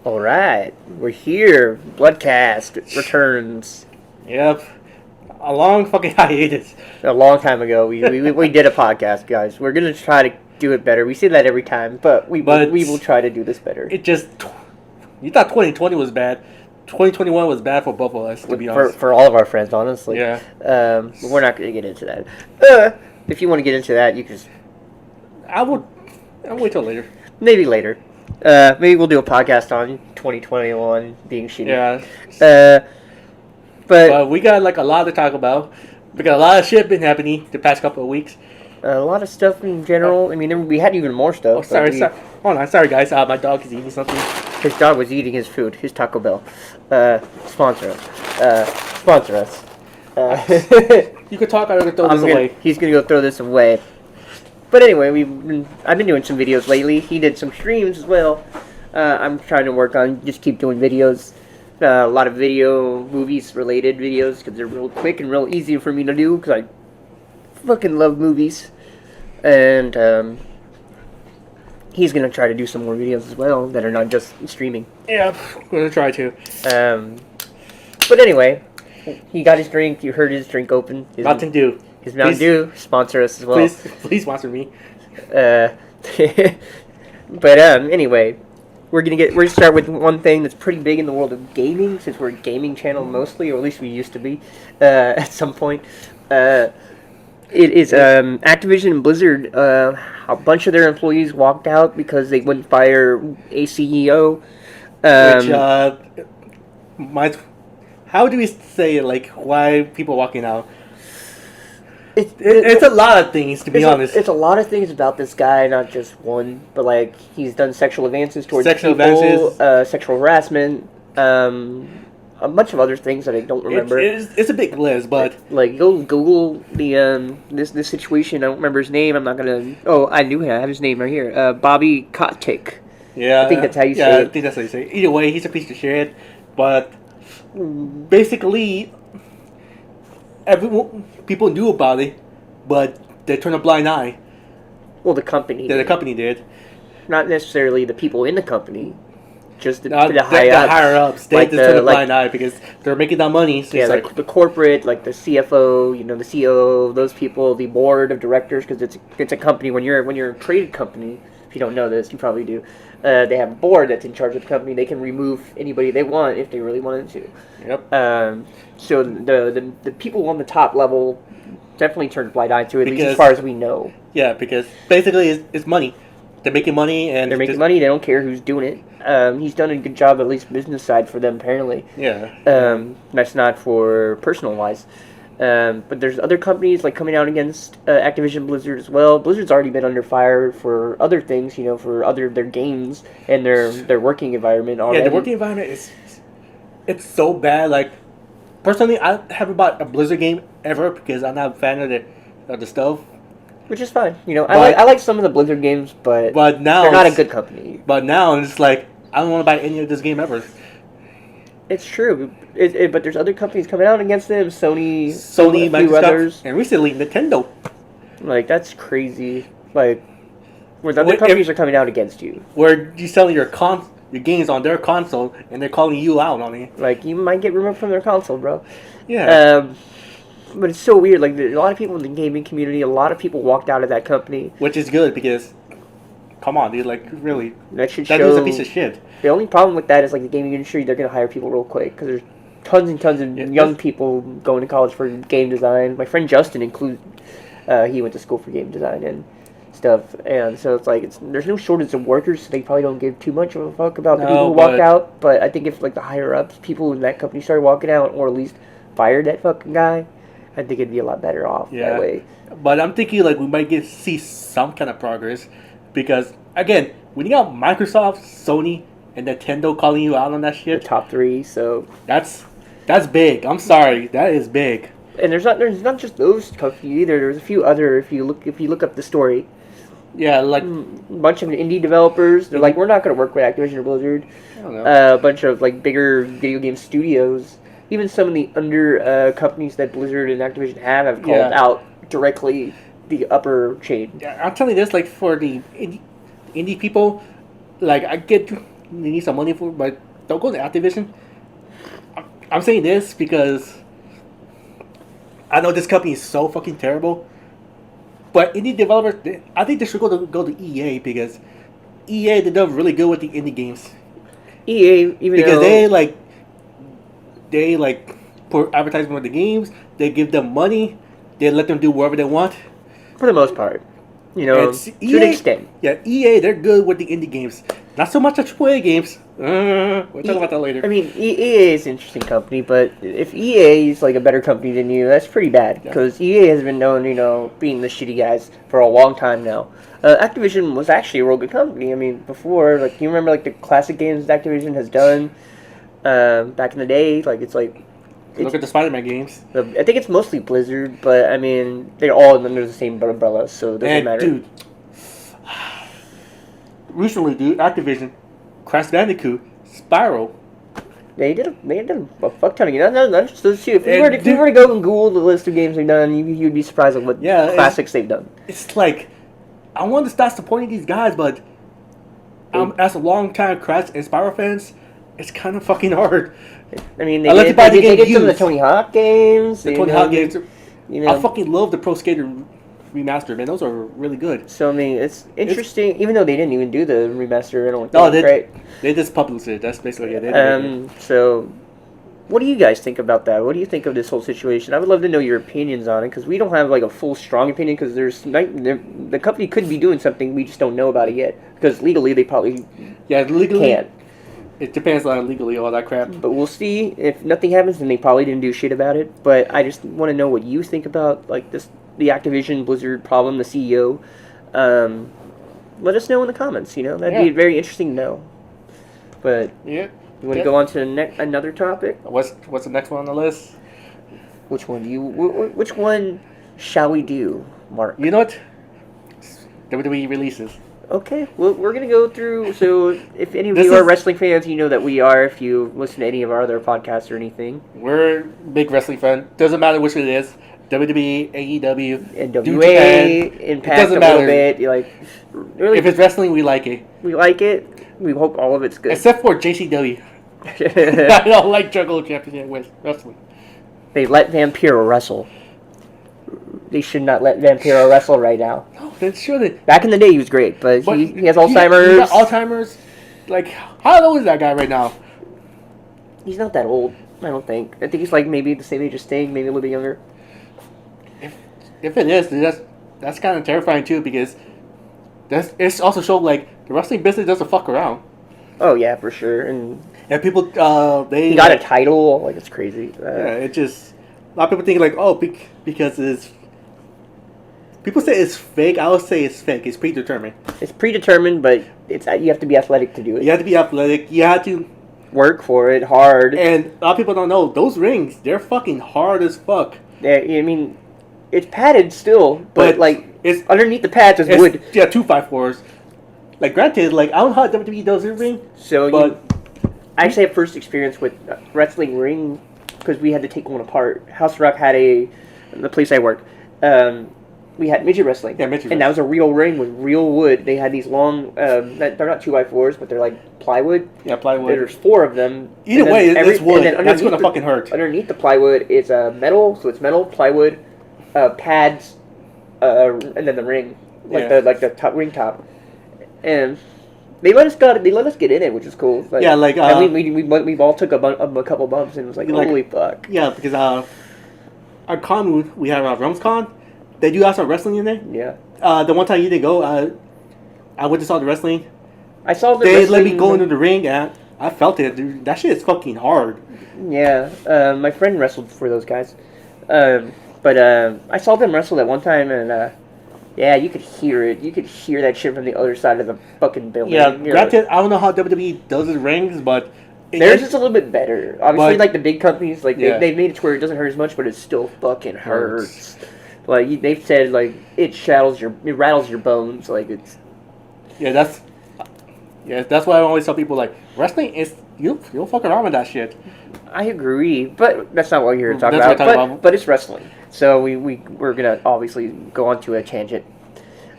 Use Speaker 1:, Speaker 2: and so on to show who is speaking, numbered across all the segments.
Speaker 1: All right, we're here. Bludcast returns.
Speaker 2: Yep. A long fucking hiatus.
Speaker 1: A long time ago, we did a podcast, guys. We're gonna try to do it better. We say that every time, but we will try to do this better.
Speaker 2: It just... You thought 2020 was bad. 2021 was bad for both of us, to be honest.
Speaker 1: For all of our friends, honestly.
Speaker 2: Yeah.
Speaker 1: But we're not gonna get into that. If you want to get into that, you can just...
Speaker 2: I'll wait till later.
Speaker 1: Maybe later. Maybe we'll do a podcast on 2021 being shitty.
Speaker 2: Yeah.
Speaker 1: But
Speaker 2: we got a lot to talk about. We got a lot of shit been happening the past couple of weeks.
Speaker 1: A lot of stuff in general. I mean, we had even more stuff.
Speaker 2: Oh, sorry. Hold on. Sorry, guys. My dog is eating something.
Speaker 1: His dog was eating his food. His Taco Bell. Sponsor us. Sponsor us.
Speaker 2: You could talk. I'm gonna throw this away.
Speaker 1: He's gonna go throw this away. But anyway, I've been doing some videos lately. He did some streams as well. I'm trying to work on just keep doing videos. A lot of movies related videos because they're real quick and real easy for me to do because I fucking love movies. And he's gonna try to do some more videos as well that are not just streaming.
Speaker 2: Yeah, I'm gonna try to.
Speaker 1: But anyway, he got his drink. You heard his drink open.
Speaker 2: Mountain Dew.
Speaker 1: His Mountain Dew sponsor us as well.
Speaker 2: Please sponsor me.
Speaker 1: But anyway, we're gonna start with one thing that's pretty big in the world of gaming, since we're a gaming channel mostly, or at least we used to be at some point. It is Activision and Blizzard. A bunch of their employees walked out because they wouldn't fire a CEO.
Speaker 2: How do we say it? Like, why people walking out? It's a lot of things, to be honest.
Speaker 1: It's a lot of things about this guy, not just one. But, like, he's done sexual advances towards
Speaker 2: sexual
Speaker 1: harassment, a bunch of other things that I don't remember.
Speaker 2: It's a big list, but...
Speaker 1: Like, go Google the this situation. I don't remember his name. I'm not going to... Oh, I knew him. I have his name right here. Bobby Kotick.
Speaker 2: Yeah.
Speaker 1: I think that's how you say it.
Speaker 2: I think that's how you say it. Either way, he's a piece of shit. But, basically... people knew about it, but they turned a blind eye.
Speaker 1: Well, the company.
Speaker 2: The company did.
Speaker 1: Not necessarily the people in the company, just the
Speaker 2: higher ups. They just turned a blind eye because they're making that money. So
Speaker 1: yeah, like the corporate, like the CFO, the COO, those people, the board of directors, because it's a company. When you're a traded company, if you don't know this, you probably do. They have a board that's in charge of the company. They can remove anybody they want if they really wanted to.
Speaker 2: Yep.
Speaker 1: So the people on the top level definitely turned a blind eye to it, at least as far as we know.
Speaker 2: Yeah, because basically it's money. They're making money, and
Speaker 1: they're making money. They don't care who's doing it. He's done a good job, at least business side for them, apparently.
Speaker 2: Yeah.
Speaker 1: That's not for personal wise. But there's other companies like coming out against Activision Blizzard as well. Blizzard's already been under fire for other things, for their games and their working environment already.
Speaker 2: Yeah, the working environment it's so bad. Like, personally, I haven't bought a Blizzard game ever because I'm not a fan of the stuff.
Speaker 1: Which is fine. I like some of the Blizzard games, but now they're not a good company.
Speaker 2: But now it's like, I don't want to buy any of this game ever.
Speaker 1: It's true, but there's other companies coming out against them. Sony,
Speaker 2: a few
Speaker 1: others,
Speaker 2: and recently Nintendo.
Speaker 1: Like, that's crazy. Like, where the other companies are coming out against you.
Speaker 2: Where you selling your games on their console, and they're calling you out on it.
Speaker 1: Like, you might get removed from their console, bro.
Speaker 2: Yeah.
Speaker 1: But it's so weird. Like, a lot of people in the gaming community, a lot of people walked out of that company.
Speaker 2: Which is good because, come on, dude. Like, really,
Speaker 1: that
Speaker 2: dude's a piece of shit.
Speaker 1: The only problem with that is, like, the gaming industry, they're going to hire people real quick because there's tons and tons of young people going to college for game design. My friend Justin included, he went to school for game design and stuff, and so it's like there's no shortage of workers, so they probably don't give too much of a fuck about the people who walk out. But I think if, like, the higher ups, people in that company started walking out, or at least fired that fucking guy, I think it'd be a lot better off that way.
Speaker 2: But I'm thinking, like, we might see some kind of progress because, again, when you got Microsoft, Sony, and Nintendo calling you out on that shit,
Speaker 1: the top three, so
Speaker 2: that's big. I'm sorry, that is big.
Speaker 1: And there's not just those companies either. There's a few other. If you look up the story,
Speaker 2: yeah, like
Speaker 1: a bunch of indie developers. They're like, we're not going to work with Activision or Blizzard.
Speaker 2: I don't know.
Speaker 1: A bunch of, like, bigger video game studios. Even some of the under companies that Blizzard and Activision have called out directly the upper chain.
Speaker 2: Yeah, I'll tell you this, like, for the indie people, like, I get need some money for, but don't go to Activision. I'm saying this because I know this company is so fucking terrible, but indie developers, I think they should go to EA because EA they done really good with the indie games.
Speaker 1: EA, even
Speaker 2: Because
Speaker 1: though
Speaker 2: they put advertisement on the games, they give them money, they let them do whatever they want.
Speaker 1: for the most part, to an extent.
Speaker 2: Yeah, EA they're good with the indie games, not so much the AAA games. We'll talk about that later.
Speaker 1: I mean, EA is an interesting company, but if EA is like a better company than you, that's pretty bad because EA has been known, being the shitty guys for a long time now. Activision was actually a real good company. I mean, before, like, you remember like the classic games Activision has done back in the day. Like,
Speaker 2: Look at the Spider-Man games.
Speaker 1: I think it's mostly Blizzard, but I mean, they're all under the same umbrella, so it doesn't matter.
Speaker 2: Dude, recently, Activision, Crash Bandicoot, Spyro.
Speaker 1: They did a fuck ton of games. That's too. If you were to go and Google the list of games they've done, you'd be surprised at what classics they've done.
Speaker 2: It's like, I want to start supporting these guys, but as a long-time Crash and Spyro fans, it's kind of fucking hard.
Speaker 1: I mean, they did some of the Tony Hawk games.
Speaker 2: The Tony Hawk games. I fucking love the Pro Skater remaster, man. Those are really good.
Speaker 1: So, I mean, it's interesting. Even though they didn't even do the remaster, I don't
Speaker 2: think they just published it. That's basically it.
Speaker 1: So, what do you guys think about that? What do you think of this whole situation? I would love to know your opinions on it, because we don't have, like, a full, strong opinion, because the company could be doing something, we just don't know about it yet. Because legally, they probably can't.
Speaker 2: It depends on legally all that crap.
Speaker 1: But we'll see. If nothing happens, then they probably didn't do shit about it. But I just want to know what you think about, like, the Activision Blizzard problem, the CEO. Let us know in the comments. That'd be very interesting to know. But you want to go on to another topic?
Speaker 2: What's the next one on the list?
Speaker 1: Which one do you? Which one shall we do, Mark?
Speaker 2: You know what? WWE releases.
Speaker 1: Okay, well, we're going to go through, so if any of you are wrestling fans, you know that we are, if you listen to any of our other podcasts or anything.
Speaker 2: We're big wrestling fans. Doesn't matter which it is. WWE, AEW,
Speaker 1: NWA, Impact a little bit. Really,
Speaker 2: if it's wrestling, we like it.
Speaker 1: We like it. We hope all of it's good.
Speaker 2: Except for JCW. I don't like Juggle Championship with wrestling.
Speaker 1: They let Vampiro wrestle. They should not let Vampiro wrestle right now.
Speaker 2: No, they shouldn't.
Speaker 1: Back in the day, he was great, but he has Alzheimer's.
Speaker 2: He got Alzheimer's. Like, how old is that guy right now?
Speaker 1: He's not that old, I don't think. I think he's like maybe the same age as Sting, maybe a little bit younger.
Speaker 2: If it is, that's kind of terrifying too, because it's also showing like the wrestling business doesn't fuck around.
Speaker 1: Oh yeah, for sure. And
Speaker 2: people, he
Speaker 1: got a title. Like, it's crazy.
Speaker 2: It just a lot of people think like, because it's. People say it's fake. I would say it's fake. It's predetermined.
Speaker 1: It's predetermined, but you have to be athletic to do it.
Speaker 2: You have to be athletic. You have to
Speaker 1: work for it hard.
Speaker 2: And a lot of people don't know those rings. They're fucking hard as fuck.
Speaker 1: Yeah, I mean, it's padded still, but like it's underneath the pads is wood.
Speaker 2: Yeah, 2x4s. Like, granted, like, I don't know how WWE does their ring.
Speaker 1: So I actually had first experience with wrestling ring because we had to take one apart. House Rock had the place I work. We had midget wrestling.
Speaker 2: Yeah, midget
Speaker 1: and that was a real ring with real wood. They had these long, they're not 2x4s, but they're like plywood.
Speaker 2: Yeah, plywood.
Speaker 1: There's 4 of them.
Speaker 2: Either way, it's wood. That's going to fucking hurt.
Speaker 1: Underneath the plywood is metal, so it's metal, plywood, pads, and then the ring. The top ring top. And they let us get in it, which is cool. Like,
Speaker 2: yeah, like...
Speaker 1: and we all took a couple bumps, and it was like, holy fuck.
Speaker 2: Yeah, because our con, we have Realms Con. They do have some wrestling in there.
Speaker 1: Yeah.
Speaker 2: The one time you didn't go, I went to saw the wrestling.
Speaker 1: I saw the
Speaker 2: wrestling. They let me go into the ring, and I felt it, dude. That shit is fucking hard.
Speaker 1: Yeah. My friend wrestled for those guys. But I saw them wrestle at one time, and yeah, you could hear it. You could hear that shit from the other side of the fucking building.
Speaker 2: Yeah, granted, I don't know how WWE does its rings, but...
Speaker 1: Theirs is a little bit better. Obviously, like the big companies, like they've made it to where it doesn't hurt as much, but it still fucking hurts. Like, they've said, like, it rattles your bones. Like, it's...
Speaker 2: Yeah, that's why I always tell people, like, wrestling is... You don't fuck around with that shit.
Speaker 1: I agree, but that's not what we're here to talk about. But it's wrestling. So we're going to obviously go on to a tangent.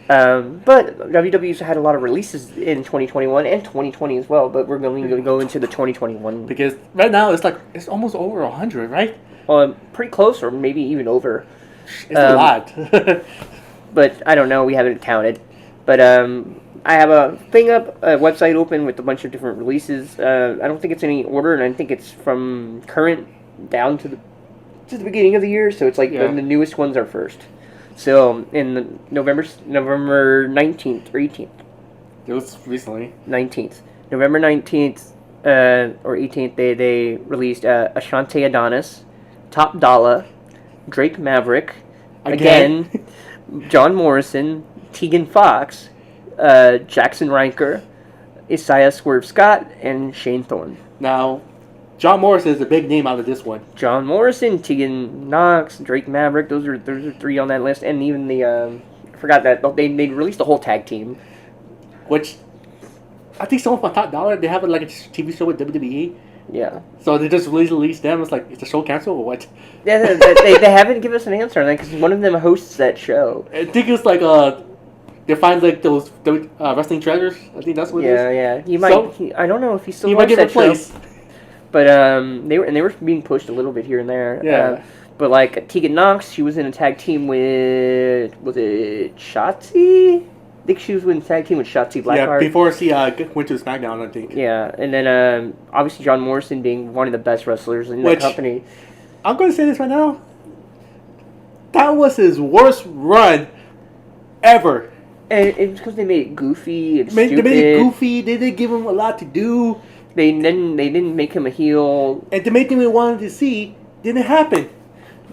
Speaker 1: But WWE's had a lot of releases in 2021 and 2020 as well. But we're going to go into the 2021
Speaker 2: because right now it's almost over 100, right?
Speaker 1: Pretty close, or maybe even over.
Speaker 2: It's a lot.
Speaker 1: But I don't know. We haven't counted. But I have a website open with a bunch of different releases. I don't think it's in any order, and I think it's from current down to the beginning of the year. So it's like the newest ones are first. So in the November 19th or 18th.
Speaker 2: It was recently.
Speaker 1: 19th. November 19th or 18th, they released Ashante Adonis, Top Dollar, Drake Maverick, again John Morrison, Tegan Fox, Jackson Riker, Isaiah Swerve Scott, and Shane Thorne.
Speaker 2: Now, John Morrison is a big name out of this one.
Speaker 1: John Morrison, Tegan Knox, Drake Maverick. Those are three on that list, and even the I forgot that they released the whole tag team,
Speaker 2: which I think someone from Top Dollar, they have like a TV show with WWE.
Speaker 1: Yeah.
Speaker 2: So they just released them. It's like, is the show canceled or what?
Speaker 1: Yeah, they haven't given us an answer on that because one of them hosts that show.
Speaker 2: I think it's like they find like those wrestling treasures. I think that's what it is.
Speaker 1: Yeah. He might. I don't know if he still
Speaker 2: might
Speaker 1: hosts
Speaker 2: get
Speaker 1: that show.
Speaker 2: replaced.
Speaker 1: But they were being pushed a little bit here and there.
Speaker 2: Yeah.
Speaker 1: But like Tegan Knox, she was in a tag team with, was it Shotzi? I think she was in a tag team with Shotzi Blackheart.
Speaker 2: Yeah, before she went to SmackDown, I think.
Speaker 1: Yeah, and then obviously John Morrison being one of the best wrestlers in the company.
Speaker 2: I'm going to say this right now. That was his worst run ever.
Speaker 1: And it's because they made it goofy and
Speaker 2: stupid.
Speaker 1: They
Speaker 2: made it goofy. They didn't give him a lot to do.
Speaker 1: They didn't make him a heel.
Speaker 2: And the main thing we wanted to see didn't happen.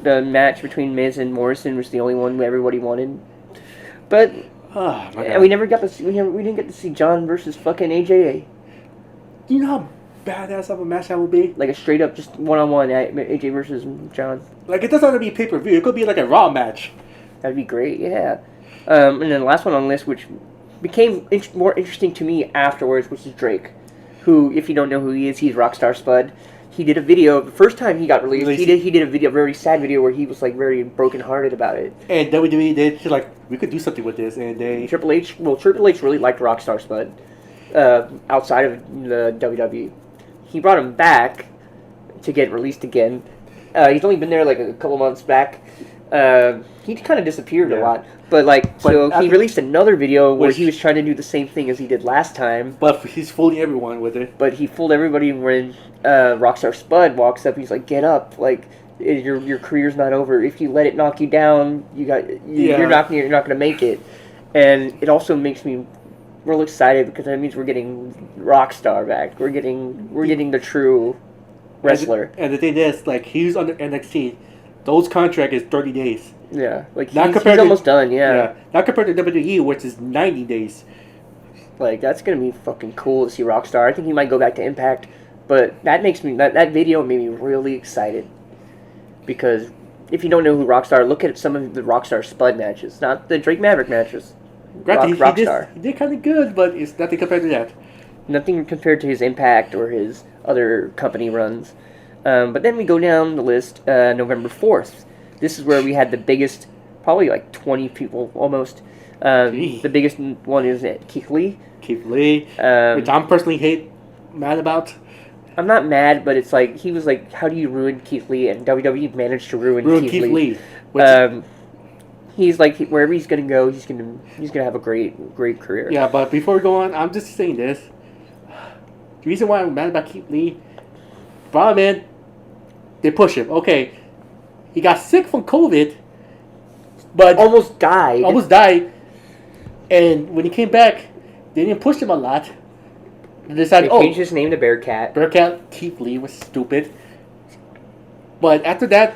Speaker 1: The match between Miz and Morrison was the only one everybody wanted. But we never got to see. We didn't get to see John versus fucking AJ.
Speaker 2: Do you know how badass of a match that would be?
Speaker 1: Like a straight up just 1-on-1 AJ versus John.
Speaker 2: Like it doesn't have to be pay-per-view. It could be like a Raw match.
Speaker 1: That'd be great. Yeah. And then the last one on the list, which became more interesting to me afterwards, which is Drake. Who, if you don't know who he is, he's Rockstar Spud. He did a video the first time he got released. He did a video, a very sad video, where he was like very brokenhearted about it.
Speaker 2: And WWE did like, we could do something with this, and they
Speaker 1: Triple H really liked Rockstar Spud outside of the WWE. He brought him back to get released again. He's only been there like a couple months back. He kind of disappeared a lot. But he released another video where he was trying to do the same thing as he did last time.
Speaker 2: But he's fooling everyone with it.
Speaker 1: But he fooled everybody when Rockstar Spud walks up. He's like, "Get up! Like your career's not over. If you let it knock you down, you're not gonna make it." And it also makes me real excited because that means we're getting Rockstar back. We're getting the true wrestler.
Speaker 2: And the thing is, like, he's under NXT. Those contract is 30 days.
Speaker 1: Yeah, like he's almost done. Yeah,
Speaker 2: not compared to WWE, which is 90 days.
Speaker 1: Like that's gonna be fucking cool to see Rockstar. I think he might go back to Impact, but that video made me really excited because if you don't know who Rockstar, look at some of the Rockstar Spud matches, not the Drake Maverick matches. Rockstar.
Speaker 2: He did kind of good, but it's nothing compared to that.
Speaker 1: Nothing compared to his Impact or his other company runs. But then we go down the list, November 4th. This is where we had the biggest, probably like 20 people almost. The biggest one is Keith Lee.
Speaker 2: Which I'm personally mad about.
Speaker 1: I'm not mad, but it's like, he was like, how do you ruin Keith Lee? And WWE managed to ruin Keith Lee. He's like, wherever he's going to go, he's gonna have a great career.
Speaker 2: Yeah, but before we go on, I'm just saying this. The reason why I'm mad about Keith Lee, problem is, they push him. Okay, he got sick from COVID, but
Speaker 1: almost died.
Speaker 2: And when he came back, they didn't push him a lot. They decided,
Speaker 1: changed his name to Bearcat.
Speaker 2: Keith Lee was stupid. But after that,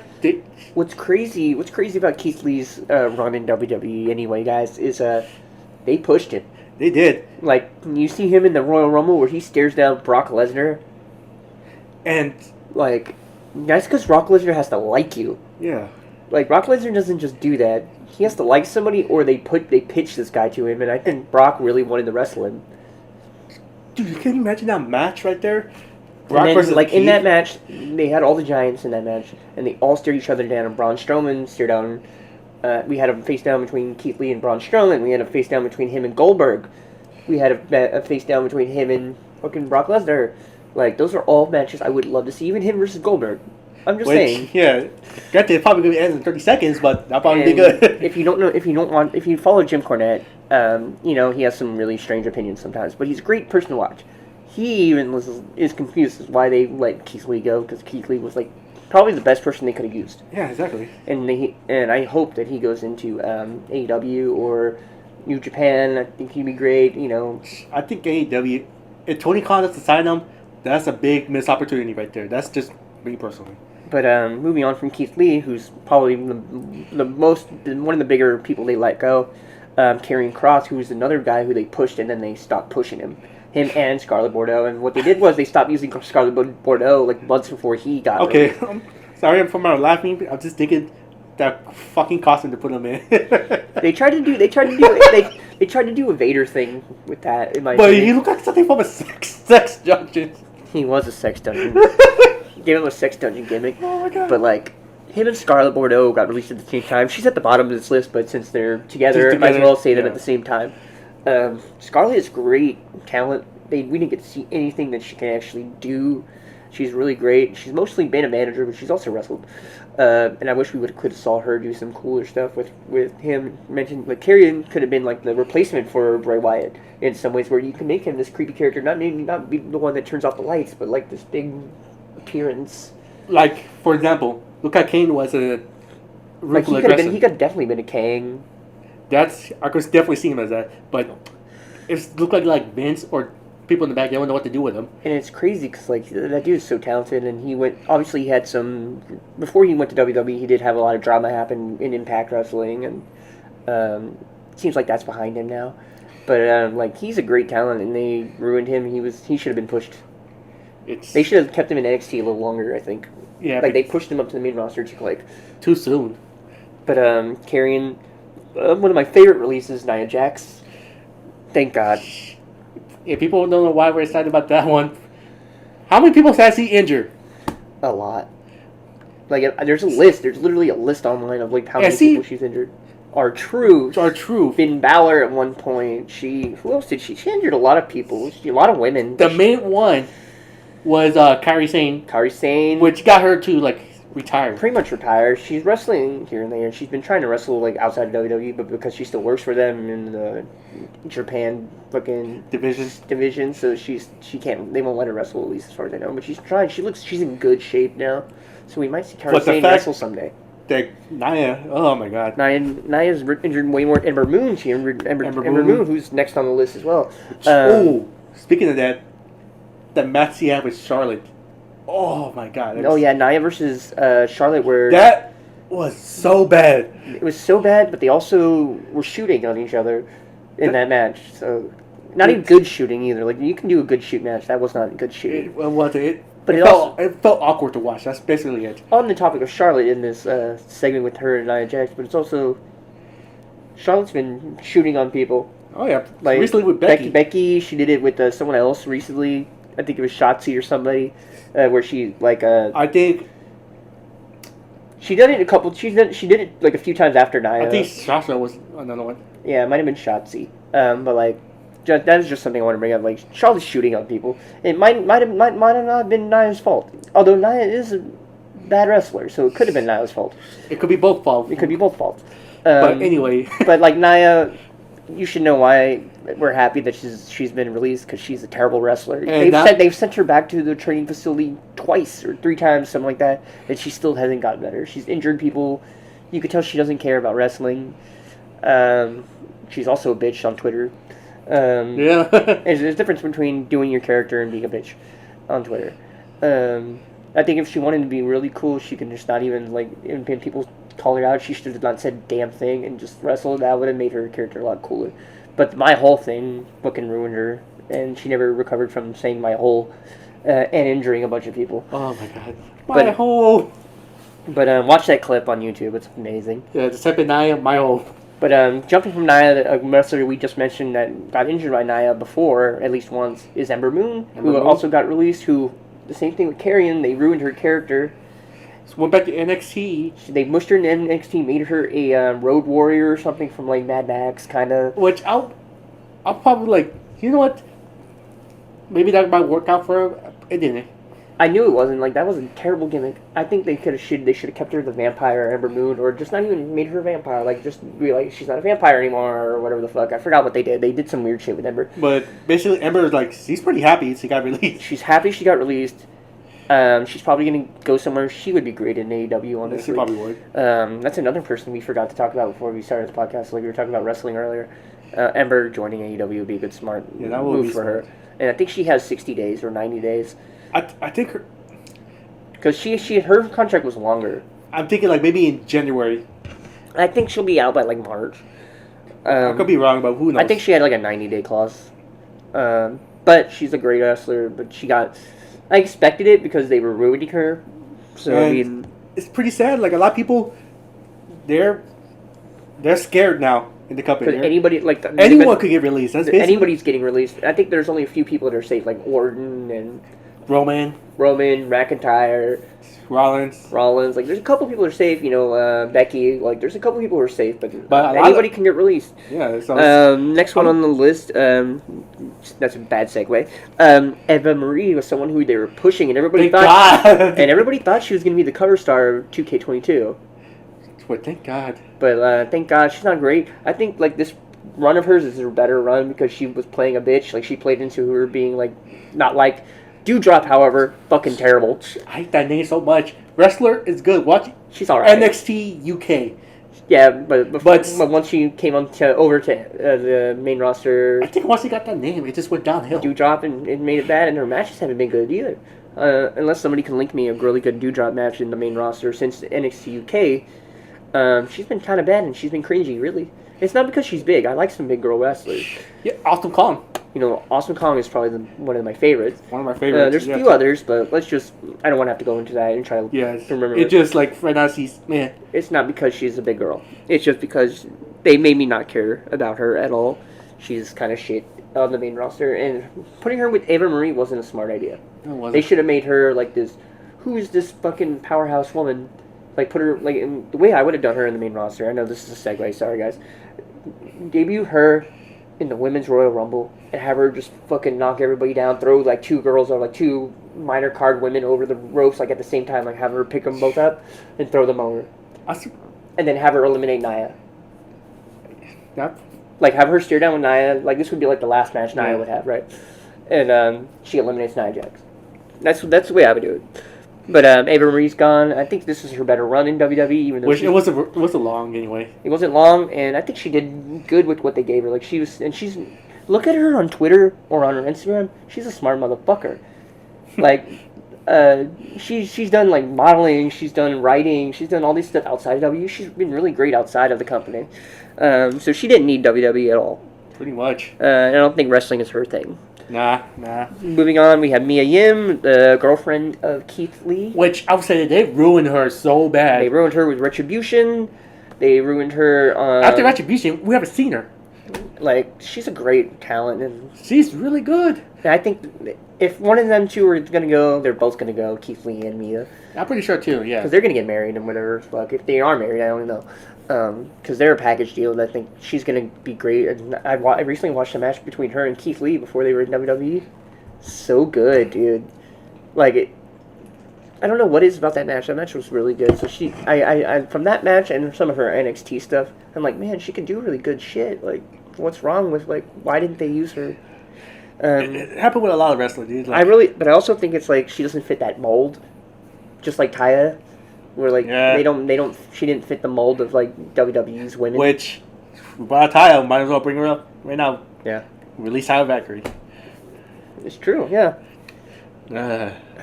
Speaker 1: what's crazy about Keith Lee's run in WWE anyway, guys, is they pushed him.
Speaker 2: They did.
Speaker 1: Like, you see him in the Royal Rumble where he stares down Brock Lesnar.
Speaker 2: And,
Speaker 1: like, that's because Brock Lesnar has to like you.
Speaker 2: Yeah.
Speaker 1: Like, Brock Lesnar doesn't just do that. He has to like somebody, or they pitch this guy to him, and I think Brock really wanted to wrestle him.
Speaker 2: Dude, can you imagine that match right there?
Speaker 1: Brock versus Keith? In that match, they had all the Giants in that match, and they all stared each other down, and Braun Strowman stared down We had a face down between Keith Lee and Braun Strowman. We had a face down between him and Goldberg. We had a face down between him and fucking Brock Lesnar. Like, those are all matches I would love to see. Even him versus Goldberg. I'm just saying.
Speaker 2: Yeah, granted, it's probably gonna end in 30 seconds, but that'll probably be good.
Speaker 1: if you follow Jim Cornette, he has some really strange opinions sometimes, but he's a great person to watch. He even is confused as why they let Keith Lee go, because Keith Lee was like probably the best person they could have used.
Speaker 2: Yeah, exactly.
Speaker 1: And I hope that he goes into AEW or New Japan. I think he'd be great.
Speaker 2: I think AEW, if Tony Khan has to sign him, that's a big missed opportunity right there. That's just me personally.
Speaker 1: But moving on from Keith Lee, who's probably one of the bigger people they let go, Karrion Kross, who's another guy who they pushed and then they stopped pushing him and Scarlett Bordeaux. And what they did was they stopped using Scarlett Bordeaux like months before he got
Speaker 2: Okay, sorry from our laughing. I'm just thinking that fucking costume to put him in.
Speaker 1: They tried to do a Vader thing with that.
Speaker 2: But he looked like something from a sex dungeon.
Speaker 1: He was a sex dungeon. Gave him a sex dungeon gimmick.
Speaker 2: Oh my god!
Speaker 1: But like, him and Scarlett Bordeaux got released at the same time. She's at the bottom of this list, but since they're together, I might as well say them at the same time. Scarlett is great talent. We didn't get to see anything that she can actually do. She's really great. She's mostly been a manager, but she's also wrestled. And I wish we could have saw her do some cooler stuff with him. Mentioned like Karrion could have been like the replacement for Bray Wyatt in some ways, where you can make him this creepy character, not be the one that turns off the lights, but like this big appearance.
Speaker 2: Like, for example, look at Kane was a
Speaker 1: like he could have definitely been a Kang.
Speaker 2: I could definitely see him as that, but it looked like Vince or people in the back, they don't know what to do with him. And
Speaker 1: it's crazy because like that dude is so talented, and he had some before he went to WWE. He did have a lot of drama happen in Impact Wrestling, and it seems like that's behind him now. But like he's a great talent, and they ruined him. He should have been pushed. They should have kept him in NXT a little longer, I think.
Speaker 2: Yeah,
Speaker 1: like they pushed him up to the main roster
Speaker 2: too soon.
Speaker 1: But Karrion, one of my favorite releases, Nia Jax. Thank God.
Speaker 2: Yeah, people don't know why we're excited about that one. How many people has he injured?
Speaker 1: A lot. Like there's a list. There's literally a list online of like how many people she's injured. R-Truth. Finn Balor at one point. Who else did she? She injured a lot of people. A lot of women.
Speaker 2: The main one was Kairi Sane. Which got her to like retire.
Speaker 1: Pretty much retire. She's wrestling here and there. She's been trying to wrestle like outside of WWE, but because she still works for them in the Japan fucking division, so she can't. They won't let her wrestle, at least as far as I know. But she's trying. She's in good shape now, so we might see Kairi Sane wrestle someday.
Speaker 2: Nia, oh my god.
Speaker 1: Nia's injured way more. Ember Moon, she injured Ember Moon, who's next on the list as well.
Speaker 2: Speaking of that, the match he had with Charlotte. Oh my god.
Speaker 1: Yeah, Nia versus Charlotte, where
Speaker 2: that was so bad.
Speaker 1: It was so bad, but they also were shooting on each other in that match. So not even good shooting either. Like you can do a good shoot match. That was not good shooting. It
Speaker 2: felt awkward to watch. That's basically it.
Speaker 1: On the topic of Charlotte in this segment with her and Nia Jax, but it's also Charlotte's been shooting on people.
Speaker 2: Oh yeah,
Speaker 1: like
Speaker 2: recently with Becky.
Speaker 1: Becky, she did it with someone else recently. I think it was Shotzi or somebody, where she like.
Speaker 2: I think
Speaker 1: she did it a couple. She did it like a few times after Nia.
Speaker 2: I think Sasha was another one.
Speaker 1: Yeah, it might have been Shotzi. But like, that is just something I want to bring up. Like Charlotte's shooting on people. It might have not been Nia's fault. Although Nia is a bad wrestler, so it could have been Nia's fault.
Speaker 2: It could be both faults.
Speaker 1: But
Speaker 2: anyway.
Speaker 1: But like Nia, you should know why we're happy that she's been released, because she's a terrible wrestler. They've sent her back to the training facility twice or 3 times, something like that, and she still hasn't gotten better. She's injured people. You could tell she doesn't care about wrestling. She's also a bitch on Twitter.
Speaker 2: Yeah.
Speaker 1: There's a difference between doing your character and being a bitch on Twitter. I think if she wanted to be really cool, she can just not even, like, when people call her out, she should have not said a damn thing and just wrestled. That would have made her character a lot cooler. But my whole thing fucking ruined her, and she never recovered from saying my whole and injuring a bunch of people.
Speaker 2: Oh my god. My whole.
Speaker 1: But watch that clip on YouTube. It's amazing.
Speaker 2: Yeah, just type in Nia, my whole.
Speaker 1: But jumping from Nia, a wrestler we just mentioned that got injured by Nia before, at least once, is Ember Moon, who also got released, who, the same thing with Karrion, they ruined her character.
Speaker 2: So went back to NXT,
Speaker 1: They mushed her in NXT, made her a road warrior or something from like Mad Max, kind of.
Speaker 2: which I'll probably like. You know what? Maybe that might work out for her. It didn't.
Speaker 1: I knew it wasn't like that was a terrible gimmick. I think they should have kept her the vampire Ember Moon, or just not even made her a vampire. Like just be like she's not a vampire anymore or whatever the fuck. I forgot what they did. They did some weird shit with Ember.
Speaker 2: But basically, Ember is like she's pretty happy she got released.
Speaker 1: She's happy she got released. She's probably gonna go somewhere. She would be great in AEW, honestly.
Speaker 2: She probably would.
Speaker 1: That's another person we forgot to talk about before we started the podcast. Like we were talking about wrestling earlier. Ember joining AEW would be a good smart move for her. And I think she has 60 days or 90 days.
Speaker 2: I think her.
Speaker 1: Because her contract was longer.
Speaker 2: I'm thinking like maybe in January.
Speaker 1: I think she'll be out by like March.
Speaker 2: I could be wrong, but who knows?
Speaker 1: I think she had like a 90-day clause. But she's a great wrestler. But I expected it because they were ruining her. So
Speaker 2: and
Speaker 1: I mean,
Speaker 2: it's pretty sad. Like a lot of people, they're scared now in the company.
Speaker 1: because anybody like
Speaker 2: Anyone could get released. That's basically
Speaker 1: anybody's getting released. I think there's only a few people that are safe, like Orton and
Speaker 2: Roman,
Speaker 1: McIntyre,
Speaker 2: Rollins.
Speaker 1: Like there's a couple people that are safe. You know, Becky. Like there's a couple people who are safe, but
Speaker 2: But
Speaker 1: anybody can get released.
Speaker 2: Yeah. So
Speaker 1: Next one on the list. That's a bad segue. Eva Marie was someone who they were pushing, and everybody thought she was going to be the cover star of 2K22.
Speaker 2: But thank God.
Speaker 1: But thank God she's not great. I think like this run of hers is her better run because she was playing a bitch. Like she played into her being like not like Dewdrop, however, fucking terrible.
Speaker 2: I hate that name so much. Wrestler is good. Watch.
Speaker 1: She's alright.
Speaker 2: NXT UK.
Speaker 1: Yeah, but once she came over to the main roster,
Speaker 2: I think once she got that name, it just went downhill.
Speaker 1: Dewdrop and it made it bad, and her matches haven't been good either. Unless somebody can link me a really good Dewdrop match in the main roster since NXT UK, she's been kind of bad and she's been cringy. Really, it's not because she's big. I like some big girl wrestlers.
Speaker 2: Yeah, Awesome Kong.
Speaker 1: You know, Awesome Kong is probably one of my favorites.
Speaker 2: One of my favorites.
Speaker 1: There's a few others, but I don't want to have to go into that and try to remember.
Speaker 2: It just like right now she's man.
Speaker 1: It's not because she's a big girl. It's just because they made me not care about her at all. She's kind of shit on the main roster, and putting her with Eva Marie wasn't a smart idea.
Speaker 2: No, it wasn't.
Speaker 1: They should have made her like this. Who's this fucking powerhouse woman? Like put her like in the way I would have done her in the main roster. I know this is a segue. Sorry guys. Debut her in the Women's Royal Rumble and have her just fucking knock everybody down, throw like two girls or like two minor card women over the ropes like at the same time, like have her pick them both up and throw them over. And then have her eliminate Nia.
Speaker 2: Yep.
Speaker 1: Like have her steer down with Nia. Like this would be like the last match Nia would have, right? And she eliminates Nia Jax. That's the way I would do it. But Eva Marie's gone. I think this is her better run in WWE, even though
Speaker 2: it wasn't long anyway.
Speaker 1: It wasn't long, and I think she did good with what they gave her. Like she's look at her on Twitter or on her Instagram. She's a smart motherfucker. Like she's done like modeling, she's done writing, she's done all these stuff outside of WWE. She's been really great outside of the company. So she didn't need WWE at all.
Speaker 2: Pretty much.
Speaker 1: I don't think wrestling is her thing.
Speaker 2: Nah.
Speaker 1: Moving on, we have Mia Yim, the girlfriend of Keith Lee.
Speaker 2: Which I would say they ruined her so bad.
Speaker 1: They ruined her with Retribution. They ruined her
Speaker 2: after Retribution. We haven't seen her.
Speaker 1: Like she's a great talent, and
Speaker 2: she's really good.
Speaker 1: I think if one of them two are gonna go, they're both gonna go. Keith Lee and Mia.
Speaker 2: I'm pretty sure too. Yeah,
Speaker 1: because they're gonna get married and whatever. Fuck, if they are married, I don't know. Because they're a package deal. And I think she's gonna be great. And I recently watched a match between her and Keith Lee before they were in WWE. So good, dude. Like I don't know what it is about that match. That match was really good. So I from that match and some of her NXT stuff, I'm like, man, she could do really good shit. Like, what's wrong with like, why didn't they use her?
Speaker 2: It happened with a lot of wrestlers, dude.
Speaker 1: Like, but I also think it's like she doesn't fit that mold, just like Taya, where like she didn't fit the mold of like WWE's women.
Speaker 2: Which, about Taya, might as well bring her up right now.
Speaker 1: Yeah,
Speaker 2: release Taya Valkyrie.
Speaker 1: It's true. Yeah.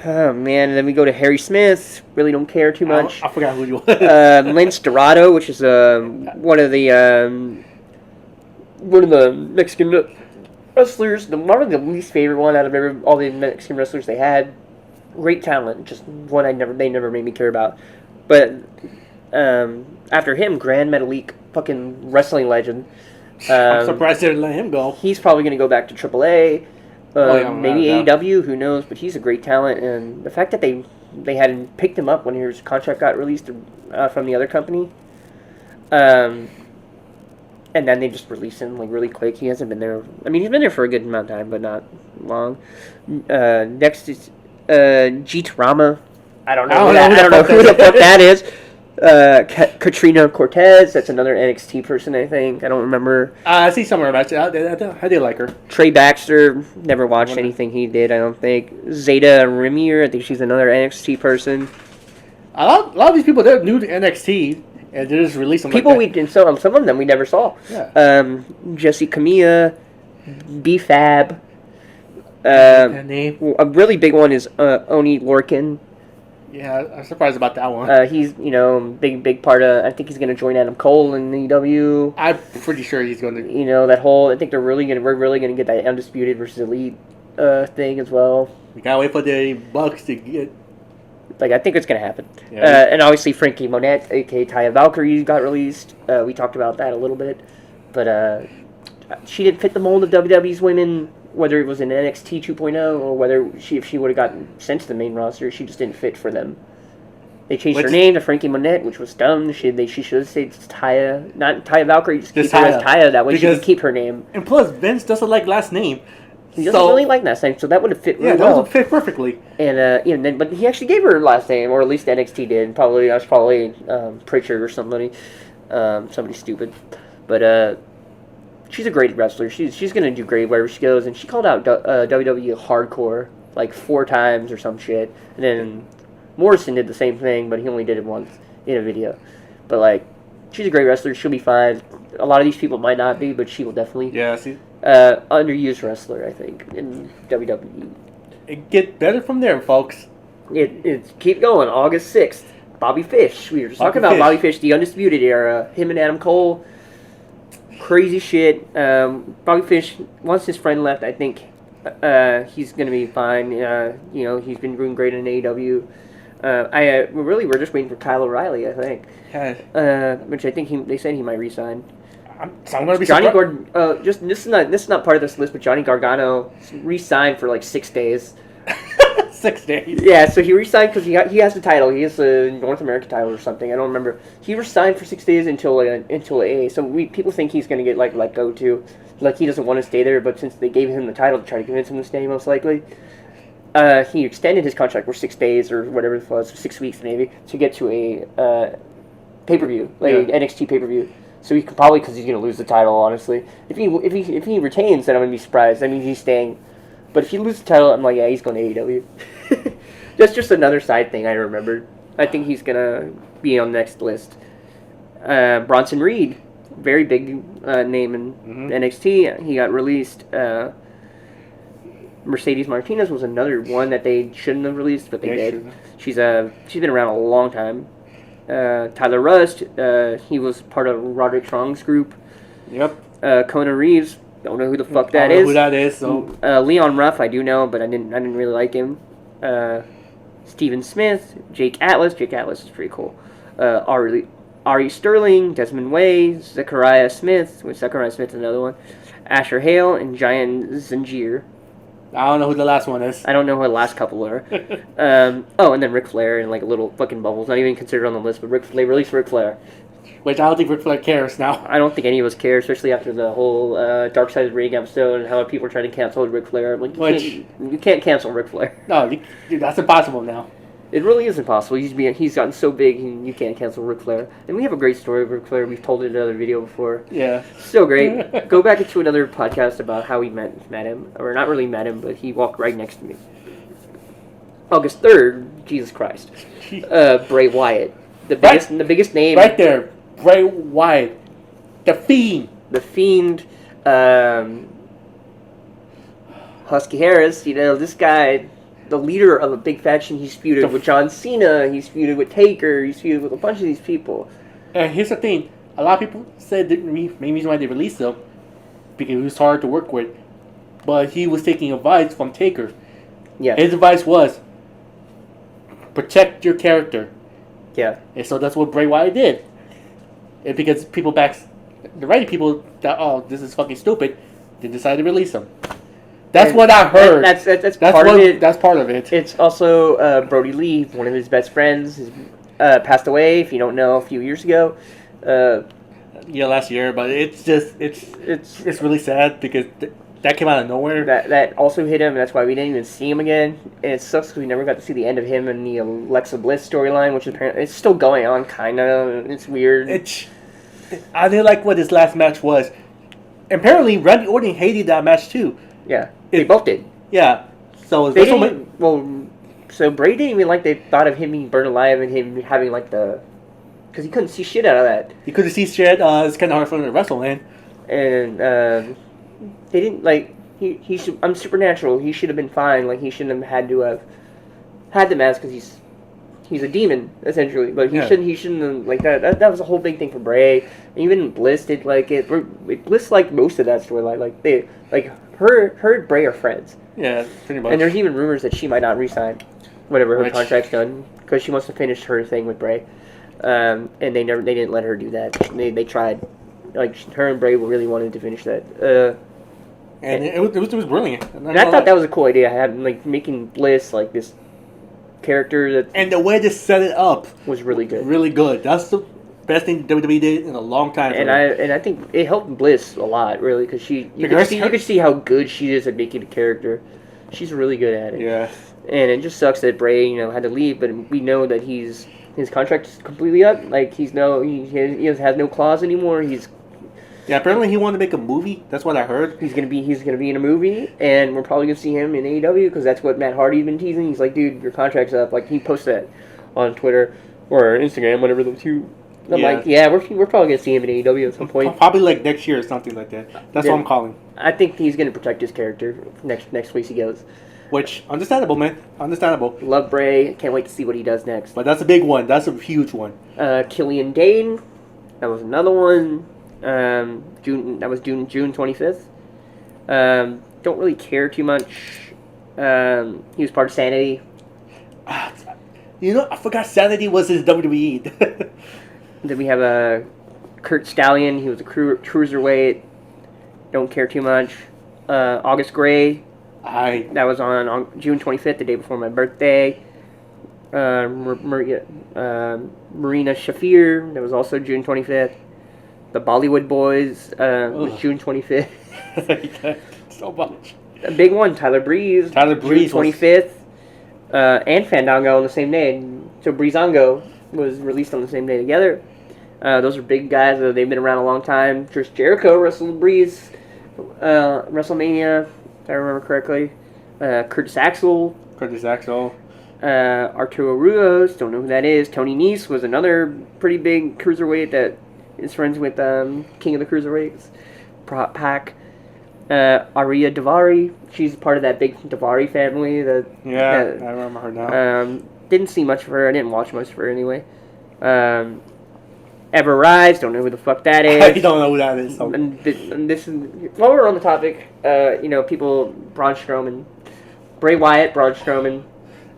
Speaker 1: Oh man, and then we go to Harry Smith. Really don't care too much.
Speaker 2: I forgot who he was.
Speaker 1: Lince Dorado, which is one of the Mexican wrestlers, probably the least favorite one out of all the Mexican wrestlers they had. Great talent, just one they never made me care about. But after him, Grand Metalik, fucking wrestling legend.
Speaker 2: I'm surprised they didn't let him go.
Speaker 1: He's probably going to go back to AAA. Maybe AEW, who knows? But he's a great talent, and the fact that they hadn't picked him up when his contract got released from the other company, and then they just released him like really quick. He hasn't been there. I mean, he's been there for a good amount of time, but not long. Next is Jeet Rama. I don't know who the fuck that is. Katrina Cortez, that's another NXT person, I think. I don't remember.
Speaker 2: I see somewhere about it. I do like her.
Speaker 1: Trey Baxter, never watched anything he did, I don't think. Zeta Rimier, I think she's another NXT person.
Speaker 2: A lot of these people, they're new to NXT, and they just release them.
Speaker 1: People we did, some of them we never saw.
Speaker 2: Yeah.
Speaker 1: Jesse Camilla, B-Fab.
Speaker 2: That name.
Speaker 1: A really big one is Oni Lorcan.
Speaker 2: Yeah, I'm surprised about that one.
Speaker 1: He's, big part of... I think he's going to join Adam Cole in AEW.
Speaker 2: I'm pretty sure he's going to...
Speaker 1: that whole... I think we're really going to get that Undisputed versus Elite thing as well.
Speaker 2: We gotta wait for the Bucks to get...
Speaker 1: I think it's going to happen.
Speaker 2: Yeah.
Speaker 1: And obviously Frankie Monette, a.k.a. Taya Valkyrie, got released. We talked about that a little bit. But she didn't fit the mold of WWE's women... Whether it was in NXT 2.0 or whether if she would have gotten sent to the main roster, she just didn't fit for them. They changed her name to Frankie Monette, which was dumb. She should have said Taya, not Taya Valkyrie, just keep her as Taya. That way she could keep her name.
Speaker 2: And plus, Vince doesn't like last name.
Speaker 1: He doesn't really like last name, so that would have fit really well.
Speaker 2: Yeah, that would fit perfectly.
Speaker 1: And but he actually gave her last name, or at least NXT did. Probably Pritchard or somebody stupid, but. She's a great wrestler. She's going to do great wherever she goes. And she called out WWE hardcore like 4 times or some shit. And then Morrison did the same thing, but he only did it once in a video. But she's a great wrestler. She'll be fine. A lot of these people might not be, but she will definitely.
Speaker 2: Yeah, see.
Speaker 1: Underused wrestler, I think, in WWE.
Speaker 2: It get better from there, folks.
Speaker 1: It keep going. August 6th. Bobby Fish. We were just talking about Bobby Fish, the Undisputed Era. Him and Adam Cole. Crazy shit. Bobby Fish, once his friend left, I think he's going to be fine. He's been doing great in AEW. We're just waiting for Kyle O'Reilly, I think. Which I think they said he might resign.
Speaker 2: I'm going to be
Speaker 1: Johnny Gordon. This is not part of this list, but Johnny Gargano re-signed for 6 days.
Speaker 2: 6 days.
Speaker 1: Yeah, so he re-signed because he has the title. He has the North American title or something. I don't remember. He re-signed for 6 days until AA. So people think he's going to get let go too. He doesn't want to stay there, but since they gave him the title to try to convince him to stay, most likely, he extended his contract for 6 days or whatever it was, 6 weeks maybe, to get to a pay-per-view, NXT pay-per-view. So he could probably, because he's going to lose the title, honestly. If he retains, then I'm going to be surprised. That means he's staying. But if he loses the title, I'm like, yeah, he's going to AEW. That's just another side thing I remembered. I think he's going to be on the next list. Bronson Reed, very big name in NXT. He got released. Mercedes Martinez was another one that they shouldn't have released, but they did. She's been around a long time. Tyler Rust, he was part of Roderick Strong's group.
Speaker 2: Yep.
Speaker 1: Conan Reeves, don't know who the fuck that is.
Speaker 2: Who that is? So.
Speaker 1: Leon Ruff, I do know, but I didn't really like him. Steven Smith, Jake Atlas. Jake Atlas is pretty cool. Ari Sterling, Desmond Way, Zachariah Smith. Zachariah Smith's another one. Asher Hale and Giant Zangier.
Speaker 2: I don't know who the last one is.
Speaker 1: I don't know who the last couple are. And then Ric Flair and little fucking bubbles. Not even considered on the list, but they released Ric Flair.
Speaker 2: Which I don't think Ric Flair cares now.
Speaker 1: I don't think any of us care, especially after the whole Dark Side of the Ring episode and how people are trying to cancel Ric Flair. You can't cancel Ric Flair.
Speaker 2: No, that's impossible now.
Speaker 1: It really is impossible. He's gotten so big, you can't cancel Ric Flair. And we have a great story of Ric Flair. We've told it in another video before.
Speaker 2: Yeah.
Speaker 1: So great. Go back into another podcast about how we met him. Or not really met him, but he walked right next to me. August 3rd, Jesus Christ. Bray Wyatt. The biggest name.
Speaker 2: Right there. Bray Wyatt. The Fiend.
Speaker 1: The Fiend. Husky Harris. This guy... The leader of a big faction. He's feuded with John Cena. He's feuded with Taker. He's feuded with a bunch of these people.
Speaker 2: And here's the thing. A lot of people said the main reason why they released him because he was hard to work with. But he was taking advice from Taker.
Speaker 1: Yeah.
Speaker 2: His advice was protect your character.
Speaker 1: Yeah.
Speaker 2: And so that's what Bray Wyatt did. And because the right people thought, oh, this is fucking stupid, they decided to release him. That's what I heard.
Speaker 1: That's part of it.
Speaker 2: That's part of it.
Speaker 1: It's also Brody Lee, one of his best friends, passed away. If you don't know, a few years ago.
Speaker 2: Last year, but it's really sad because that came out of nowhere.
Speaker 1: That also hit him, and that's why we didn't even see him again. And it sucks because we never got to see the end of him in the Alexa Bliss storyline, which apparently it's still going on, kind of. It's weird.
Speaker 2: I didn't like what his last match was. Apparently, Randy Orton hated that match too.
Speaker 1: Yeah, they both did.
Speaker 2: Yeah, so
Speaker 1: they didn't. So Bray didn't even like. They thought of him being burned alive and him having like the. Because he couldn't see shit out of that.
Speaker 2: He couldn't see shit. It's kind of hard for him to wrestle, man.
Speaker 1: And they didn't like. He should. I'm Supernatural. He should have been fine. Like he shouldn't have had to have had the mask because he's a demon essentially. But he shouldn't have like that. That was a whole big thing for Bray. Even Bliss did like it. Bliss liked most of that storyline. Like they her and Bray are friends.
Speaker 2: Yeah, pretty much.
Speaker 1: And there's even rumors that she might not resign, whatever her contract's done, because she wants to finish her thing with Bray. And they didn't let her do that. They tried, like her and Bray really wanted to finish that.
Speaker 2: And it was brilliant.
Speaker 1: And I thought that was a cool idea, having like making Bliss like this character that.
Speaker 2: And the way they set it up
Speaker 1: was really good.
Speaker 2: Really good. That's the best thing WWE did in a long time.
Speaker 1: And I think it helped Bliss a lot, really, because you could see how good she is at making a character. She's really good at it.
Speaker 2: Yeah. And
Speaker 1: it just sucks that Bray had to leave, but we know that his contract is completely up. Like he has no clause anymore.
Speaker 2: Apparently he wanted to make a movie. That's what I heard.
Speaker 1: He's gonna be in a movie, and we're probably gonna see him in AEW because that's what Matt Hardy's been teasing. He's like, dude, your contract's up. Like he posted that on Twitter or Instagram, whatever the two. I'm like, yeah, we're probably gonna see him in AEW at some point.
Speaker 2: Probably like next year or something like that. That's what I'm calling.
Speaker 1: I think he's gonna protect his character next place he goes.
Speaker 2: Which, understandable, man. Understandable.
Speaker 1: Love Bray. Can't wait to see what he does next.
Speaker 2: But that's a big one. That's a huge one.
Speaker 1: Killian Dane. That was another one. June 25th. Don't really care too much. He was part of Sanity.
Speaker 2: I forgot Sanity was his WWE.
Speaker 1: Then we have Kurt Stallion. He was a cruiserweight. Don't care too much. August Gray. That was on June 25th, the day before my birthday. Marina Shafir. That was also June 25th. The Bollywood Boys was June 25th.
Speaker 2: So much.
Speaker 1: A big one, Tyler Breeze. June 25th. And Fandango on the same day. So Breezango was released on the same day together. Those are big guys. They've been around a long time. Chris Jericho wrestled Breeze. WrestleMania, if I remember correctly. Curtis Axel. Arturo Ruiz, don't know who that is. Tony Nese was another pretty big cruiserweight that is friends with King of the Cruiserweights, Pac. Arya Davari, she's part of that big Davari family. I
Speaker 2: remember her now.
Speaker 1: Didn't see much of her. I didn't watch much of her anyway. Ever Rise, don't know who the fuck that is.
Speaker 2: I don't know who that is. So.
Speaker 1: And this is, while we're on the topic, people, Braun Strowman, Bray Wyatt, Braun Strowman.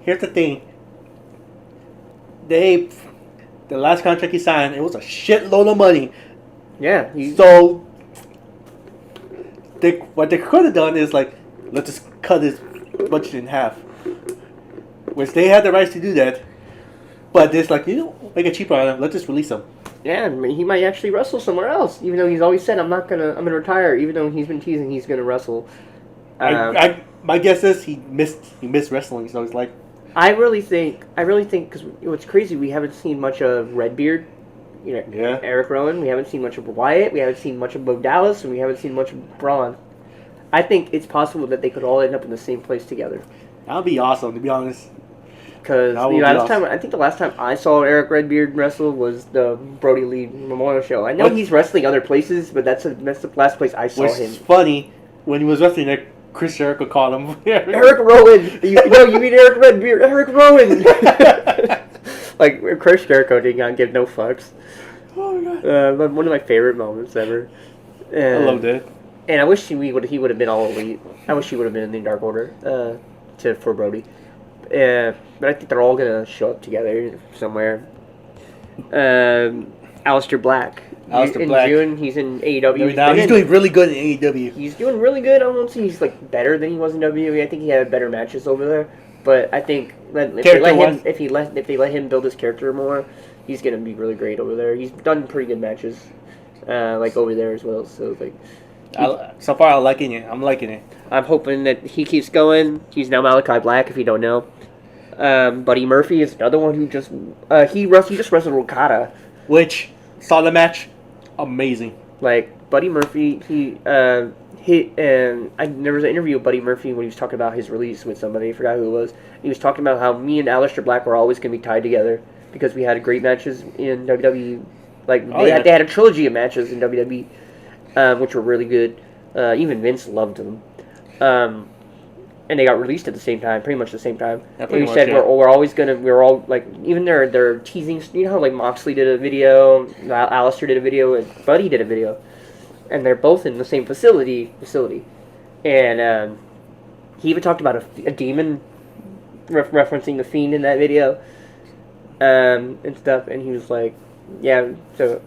Speaker 2: Here's the thing. The last contract he signed, it was a shitload of money.
Speaker 1: Yeah.
Speaker 2: So, what they could have done is, let's just cut his budget in half. Which they had the rights to do that. But it's make it cheaper on him. Let's just release him.
Speaker 1: Yeah, I mean, he might actually wrestle somewhere else. Even though he's always said, I'm gonna retire. Even though he's been teasing he's gonna wrestle.
Speaker 2: My guess is he missed wrestling. So he's like.
Speaker 1: I really think because what's crazy, we haven't seen much of Redbeard, Eric Rowan. We haven't seen much of Wyatt. We haven't seen much of Bo Dallas, and we haven't seen much of Braun. I think it's possible that they could all end up in the same place together.
Speaker 2: That would be awesome, to be honest.
Speaker 1: Because I think the last time I saw Eric Redbeard wrestle was the Brody Lee Memorial Show. I know he's wrestling other places, but that's the last place I saw him.
Speaker 2: Which is funny, when he was wrestling there, Chris Jericho called him
Speaker 1: Eric Rowan. You mean Eric Redbeard? Eric Rowan. Chris Jericho did not give no fucks.
Speaker 2: Oh my god!
Speaker 1: One of my favorite moments ever.
Speaker 2: I loved it.
Speaker 1: And I wish he would have been all elite. I wish he would have been in the Dark Order for Brody. But I think they're all gonna show up together somewhere. Aleister Black.
Speaker 2: Aleister
Speaker 1: in
Speaker 2: Black.
Speaker 1: June. He's in AEW.
Speaker 2: Now he's doing really good in AEW.
Speaker 1: He's doing really good. I won't say he's like better than he was in WWE. I think he had better matches over there. But I think if they let him build his character more, he's gonna be really great over there. He's done pretty good matches, like over there as well. So like,
Speaker 2: so far I'm liking it.
Speaker 1: I'm hoping that he keeps going. He's now Malachi Black. If you don't know, Buddy Murphy is another one who just he just wrestled Okada.
Speaker 2: Which saw the match, amazing.
Speaker 1: Like Buddy Murphy, there was an interview with Buddy Murphy when he was talking about his release with somebody. I forgot who it was. He was talking about how me and Aleister Black were always going to be tied together because we had great matches in WWE. Like they had a trilogy of matches in WWE, which were really good. Even Vince loved them. And they got released at the same time, pretty much the same time.
Speaker 2: Yeah,
Speaker 1: and we said we're always gonna, we're all like, even they're teasing. You know how like Moxley did a video, Alistair did a video, and Buddy did a video, and they're both in the same facility. And he even talked about a demon referencing the Fiend in that video, and stuff. And he was like, yeah. So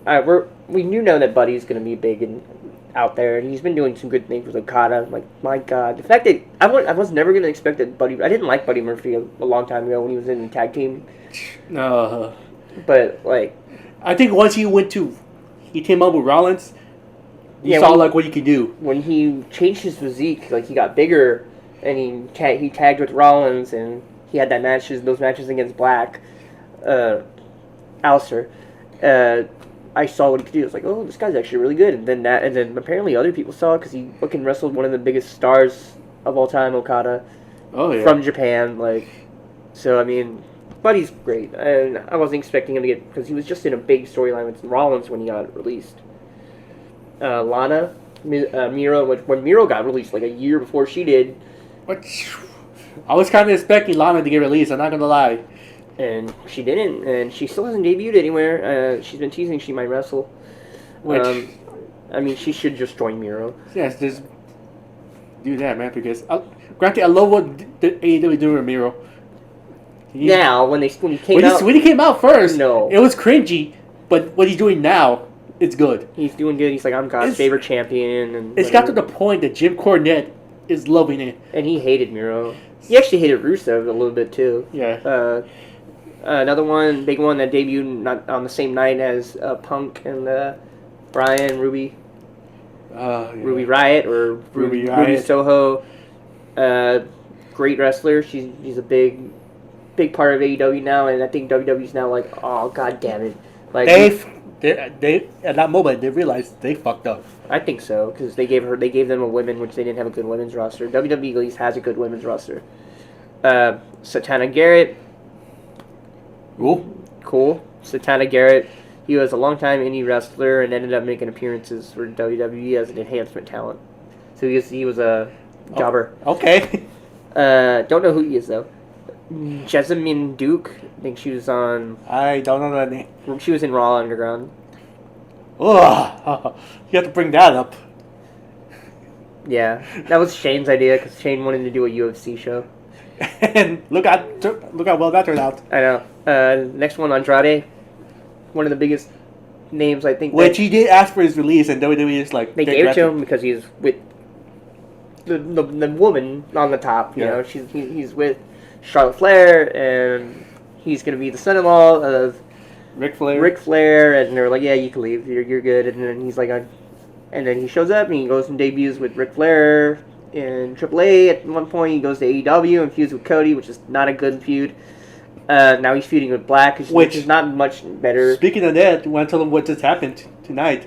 Speaker 1: we know that Buddy's gonna be big and out there, and he's been doing some good things with Okada. Like, my God, the fact that I was never gonna expect that Buddy. I didn't like Buddy Murphy a long time ago when he was in the tag team.
Speaker 2: No,
Speaker 1: but like,
Speaker 2: I think once he teamed up with Rollins, you saw like what you could do.
Speaker 1: When he changed his physique, like he got bigger, and he tagged with Rollins, and he had those matches against Black, Alistair. I saw what he could do. I was like, oh, this guy's actually really good. And then apparently other people saw it because he fucking wrestled one of the biggest stars of all time, Okada, from Japan. Like, so I mean, Buddy's great, and I wasn't expecting him to get, because he was just in a big storyline with Rollins when he got released. Lana, Miro, when Miro got released like a year before she did.
Speaker 2: I was kind of expecting Lana to get released. I'm not gonna lie.
Speaker 1: And she didn't, and she still hasn't debuted anywhere. She's been teasing she might wrestle. I mean, she should just join Miro.
Speaker 2: Yes, just do that, man. Because granted, I love what the AEW doing with Miro.
Speaker 1: When he came out
Speaker 2: first,
Speaker 1: no,
Speaker 2: it was cringy. But what he's doing now, it's good.
Speaker 1: He's doing good. He's like, I'm God's favorite champion, and
Speaker 2: it's got to the point that Jim Cornette is loving it,
Speaker 1: and he hated Miro. He actually hated Rusev a little bit too.
Speaker 2: Yeah.
Speaker 1: Another big one that debuted not on the same night as Punk and Brian Ruby. Ruby Riott or Ruby Soho. Great wrestler. She's a big part of AEW now, and I think WWE's now like, oh, god damn it. Like
Speaker 2: they at that moment they realized they fucked up.
Speaker 1: I think so, because they gave them a women, which they didn't have a good women's roster. WWE at least has a good women's roster. Satana Garrett. Cool. Satana Garrett. He was a long-time indie wrestler and ended up making appearances for WWE as an enhancement talent. So he was a jobber.
Speaker 2: Okay.
Speaker 1: Don't know who he is though. Jessamine Duke. I think she was on.
Speaker 2: I don't know that name.
Speaker 1: She was in Raw Underground.
Speaker 2: Oh, you have to bring that up.
Speaker 1: Yeah, that was Shane's idea because Shane wanted to do a UFC show.
Speaker 2: And look how well that turned out.
Speaker 1: I know. Next one, Andrade. One of the biggest names, I think.
Speaker 2: Which he did ask for his release, and WWE is like...
Speaker 1: They gave it to him because he's with the woman on the top. You know, he's with Charlotte Flair, and he's going to be the son-in-law of
Speaker 2: Ric
Speaker 1: Flair, and they're like, yeah, you can leave. You're good. And then he's like... And then he shows up, and he goes and debuts with Ric Flair in AAA. At one point, he goes to AEW and feuds with Cody, which is not a good feud. Now he's feuding with Black, which is not much better.
Speaker 2: Speaking of that, I want to tell him what just happened tonight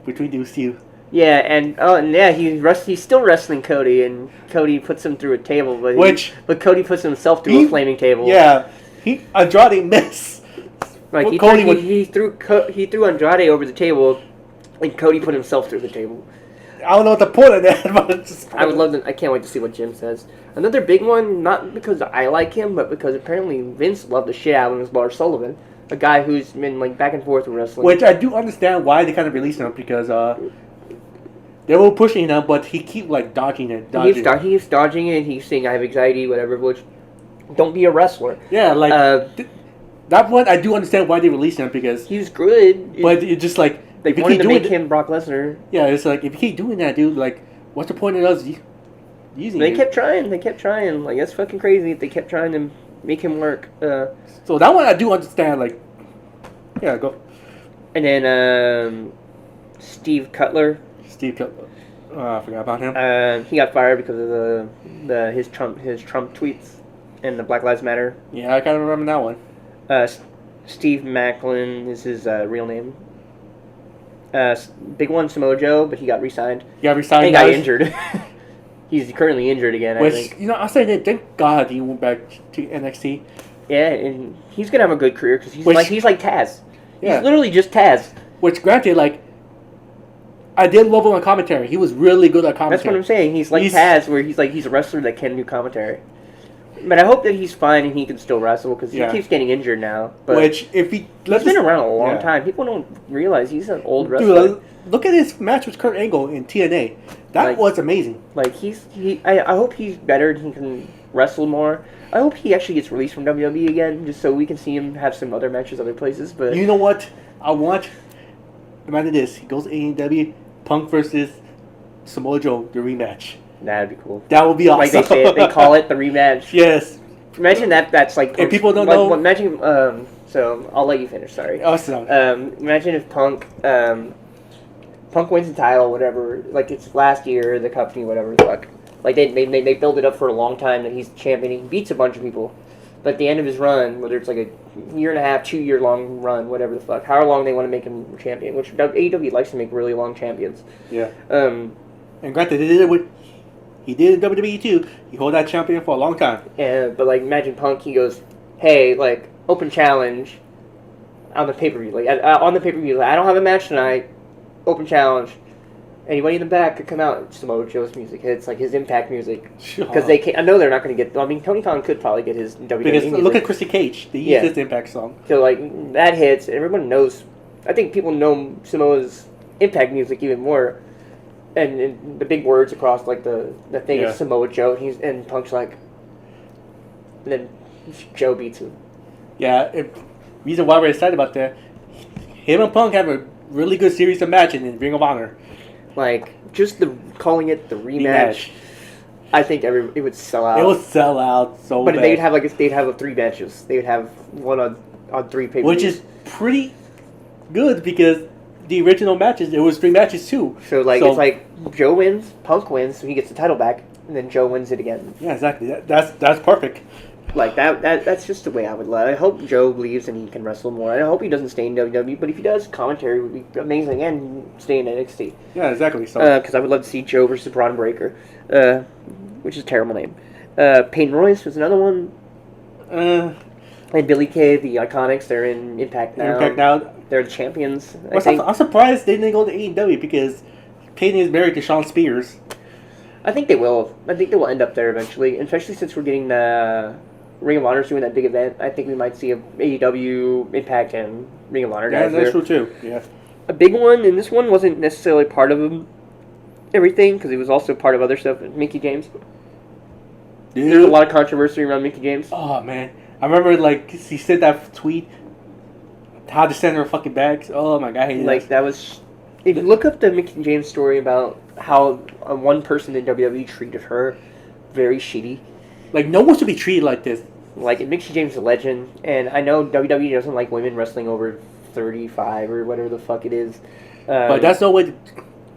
Speaker 2: between these two.
Speaker 1: Yeah, he's still wrestling Cody, and Cody puts him through a table, but Cody puts himself through a flaming table.
Speaker 2: Yeah, Andrade missed.
Speaker 1: Like he threw Andrade over the table, and Cody put himself through the table.
Speaker 2: I don't know what the point of that, but it's just...
Speaker 1: I can't wait to see what Jim says. Another big one, not because I like him, but because apparently Vince loved the shit out of him, is Lars Sullivan, a guy who's been like back and forth in wrestling.
Speaker 2: Which I do understand why they kind of released him, because they were pushing him, but he keep like dodging it.
Speaker 1: He keeps dodging it. He's saying I have anxiety, whatever. Which, don't be a wrestler.
Speaker 2: Yeah, like that one I do understand why they released him, because
Speaker 1: he's good,
Speaker 2: but it's just like
Speaker 1: They
Speaker 2: if you
Speaker 1: wanted
Speaker 2: keep
Speaker 1: to
Speaker 2: doing
Speaker 1: make him Brock Lesnar.
Speaker 2: Yeah, it's like, if you keep doing that, dude, like, what's the point of us using
Speaker 1: They
Speaker 2: you?
Speaker 1: kept trying. They kept trying. Like, that's fucking crazy. They kept trying to make him work.
Speaker 2: So that one I do understand. Like, yeah, go.
Speaker 1: And then Steve Cutler.
Speaker 2: Steve Cutler. I forgot about him.
Speaker 1: He got fired because of his Trump tweets and the Black Lives Matter.
Speaker 2: Yeah, I kind of remember that one.
Speaker 1: Steve Macklin is his real name. Big one, Samoa Joe, but he got re-signed.
Speaker 2: He got re-signed.
Speaker 1: He got injured. He's currently injured again, I think.
Speaker 2: You know, I say that, thank God he went back to NXT.
Speaker 1: Yeah, and he's gonna have a good career because he's like Taz.
Speaker 2: Yeah.
Speaker 1: He's literally just Taz.
Speaker 2: Which, granted, like, I did love him on commentary. He was really good at commentary.
Speaker 1: That's what I'm saying. He's like Taz, where he's a wrestler that can do commentary. But I hope that he's fine and he can still wrestle because he keeps getting injured now. But
Speaker 2: which, if he's
Speaker 1: been around a long time. People don't realize he's an old wrestler.
Speaker 2: Dude, look at his match with Kurt Angle in TNA. That was amazing.
Speaker 1: Like I hope he's better and he can wrestle more. I hope he actually gets released from WWE again, just so we can see him have some other matches other places. But
Speaker 2: you know what? I want. Imagine this: he goes to AEW, Punk versus Samoa Joe, the rematch.
Speaker 1: That'd be cool.
Speaker 2: That would be awesome.
Speaker 1: Like they say it, they call it the rematch.
Speaker 2: Yes.
Speaker 1: Imagine that's like.
Speaker 2: If people don't know.
Speaker 1: Imagine. So I'll let you finish. Sorry.
Speaker 2: Awesome.
Speaker 1: Imagine if Punk wins the title, whatever. Like it's last year, the company, whatever the fuck. Like they build it up for a long time that he's champion. He beats a bunch of people, but at the end of his run, whether it's like a year and a half, 2 year long run, whatever the fuck, however long they want to make him champion, which AEW likes to make really long champions.
Speaker 2: Yeah. And granted, they did it with. He did in WWE too. He held that champion for a long time.
Speaker 1: Yeah, but like imagine Punk, he goes, "Hey, like open challenge on the pay-per-view. Like on the pay-per-view, like, I don't have a match tonight. Open challenge. Anybody in the back could come out." Samoa Joe's music hits, like his Impact music, because they can't. I know they're not going to get. I mean, Tony Khan could probably get his WWE
Speaker 2: because
Speaker 1: music.
Speaker 2: look at Chrissy Cage. They use his Impact song.
Speaker 1: So like that hits. Everyone knows. I think people know Samoa's Impact music even more. And the big words across like the thing is Samoa Joe. And Punk's like, and then Joe beats him.
Speaker 2: Yeah, reason why we're excited about that, him and Punk have a really good series of matches in Ring of Honor.
Speaker 1: Like just calling it the rematch. I think it would sell out.
Speaker 2: It would sell out so bad.
Speaker 1: But they'd have 3 matches. They would have one on 3 pay-per-views.
Speaker 2: Which is pretty good because the original matches, it was 3 matches too.
Speaker 1: So it's like Joe wins, Punk wins, so he gets the title back, and then Joe wins it again.
Speaker 2: Yeah, exactly. That's perfect.
Speaker 1: Like that's just the way I would love. I hope Joe leaves and he can wrestle more. I hope he doesn't stay in WWE, but if he does, commentary would be amazing and stay in NXT.
Speaker 2: Yeah, exactly. So
Speaker 1: because I would love to see Joe versus Braun Breaker, which is a terrible name. Peyton Royce was another one. And Billy Kay, the Iconics, they're in Impact now. They're the champions.
Speaker 2: I'm surprised they didn't go to AEW because Peyton is married to Sean Spears.
Speaker 1: I think they will. I think they will end up there eventually, especially since we're getting the Ring of Honor's doing that big event. I think we might see a AEW, Impact, and Ring of Honor guys there.
Speaker 2: Yeah, that's true too. Yeah.
Speaker 1: A big one, and this one wasn't necessarily part of everything because it was also part of other stuff. Mickey James.
Speaker 2: Dude.
Speaker 1: There's a lot of controversy around Mickey James.
Speaker 2: Oh man, I remember like he said that tweet. How to send her fucking bags. Oh my god, I hated
Speaker 1: that was. If you look up the Mickey James story about how one person in WWE treated her, very shitty.
Speaker 2: Like no one should be treated like this.
Speaker 1: Like Mickey James is a legend, and I know WWE doesn't like women wrestling over 35 or whatever the fuck it is.
Speaker 2: But that's no way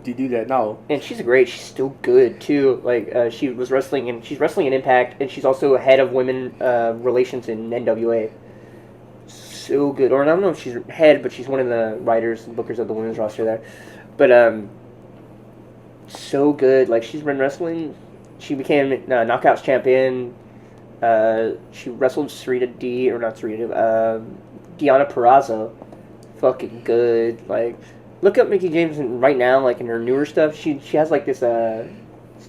Speaker 2: to do that now.
Speaker 1: And she's great. She's still good too. Like she was wrestling, and she's wrestling in Impact, and she's also head of women relations in NWA. So good. Or I don't know if she's head, but she's one of the writers and bookers of the women's roster there. But so good. Like she's been wrestling. She became Knockouts champion. She wrestled Sarita D, or not Sarita, Deonna Purrazzo. Fucking good. Like look up Mickey James right now. Like in her newer stuff, she has like this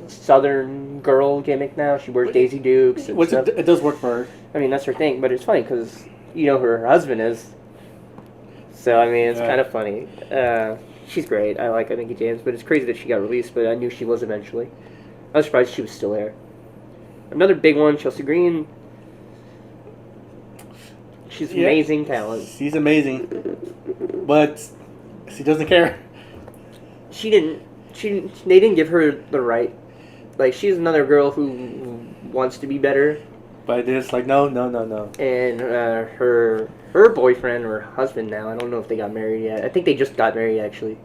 Speaker 1: Southern girl gimmick now. She wears Daisy Dukes. And stuff.
Speaker 2: It does work for her.
Speaker 1: I mean that's her thing. But it's funny because you know who her husband is. So, I mean, it's kind of funny. She's great. I like Mickey James, but it's crazy that she got released, but I knew she was eventually. I was surprised she was still there. Another big one, Chelsea Green. She's amazing talent.
Speaker 2: She's amazing. But She doesn't care.
Speaker 1: She didn't. They didn't give her the right. Like, she's another girl who wants to be better.
Speaker 2: But it's like, no.
Speaker 1: And her boyfriend or husband now, I don't know if they got married yet. I think they just got married, actually.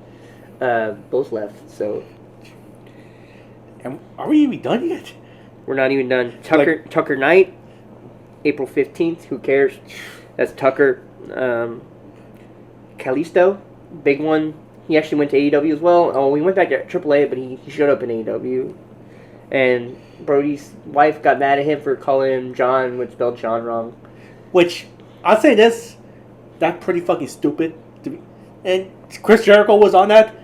Speaker 1: Both left, so...
Speaker 2: And are we even done yet?
Speaker 1: We're not even done. Tucker Knight, April 15th, who cares? That's Tucker. Kalisto, big one. He actually went to AEW as well. Oh, he went back to AAA, but he showed up in AEW. And Brody's wife got mad at him for calling him John, which spelled John wrong.
Speaker 2: Which, I'll say this, that's pretty fucking stupid. And Chris Jericho was on that.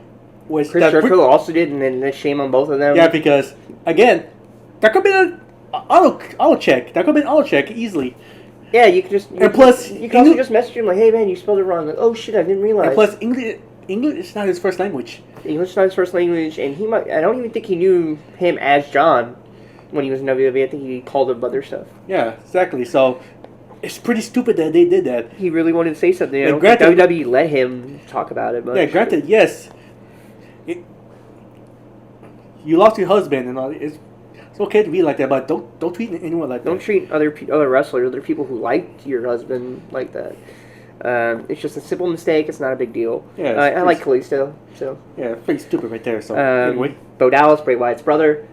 Speaker 1: Chris Jericho also did, and then shame on both of them.
Speaker 2: Yeah, because, again, that could be an auto check. That could be an auto check easily.
Speaker 1: Yeah, you could just...
Speaker 2: And plus...
Speaker 1: You can also just message him like, hey man, you spelled it wrong. Like, oh shit, I didn't realize.
Speaker 2: And plus, English is not his first language.
Speaker 1: English is not his first language, and I don't even think he knew him as John when he was in WWE. I think he called him other stuff.
Speaker 2: Yeah, exactly. So, it's pretty stupid that they did that.
Speaker 1: He really wanted to say something. I don't think WWE let him talk about it much.
Speaker 2: Yeah, granted, yes. You lost your husband and all. It's okay to be like that, but don't treat anyone like that.
Speaker 1: Don't treat other wrestlers, other people who liked your husband like that. It's just a simple mistake. It's not a big deal.
Speaker 2: Yeah,
Speaker 1: I like Kalisto, so
Speaker 2: yeah, pretty stupid right there. So anyway,
Speaker 1: Bo Dallas, Bray Wyatt's brother,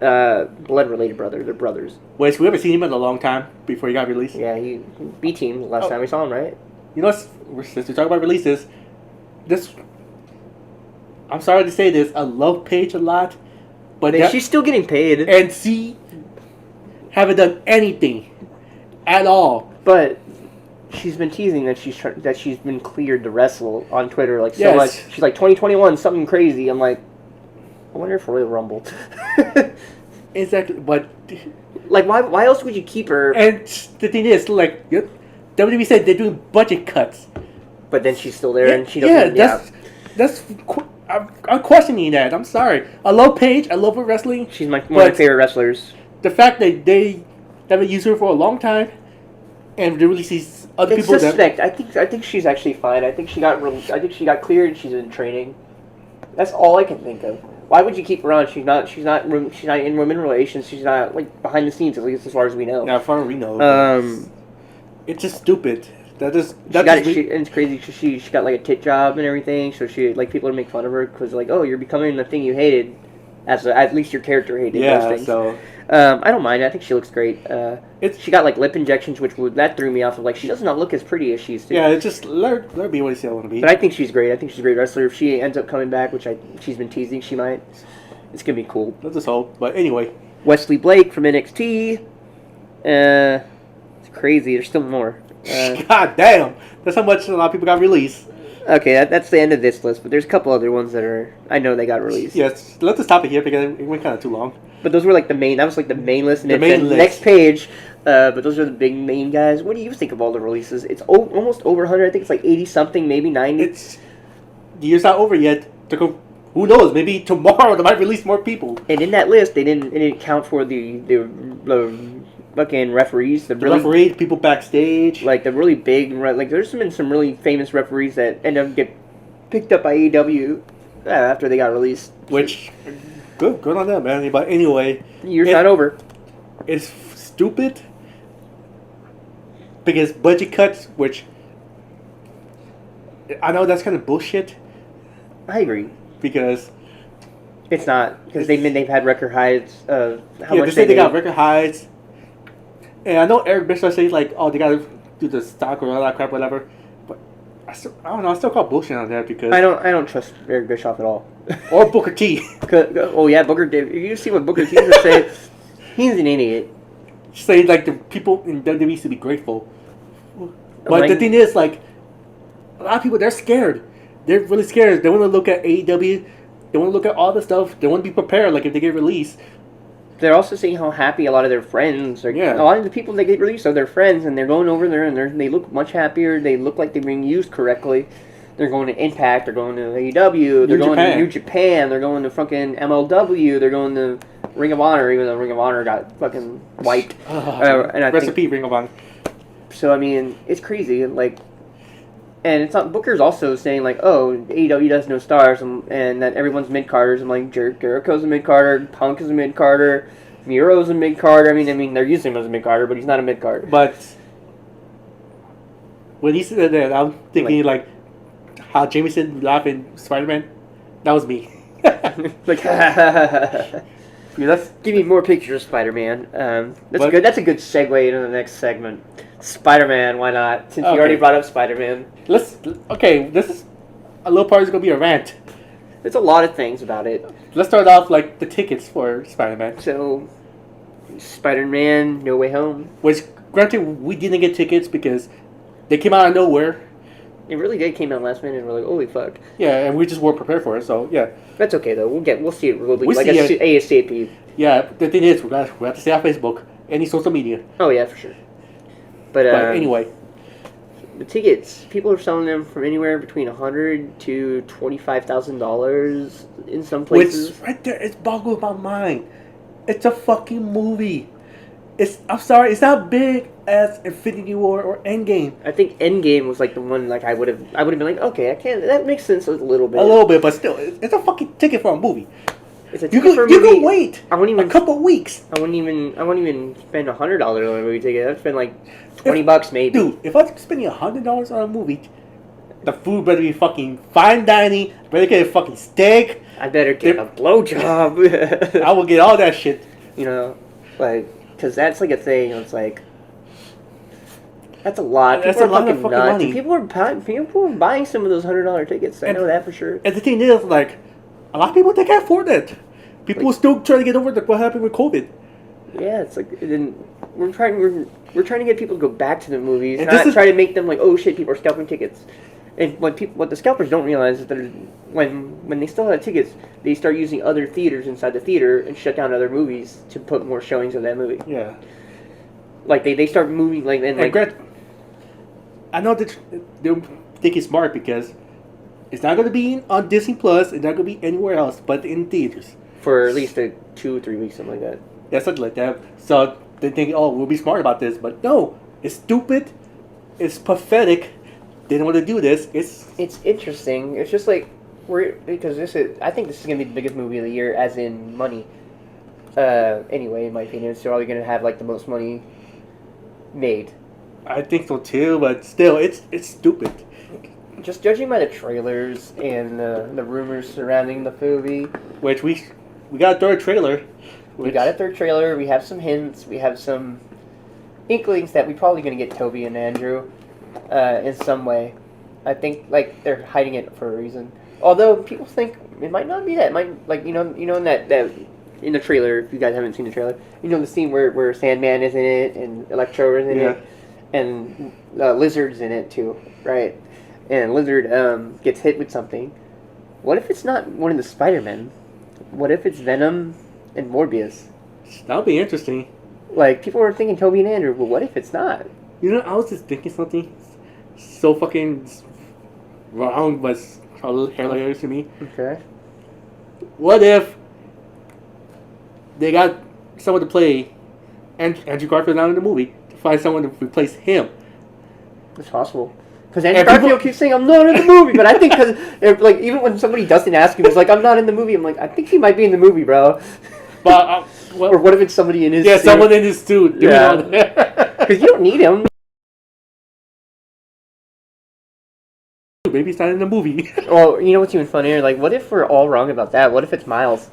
Speaker 1: blood-related brother. They're brothers.
Speaker 2: Wait, we haven't seen him in a long time before he got released.
Speaker 1: Yeah, he B-Team last time we saw him, right?
Speaker 2: You know, since we talk about releases, I'm sorry to say this, I love Paige a lot, but
Speaker 1: she's still getting paid,
Speaker 2: and she haven't done anything at all.
Speaker 1: But she's been teasing that she's been cleared to wrestle on Twitter like so much. She's like 2021 something crazy. I'm like, I wonder if Royal Rumble.
Speaker 2: Exactly, but
Speaker 1: like why else would you keep her?
Speaker 2: And the thing is, like, WWE said they're doing budget cuts,
Speaker 1: but then she's still there and she doesn't.
Speaker 2: That's I'm questioning that. I'm sorry. I love Paige. I love her wrestling.
Speaker 1: She's one of my favorite wrestlers.
Speaker 2: The fact that they haven't used her for a long time, and they really see other people.
Speaker 1: It's suspect. I think she's actually fine. I think she got cleared. And she's in training. That's all I can think of. Why would you keep her on? She's not in women relations. She's not like behind the scenes, at least as far as we know.
Speaker 2: Yeah, as far as we know. It's just stupid. And
Speaker 1: it's crazy because she got like a tit job and everything, so she like people would make fun of her because like, oh, you're becoming the thing you hated, at least your character hated.
Speaker 2: Yeah,
Speaker 1: those things.
Speaker 2: so
Speaker 1: I don't mind. I think she looks great. She got like lip injections, that threw me off. Of like she does not look as pretty as she used to.
Speaker 2: Yeah, it's just let her be what she want to be.
Speaker 1: But I think she's great. I think she's a great wrestler. If she ends up coming back, which she's been teasing, she might. It's gonna be cool.
Speaker 2: Let's just hope. But anyway,
Speaker 1: Wesley Blake from NXT. It's crazy. There's still more.
Speaker 2: God damn! That's how much a lot of people got released.
Speaker 1: Okay, that's the end of this list, but there's a couple other ones that I know they got released.
Speaker 2: Yes, let's just stop it here because it went kind of too long.
Speaker 1: But those were like the main. That was like the main list. And
Speaker 2: the main list.
Speaker 1: Next page. But those are the big main guys. What do you think of all the releases? It's almost over 100. I think it's like 80 something, maybe 90.
Speaker 2: The year's not over yet. Who knows? Maybe tomorrow they might release more people.
Speaker 1: And in that list, they didn't count for the fucking referees. The
Speaker 2: referees, people backstage,
Speaker 1: like the really big. Like there's been some really famous referees that end up get picked up by AEW after they got released.
Speaker 2: Which good on them, man. But anyway,
Speaker 1: year's not over.
Speaker 2: It's stupid because budget cuts, which I know that's kind of bullshit.
Speaker 1: I agree
Speaker 2: because
Speaker 1: it's not because they've had record highs of how much
Speaker 2: they say they got record highs. And I know Eric Bischoff says like, oh, they gotta do the stock or all that crap, whatever. But I don't know. I still call bullshit on that because I
Speaker 1: don't trust Eric Bischoff at all.
Speaker 2: Or Booker T.
Speaker 1: Oh yeah, Booker T. You see what Booker T is saying? He's an idiot.
Speaker 2: Say like the people in WWE should be grateful. But the thing is, like, a lot of people they're scared. They're really scared. They want to look at AEW. They want to look at all the stuff. They want to be prepared. Like if they get released.
Speaker 1: They're also seeing how happy a lot of their friends are.
Speaker 2: Yeah.
Speaker 1: A lot of the people that get released are their friends, and they're going over there, and they look much happier. They look like they're being used correctly. They're going to Impact. They're going to AEW. They're going to New Japan. They're going to fucking MLW. They're going to Ring of Honor, even though Ring of Honor got fucking wiped.
Speaker 2: Ring of Honor.
Speaker 1: So, I mean, it's crazy. Like, And it's not Booker's also saying like, oh, AEW does no stars, and that everyone's mid carders. I'm like, Jericho's a mid carder, Punk is a mid carder, Miro's a mid carder. I mean, they're using him as a mid carder, but he's not a mid carder.
Speaker 2: But when he said that, I'm thinking like how Jameson laughed in Spider-Man. That was me.
Speaker 1: Like, let's give me more pictures of Spider-Man. That's good. That's a good segue into the next segment. Spider-Man, why not? Since you already brought up Spider-Man.
Speaker 2: This is a little part is gonna be a rant.
Speaker 1: There's a lot of things about it.
Speaker 2: Let's start off like the tickets for Spider-Man.
Speaker 1: So, Spider-Man, No Way Home.
Speaker 2: Which, granted, we didn't get tickets because they came out of nowhere.
Speaker 1: It really did came out last minute, and we're like, holy fuck.
Speaker 2: Yeah, and we just weren't prepared for it, so yeah.
Speaker 1: That's okay though. We'll see it really like ASAP.
Speaker 2: Yeah, the thing is, we have to stay on Facebook, any social media.
Speaker 1: Oh yeah, for sure. But
Speaker 2: anyway,
Speaker 1: the tickets, people are selling them from anywhere between $100 to $25,000 in some places.
Speaker 2: Which right there, it boggles my mind. It's a fucking movie. I'm sorry, it's not big as Infinity War or Endgame.
Speaker 1: I think Endgame was like the one like I would have been like, okay, that makes sense a little bit.
Speaker 2: A little bit, but still, it's a fucking ticket for a movie.
Speaker 1: It's a ticket for a movie.
Speaker 2: You can wait.
Speaker 1: I wouldn't even
Speaker 2: a couple weeks.
Speaker 1: I wouldn't even spend $100 on a movie ticket. I'd spend like $20 maybe.
Speaker 2: Dude, if I'm spending $100 on a movie, the food better be fucking fine dining. I better get a fucking steak.
Speaker 1: I better get a blowjob.
Speaker 2: I will get all that shit.
Speaker 1: You know, like, because that's like a thing. It's like, that's a lot.
Speaker 2: That's a lot of fucking money.
Speaker 1: People are buying some of those $100 tickets. I know that for sure.
Speaker 2: And the thing is, like, a lot of people, they can't afford it. People are still trying to get over what happened with COVID.
Speaker 1: Yeah, it's like we're trying to get people to go back to the movies, and not try to make them like, oh shit, people are scalping tickets. And what the scalpers don't realize is that when they still have tickets, they start using other theaters inside the theater and shut down other movies to put more showings of that movie.
Speaker 2: Yeah,
Speaker 1: like they start moving like and like.
Speaker 2: I know that they think it's smart because it's not going to be on Disney Plus. It's not going to be anywhere else but in theaters
Speaker 1: for at least 2 or 3 weeks, something like that.
Speaker 2: Yeah, something like that. So they think, oh, we'll be smart about this, but no, it's stupid. It's pathetic. They don't want to do this.
Speaker 1: It's interesting. It's just like because I think this is gonna be the biggest movie of the year, as in money. Anyway, in my opinion, it's probably gonna have like the most money made.
Speaker 2: I think so too, but still, it's stupid.
Speaker 1: Just judging by the trailers and the rumors surrounding the movie,
Speaker 2: which we got a third trailer.
Speaker 1: We got a third trailer. We have some hints. We have some inklings that we're probably gonna get Toby and Andrew. In some way, I think like they're hiding it for a reason. Although people think it might not be that. It might like in that in the trailer. If you guys haven't seen the trailer, the scene where Sandman is in it and Electro is in it, and Lizard's in it too, right? And Lizard gets hit with something. What if it's not one of the Spider-Men? What if it's Venom and Morbius?
Speaker 2: That would be interesting.
Speaker 1: Like people are thinking Toby and Andrew, but what if it's not?
Speaker 2: I was just thinking something so fucking wrong, but hilarious to me.
Speaker 1: Okay.
Speaker 2: What if they got someone to play Andrew Garfield not in the movie to find someone to replace him?
Speaker 1: It's possible. Because Andrew Garfield keeps saying, I'm not in the movie, but I think because like even when somebody doesn't ask him, he's like, I'm not in the movie. I'm like, I think he might be in the movie, bro.
Speaker 2: But
Speaker 1: or what if it's somebody in his suit?
Speaker 2: Someone in his suit.
Speaker 1: Yeah. Because you don't need him.
Speaker 2: Maybe he's not in the movie.
Speaker 1: Well, you know what's even funnier? Like, what if we're all wrong about that? What if it's Miles?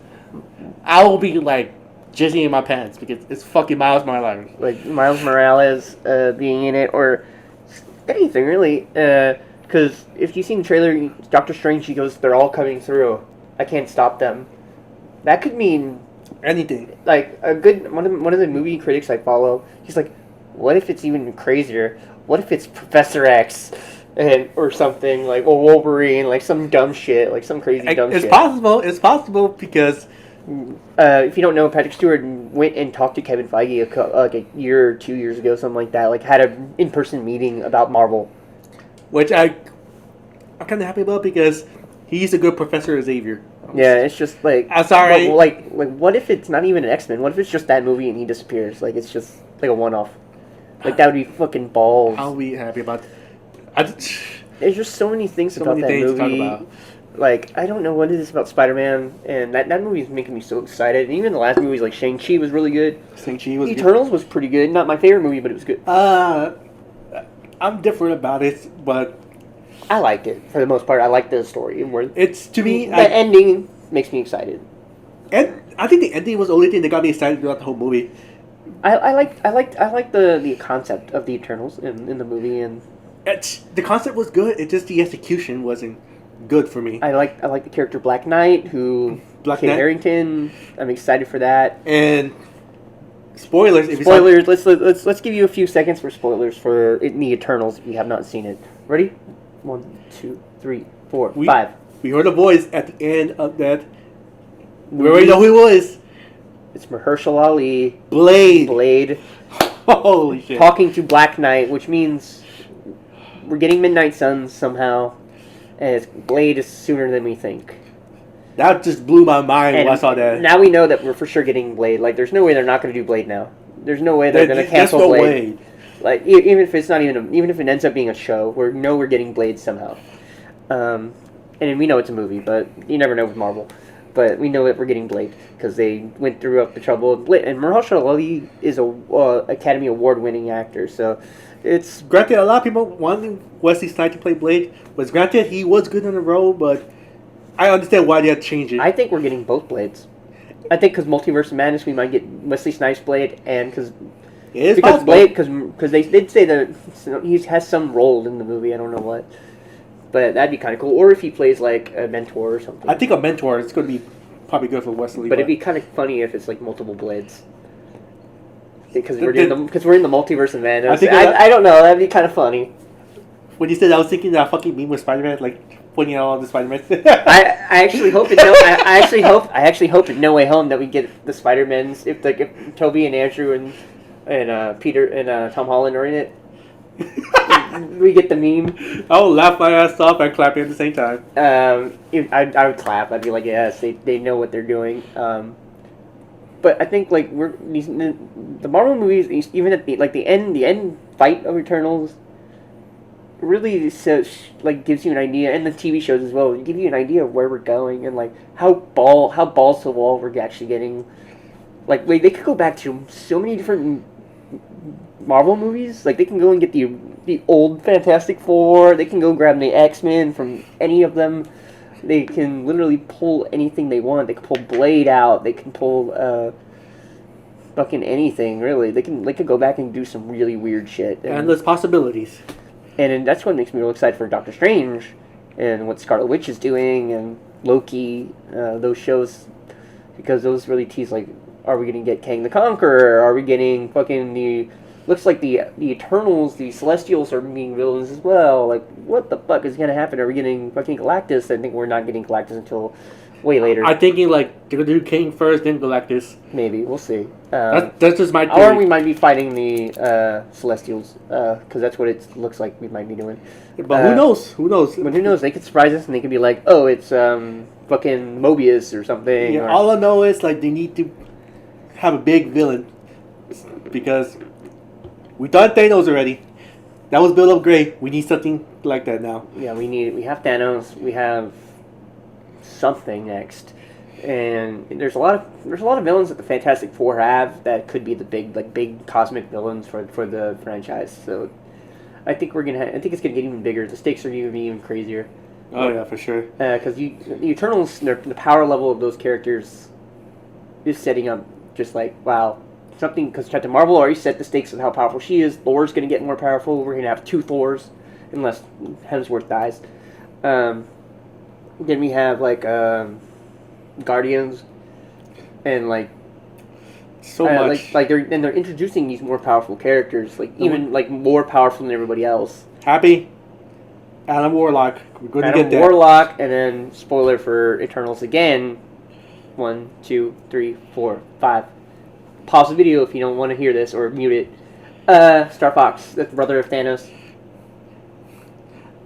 Speaker 2: I will be like jizzing in my pants because it's fucking Miles Morales.
Speaker 1: Like Miles Morales being in it, or anything really. Because if you've seen the trailer, Doctor Strange, he goes, "They're all coming through. I can't stop them." That could mean
Speaker 2: anything.
Speaker 1: Like a good one of the movie critics I follow, he's like, "What if it's even crazier? What if it's Professor X?" or something like, or Wolverine, like some dumb shit, like some crazy dumb shit.
Speaker 2: It's possible because
Speaker 1: if you don't know, Patrick Stewart went and talked to Kevin Feige like a year or 2 years ago, something like that. Like had an in-person meeting about Marvel,
Speaker 2: which I'm kind of happy about because he's a good Professor Xavier.
Speaker 1: Yeah, it's just like
Speaker 2: I'm sorry.
Speaker 1: Like what if it's not even an X-Men? What if it's just that movie and he disappears? Like it's just like a one-off. Like that would be fucking balls.
Speaker 2: I'll be happy about.
Speaker 1: There's just so many things about that
Speaker 2: to talk
Speaker 1: movie.
Speaker 2: about.
Speaker 1: Like, I don't know what it is about Spider-Man, and that movie is making me so excited. And even the last movies, like Shang-Chi was really good.
Speaker 2: Shang-Chi was
Speaker 1: Eternals was pretty good. Not my favorite movie, but it was good.
Speaker 2: I'm different about it, but
Speaker 1: I liked it for the most part. I liked the story.
Speaker 2: it's to me.
Speaker 1: The ending makes me excited.
Speaker 2: And I think the ending was the only thing that got me excited throughout the whole movie.
Speaker 1: I liked the concept of the Eternals in the movie, and
Speaker 2: The concept was good. It's just the execution wasn't good for me.
Speaker 1: I like the character Black Knight, who
Speaker 2: Black
Speaker 1: Kit
Speaker 2: Knight.
Speaker 1: Harington. I'm excited for that.
Speaker 2: And spoilers. If
Speaker 1: Spoilers. Let's give you a few seconds for spoilers for the Eternals if you have not seen it. Ready? 1, 2, 3, 4, 5.
Speaker 2: We heard a voice at the end of that. We already know who it was.
Speaker 1: It's Mahershala Ali.
Speaker 2: Blade. Holy shit.
Speaker 1: Talking to Black Knight, which means we're getting Midnight Suns somehow, and Blade is sooner than we think.
Speaker 2: That just blew my mind when I saw that.
Speaker 1: Now we know that we're for sure getting Blade. Like, there's no way they're not going to do Blade now. There's no way they're going to cancel
Speaker 2: no
Speaker 1: Blade.
Speaker 2: Way.
Speaker 1: Like, even if it's not even if it ends up being a show, we're getting Blade somehow. And we know it's a movie, but you never know with Marvel. But we know that we're getting Blade because they went through up the trouble. And Mahershala Ali is a Academy Award-winning actor, so it's
Speaker 2: granted a lot of people wanted Wesley Snipes to play Blade. But granted, he was good in the role, but I understand why they had to change it.
Speaker 1: I think we're getting both Blades. I think because Multiverse of Madness, we might get Wesley Snipes Blade, and because Blade, because they did say that he has some role in the movie. I don't know what, but that'd be kind of cool. Or if he plays like a mentor or something.
Speaker 2: I think a mentor is going to be probably good for Wesley.
Speaker 1: But it'd be kind of funny if it's like multiple Blades. Because we're in the Multiverse of Madness. I don't know. That'd be kind of funny.
Speaker 2: When you said, I was thinking that fucking meme with Spider-Man, like pointing out all the Spider-Man.
Speaker 1: I actually hope I actually hope in No Way Home that we get the Spider-Mans if Toby and Andrew and Peter and Tom Holland are in it. We get the meme.
Speaker 2: I would laugh my ass off and clap at the same time.
Speaker 1: I would clap. I'd be like, yes, they know what they're doing. But I think like the Marvel movies, even at the end fight of Eternals, really gives you an idea, and the TV shows as well, give you an idea of where we're going and like how balls to the wall we're actually getting. Like they could go back to so many different Marvel movies. Like they can go and get the old Fantastic Four. They can go grab the X-Men from any of them. They can literally pull anything they want. They can pull Blade out. They can pull fucking anything really. They could go back and do some really weird shit.
Speaker 2: And there's possibilities.
Speaker 1: And that's what makes me real excited for Doctor Strange and what Scarlet Witch is doing and Loki. Those shows, because those really tease like, are we going to get Kang the Conqueror? Are we getting fucking looks like the Eternals, the Celestials are being villains as well. Like, what the fuck is going to happen? Are we getting fucking Galactus? I think we're not getting Galactus until way later.
Speaker 2: I'm thinking like they're going to do Kang first, then Galactus.
Speaker 1: Maybe. We'll see.
Speaker 2: That's just my theory.
Speaker 1: Or we might be fighting the Celestials, because that's what it looks like we might be doing.
Speaker 2: But who knows? Who knows?
Speaker 1: But who knows? They could surprise us and they could be like, oh, it's fucking Mobius or something.
Speaker 2: Yeah, all I know is like they need to have a big villain, because we done Thanos already. That was built up great. We need something like that now.
Speaker 1: Yeah, we have Thanos. We have something next, and there's a lot of villains that the Fantastic Four have that could be the big cosmic villains for the franchise. So I think I think it's gonna get even bigger. The stakes are gonna be even crazier.
Speaker 2: Oh yeah, for sure.
Speaker 1: Because the Eternals, the power level of those characters is setting up just like, wow, something, because Captain Marvel already set the stakes of how powerful she is. Thor's going to get more powerful. We're going to have 2 Thors, unless Hemsworth dies. Then we have, like, Guardians, and, like,
Speaker 2: so much.
Speaker 1: they're introducing these more powerful characters, like, even, like, more powerful than everybody else.
Speaker 2: Happy? Adam Warlock. We're going to get that.
Speaker 1: Warlock, and then, spoiler for Eternals again, 1, 2, 3, 4, 5. Pause the video if you don't want to hear this, or mute it. Star Fox, the brother of Thanos.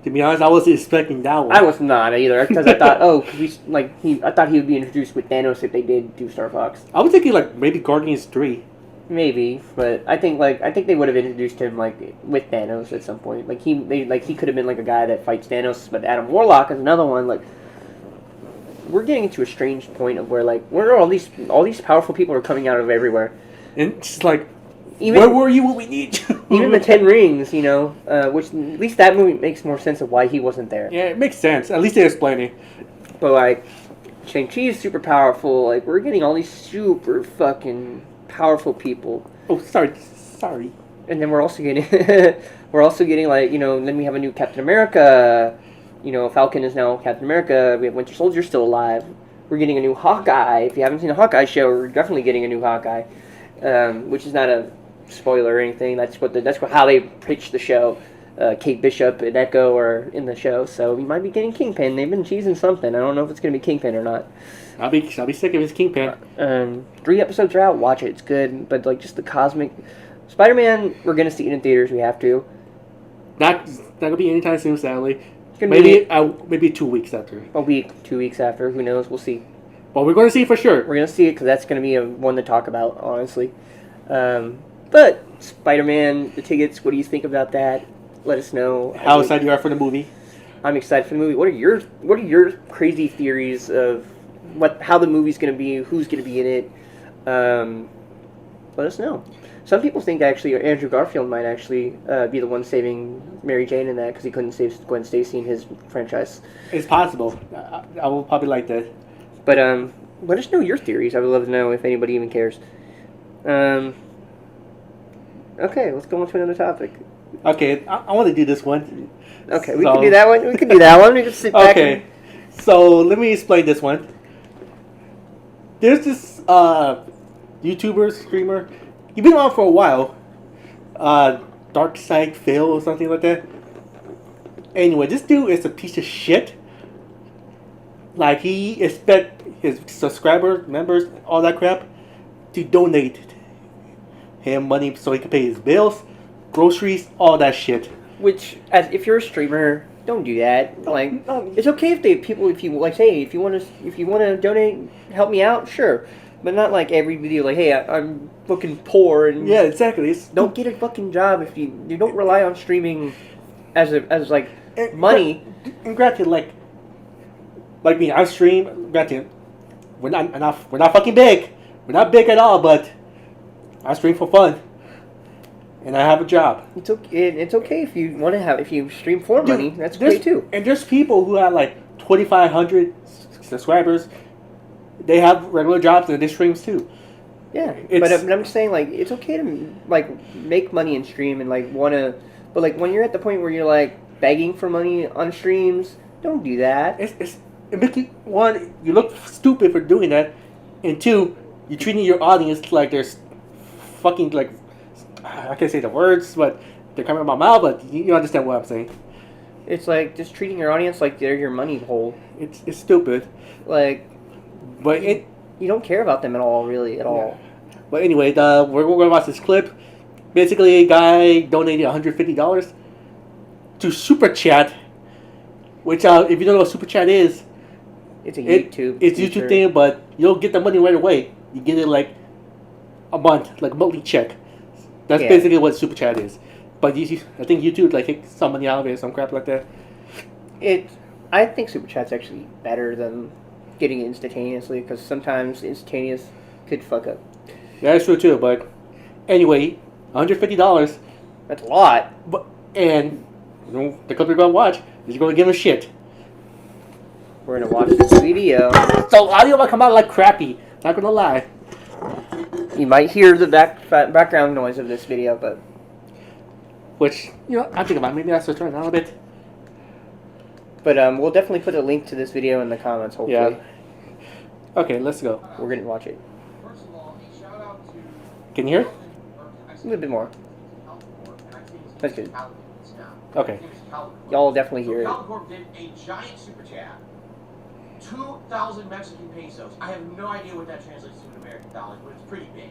Speaker 2: To be honest, I wasn't expecting that one.
Speaker 1: I was not either, because I thought, I thought he would be introduced with Thanos if they did do Star Fox.
Speaker 2: I was thinking like maybe Guardians 3.
Speaker 1: Maybe, but I think they would have introduced him like with Thanos at some point. Like he could have been like a guy that fights Thanos, but Adam Warlock is another one. Like we're getting into a strange point of where like where are all these powerful people are coming out of everywhere.
Speaker 2: And it's like,
Speaker 1: Even,
Speaker 2: where were you when we need you?
Speaker 1: Even the Ten Rings, you know, which at least that movie makes more sense of why he wasn't there.
Speaker 2: Yeah, it makes sense. At least they explain it.
Speaker 1: But like, Shang-Chi is super powerful. Like we're getting all these super fucking powerful people.
Speaker 2: Oh, sorry.
Speaker 1: And then we're also getting like, you know, then we have a new Captain America. You know, Falcon is now Captain America. We have Winter Soldier still alive. We're getting a new Hawkeye. If you haven't seen a Hawkeye show, we're definitely getting a new Hawkeye. Which is not a spoiler or anything. That's how they pitched the show. Kate Bishop and Echo are in the show, so we might be getting Kingpin. They've been teasing something. I don't know if it's going to be Kingpin or not.
Speaker 2: I'll be sick of his Kingpin.
Speaker 1: 3 episodes are out. Watch it. It's good. But like just the cosmic Spider-Man, we're going to see it in theaters. We have to.
Speaker 2: Not gonna be anytime soon, sadly. Maybe 2 weeks after.
Speaker 1: A week, 2 weeks after. Who knows? We'll see.
Speaker 2: Well, we're going to see it for sure.
Speaker 1: We're going to see it because that's going to be one to talk about, honestly. But Spider-Man, the tickets. What do you think about that? Let us know.
Speaker 2: How excited you are for the movie?
Speaker 1: I'm excited for the movie. What are your crazy theories of how the movie's going to be? Who's going to be in it? Let us know. Some people think actually Andrew Garfield might actually be the one saving Mary Jane in that because he couldn't save Gwen Stacy in his franchise.
Speaker 2: It's possible. I will probably like that.
Speaker 1: But let us know your theories. I would love to know if anybody even cares. Okay, let's go on to another topic.
Speaker 2: Okay, I want to do this one.
Speaker 1: Okay, we can do that one. We can do that one. We can sit back.
Speaker 2: Okay, so let me explain this one. There's this YouTuber, streamer. He's been on for a while. Dark Side Phil or something like that. Anyway, this dude is a piece of shit. Like, he expect his subscribers, members, all that crap, to donate him money so he can pay his bills, groceries, all that shit.
Speaker 1: Which, if you're a streamer, don't do that. Like, it's okay if you want to donate, help me out, sure. But not like every video, like, hey, I'm looking poor and
Speaker 2: yeah, exactly.
Speaker 1: Don't get a fucking job if you don't rely on streaming as money.
Speaker 2: And granted, like me, I stream. Granted, we're not fucking big. We're not big at all, but I stream for fun, and I have a job.
Speaker 1: It's okay if you stream for money. That's great too.
Speaker 2: And there's people who have like 2,500 subscribers. They have regular jobs and they streams too.
Speaker 1: Yeah, but I'm saying like it's okay to like make money and stream and like but like when you're at the point where you're like begging for money on streams, don't do that.
Speaker 2: It makes you, one, you look stupid for doing that, and two, you're treating your audience like there's fucking like, I can't say the words, but they're coming out of my mouth, but you understand what I'm saying.
Speaker 1: It's like just treating your audience like they're your money hole.
Speaker 2: It's stupid.
Speaker 1: Like,
Speaker 2: but
Speaker 1: you don't care about them at all, really, at all.
Speaker 2: But anyway, we're going to watch this clip. Basically, a guy donated $150 to Super Chat, which if you don't know what Super Chat is,
Speaker 1: it's a YouTube.
Speaker 2: It's a YouTube thing, but you don't get the money right away. You get it like a month, like a monthly check. That's basically what Super Chat is. But I think YouTube like takes some money out of it, some crap like that.
Speaker 1: I think Super Chat's actually better than getting it instantaneously because sometimes instantaneous could fuck up.
Speaker 2: Yeah, that's true too. But anyway, $150.
Speaker 1: That's a lot.
Speaker 2: And the clip we're gonna watch is going to give him shit.
Speaker 1: We're gonna watch this video.
Speaker 2: So audio might come out like crappy. Not gonna lie.
Speaker 1: You might hear the background noise of this video, but
Speaker 2: which I think about maybe I should turn it down a bit.
Speaker 1: But we'll definitely put a link to this video in the comments. Hopefully.
Speaker 2: Yeah. Okay, let's go.
Speaker 1: We're gonna watch it.
Speaker 3: First of all, a shout out to.
Speaker 2: Can you hear?
Speaker 1: A little bit more. That's good.
Speaker 2: Okay.
Speaker 1: Y'all definitely hear it.
Speaker 3: Calcorp did a giant super chat. 2,000 Mexican pesos. I have no idea what that translates to in American dollars, but it's pretty big.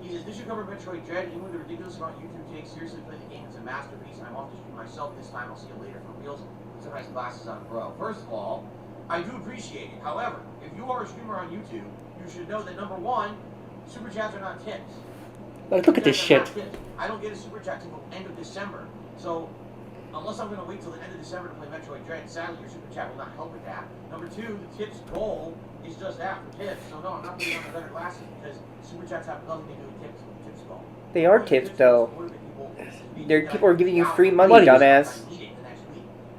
Speaker 3: He says, this should cover Metroid Dread. Even with the ridiculous amount YouTube takes seriously play the game, it's a masterpiece. I'm off to stream myself this time. I'll see you later for reals. Put some nice glasses on, bro. First of all, I do appreciate it. However, if you are a streamer on YouTube, you should know that number one, super chats are not tips.
Speaker 2: Like, look at this shit.
Speaker 3: I don't get a super chat until the end of December. So, unless I'm going to wait till the end of December to play Metroid Dread, sadly your super chat will not help with that. Number two, the tips goal is just that for tips. So no, I'm not putting on the better glasses because super chats have nothing to do with tips goal.
Speaker 1: They are tips, though. People are giving you free money, dumbass.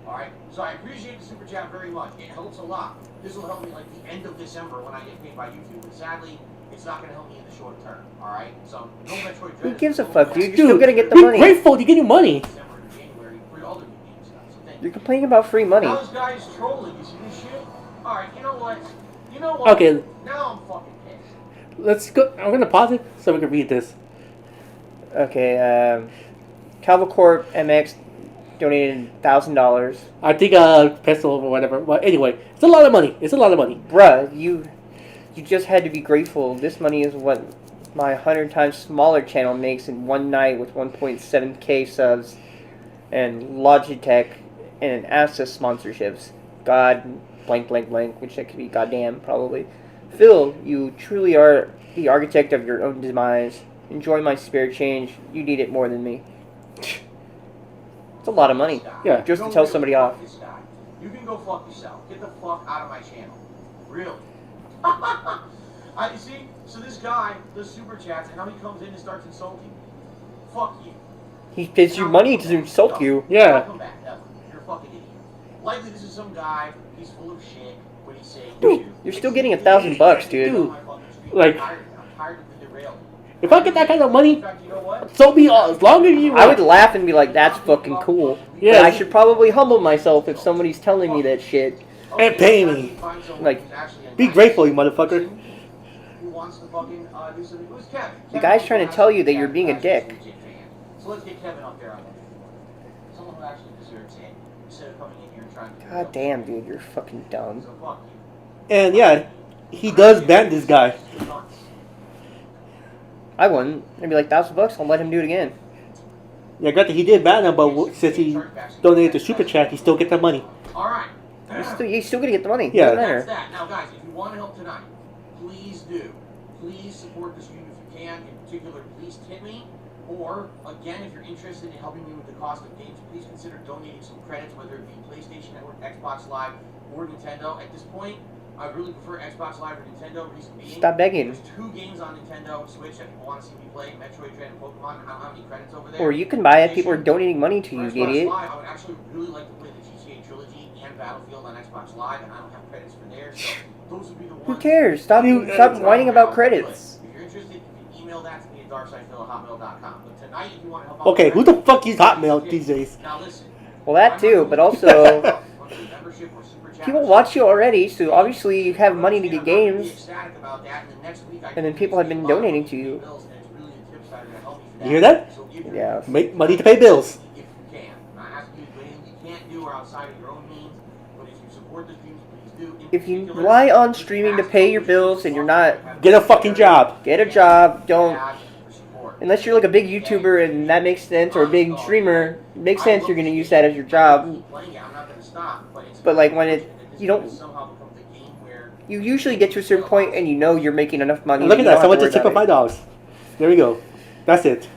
Speaker 3: Alright, so I appreciate the super chat very much. It helps a lot. This will help me like the end of December when I get paid by YouTube. But sadly, it's not going to help me in the short term. Alright, so no Metroid Dread.
Speaker 1: Who gives a fuck, dude? You're still gonna get the money.
Speaker 2: Be grateful to get you money.
Speaker 1: You're complaining about free money.
Speaker 3: Now this guy is trolling. You see this shit? Alright, you know what? You know what?
Speaker 2: Okay.
Speaker 3: Now I'm fucking pissed.
Speaker 2: Let's go. I'm gonna pause it so we can read this.
Speaker 1: Okay, Calvacorp MX donated $1,000.
Speaker 2: I think pencil or whatever. Well, anyway, it's a lot of money. It's a lot of money.
Speaker 1: Bruh, you just had to be grateful. This money is what my 100 times smaller channel makes in one night with 1.7k subs and Logitech and Access sponsorships. God, blank, blank, blank, which that could be goddamn, probably. Phil, you truly are the architect of your own demise. Enjoy my spare change. You need it more than me. It's a lot of money.
Speaker 2: Yeah.
Speaker 1: Just to tell somebody off.
Speaker 3: You can go fuck yourself. Get the fuck out of my channel. Really. You see? So this guy does super chats and now he comes in and starts insulting. Fuck you.
Speaker 1: He pays you money to insult you.
Speaker 2: Yeah.
Speaker 3: Come back, ever. You're a fucking idiot. Likely this is some guy, he's full of shit. What he's saying.
Speaker 1: Dude, you're still getting $1,000, dude.
Speaker 2: Like,
Speaker 3: I'm tired of the derailing.
Speaker 2: if I get that kind of money,
Speaker 3: In fact, you know what?
Speaker 2: so be all. As long as you.
Speaker 1: I would laugh and be like, that's fucking cool.
Speaker 2: Yeah.
Speaker 1: But I should probably humble myself if somebody's telling me that shit.
Speaker 2: And pay me.
Speaker 1: Like,
Speaker 2: Be grateful, you motherfucker.
Speaker 3: Who wants to fucking do something? Who's Kevin?
Speaker 1: The guy's trying to tell you that you're being a dick.
Speaker 3: So let's get Kevin up there on that. Someone who actually deserves it instead of coming in here and trying to.
Speaker 1: God damn, dude, you're fucking dumb.
Speaker 3: So fuck you.
Speaker 2: And yeah, he does ban this guy.
Speaker 1: I wouldn't. I'd be like, $1,000, I'll let him do it again.
Speaker 2: Yeah, granted, he did ban him, but since he donated to Super Chat, he still get that money.
Speaker 3: Alright.
Speaker 1: You're still gonna get the money.
Speaker 2: Yeah.
Speaker 1: Doesn't matter.
Speaker 3: That's that. Now, guys, if you want to help tonight, please do. Please support this unit if you can. In particular, please tip me. Or, again, if you're interested in helping me with the cost of games, please consider donating some credits, whether it be PlayStation Network, Xbox Live, or Nintendo. At this point, I really prefer Xbox Live or Nintendo. Reason being,
Speaker 1: Stop begging.
Speaker 3: there's 2 games on Nintendo Switch that people want to see me play: Metroid Dread and Pokemon. I don't have any credits over there.
Speaker 1: Or you can buy it. People are donating money to you,
Speaker 3: For Xbox
Speaker 1: idiot.
Speaker 3: Live, I would actually really like to play the GTA trilogy and Battlefield on Xbox Live, and I don't have credits for there, so those would be the ones.
Speaker 1: Who cares? Stop whining about credits.
Speaker 3: If you're interested, you can email that to me at darksidefil@hotmail.com. But tonight, if you want to help out
Speaker 2: Okay,
Speaker 3: with
Speaker 2: who the fuck uses Hotmail these days?
Speaker 3: Now listen.
Speaker 1: Well, that too, but also, people watch you already, so obviously you have money to get games. And then people have been donating to you.
Speaker 2: You hear that?
Speaker 1: Yeah.
Speaker 2: Make money to pay bills.
Speaker 3: If you can. I'm not asking you to do anything you can't do or outside of your own means, but if you support the streams, please do.
Speaker 1: If you rely on streaming to pay your bills and you're not,
Speaker 2: Get a fucking job.
Speaker 1: get a job, don't. Unless you're like a big YouTuber and that makes sense, or a big streamer, it makes sense you're gonna use that as your job. But like when you don't, you usually get to a certain point and you know you're making enough money.
Speaker 2: Look at
Speaker 1: you
Speaker 2: that.
Speaker 1: don't
Speaker 2: Someone
Speaker 1: have
Speaker 2: just
Speaker 1: to
Speaker 2: took
Speaker 1: worry
Speaker 2: up
Speaker 1: about it.
Speaker 2: $5. There we go. That's it.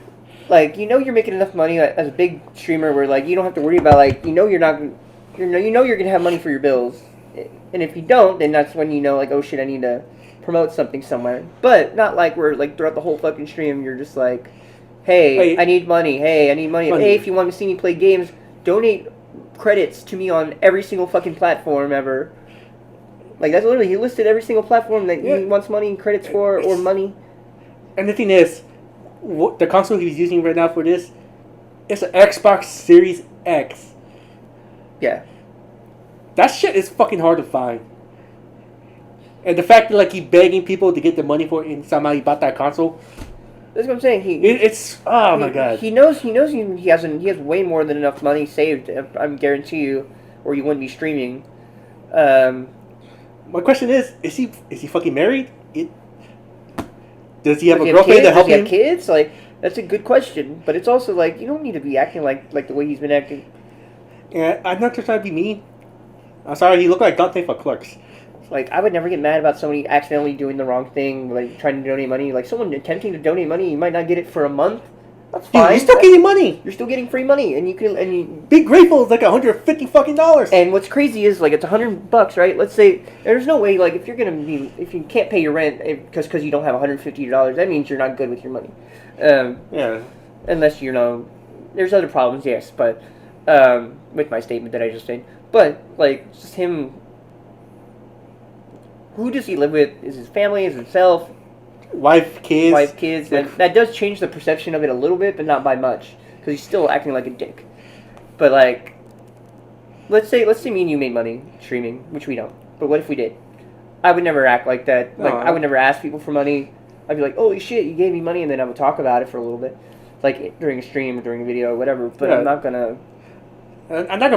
Speaker 1: Like you know you're making enough money as a big streamer where like you don't have to worry about like you know you're gonna have money for your bills, and if you don't, then that's when you know like oh shit I need to promote something somewhere. But not like where like throughout the whole fucking stream you're just like, hey, I need money. Hey, I need money. Hey, if you want to see me play games, donate credits to me on every single fucking platform ever. Like that's literally he listed every single platform that he wants money and credits for or money.
Speaker 2: And the thing is, the console he's using right now for this is an Xbox Series X.
Speaker 1: Yeah.
Speaker 2: That shit is fucking hard to find. And the fact that like he's begging people to get the money for it and somehow he bought that console.
Speaker 1: That's what I'm saying.
Speaker 2: It's my god.
Speaker 1: He knows he has way more than enough money saved. I guarantee you, or you wouldn't be streaming.
Speaker 2: My question is he fucking married? Does he have a
Speaker 1: Does
Speaker 2: girlfriend to help
Speaker 1: Does he
Speaker 2: him?
Speaker 1: have kids? Like that's a good question, but it's also like you don't need to be acting like the way he's been acting.
Speaker 2: Yeah, I'm not just trying to be mean. I'm sorry, he looked like Dante for Clerks.
Speaker 1: Like, I would never get mad about somebody accidentally doing the wrong thing, like trying to donate money. Like, someone attempting to donate money, you might not get it for a month. That's
Speaker 2: Dude,
Speaker 1: fine.
Speaker 2: you're still getting money.
Speaker 1: You're still getting free money, and you can
Speaker 2: Be grateful. It's like $150 fucking dollars.
Speaker 1: And what's crazy is like it's $100, right? Let's say there's no way like if you can't pay your rent because you don't have $150, that means you're not good with your money.
Speaker 2: Yeah.
Speaker 1: Unless there's other problems, yes, but with my statement that I just made. But like just him, who does he live with? Is his family? Is himself?
Speaker 2: Wife, kids.
Speaker 1: And that does change the perception of it a little bit, but not by much, because he's still acting like a dick. But like, let's say me and you made money streaming, which we don't. But what if we did? I would never act like that. Like, I would never ask people for money. I'd be like, holy shit, you gave me money, and then I would talk about it for a little bit, like during a stream or during a video or whatever. But yeah. I'm not gonna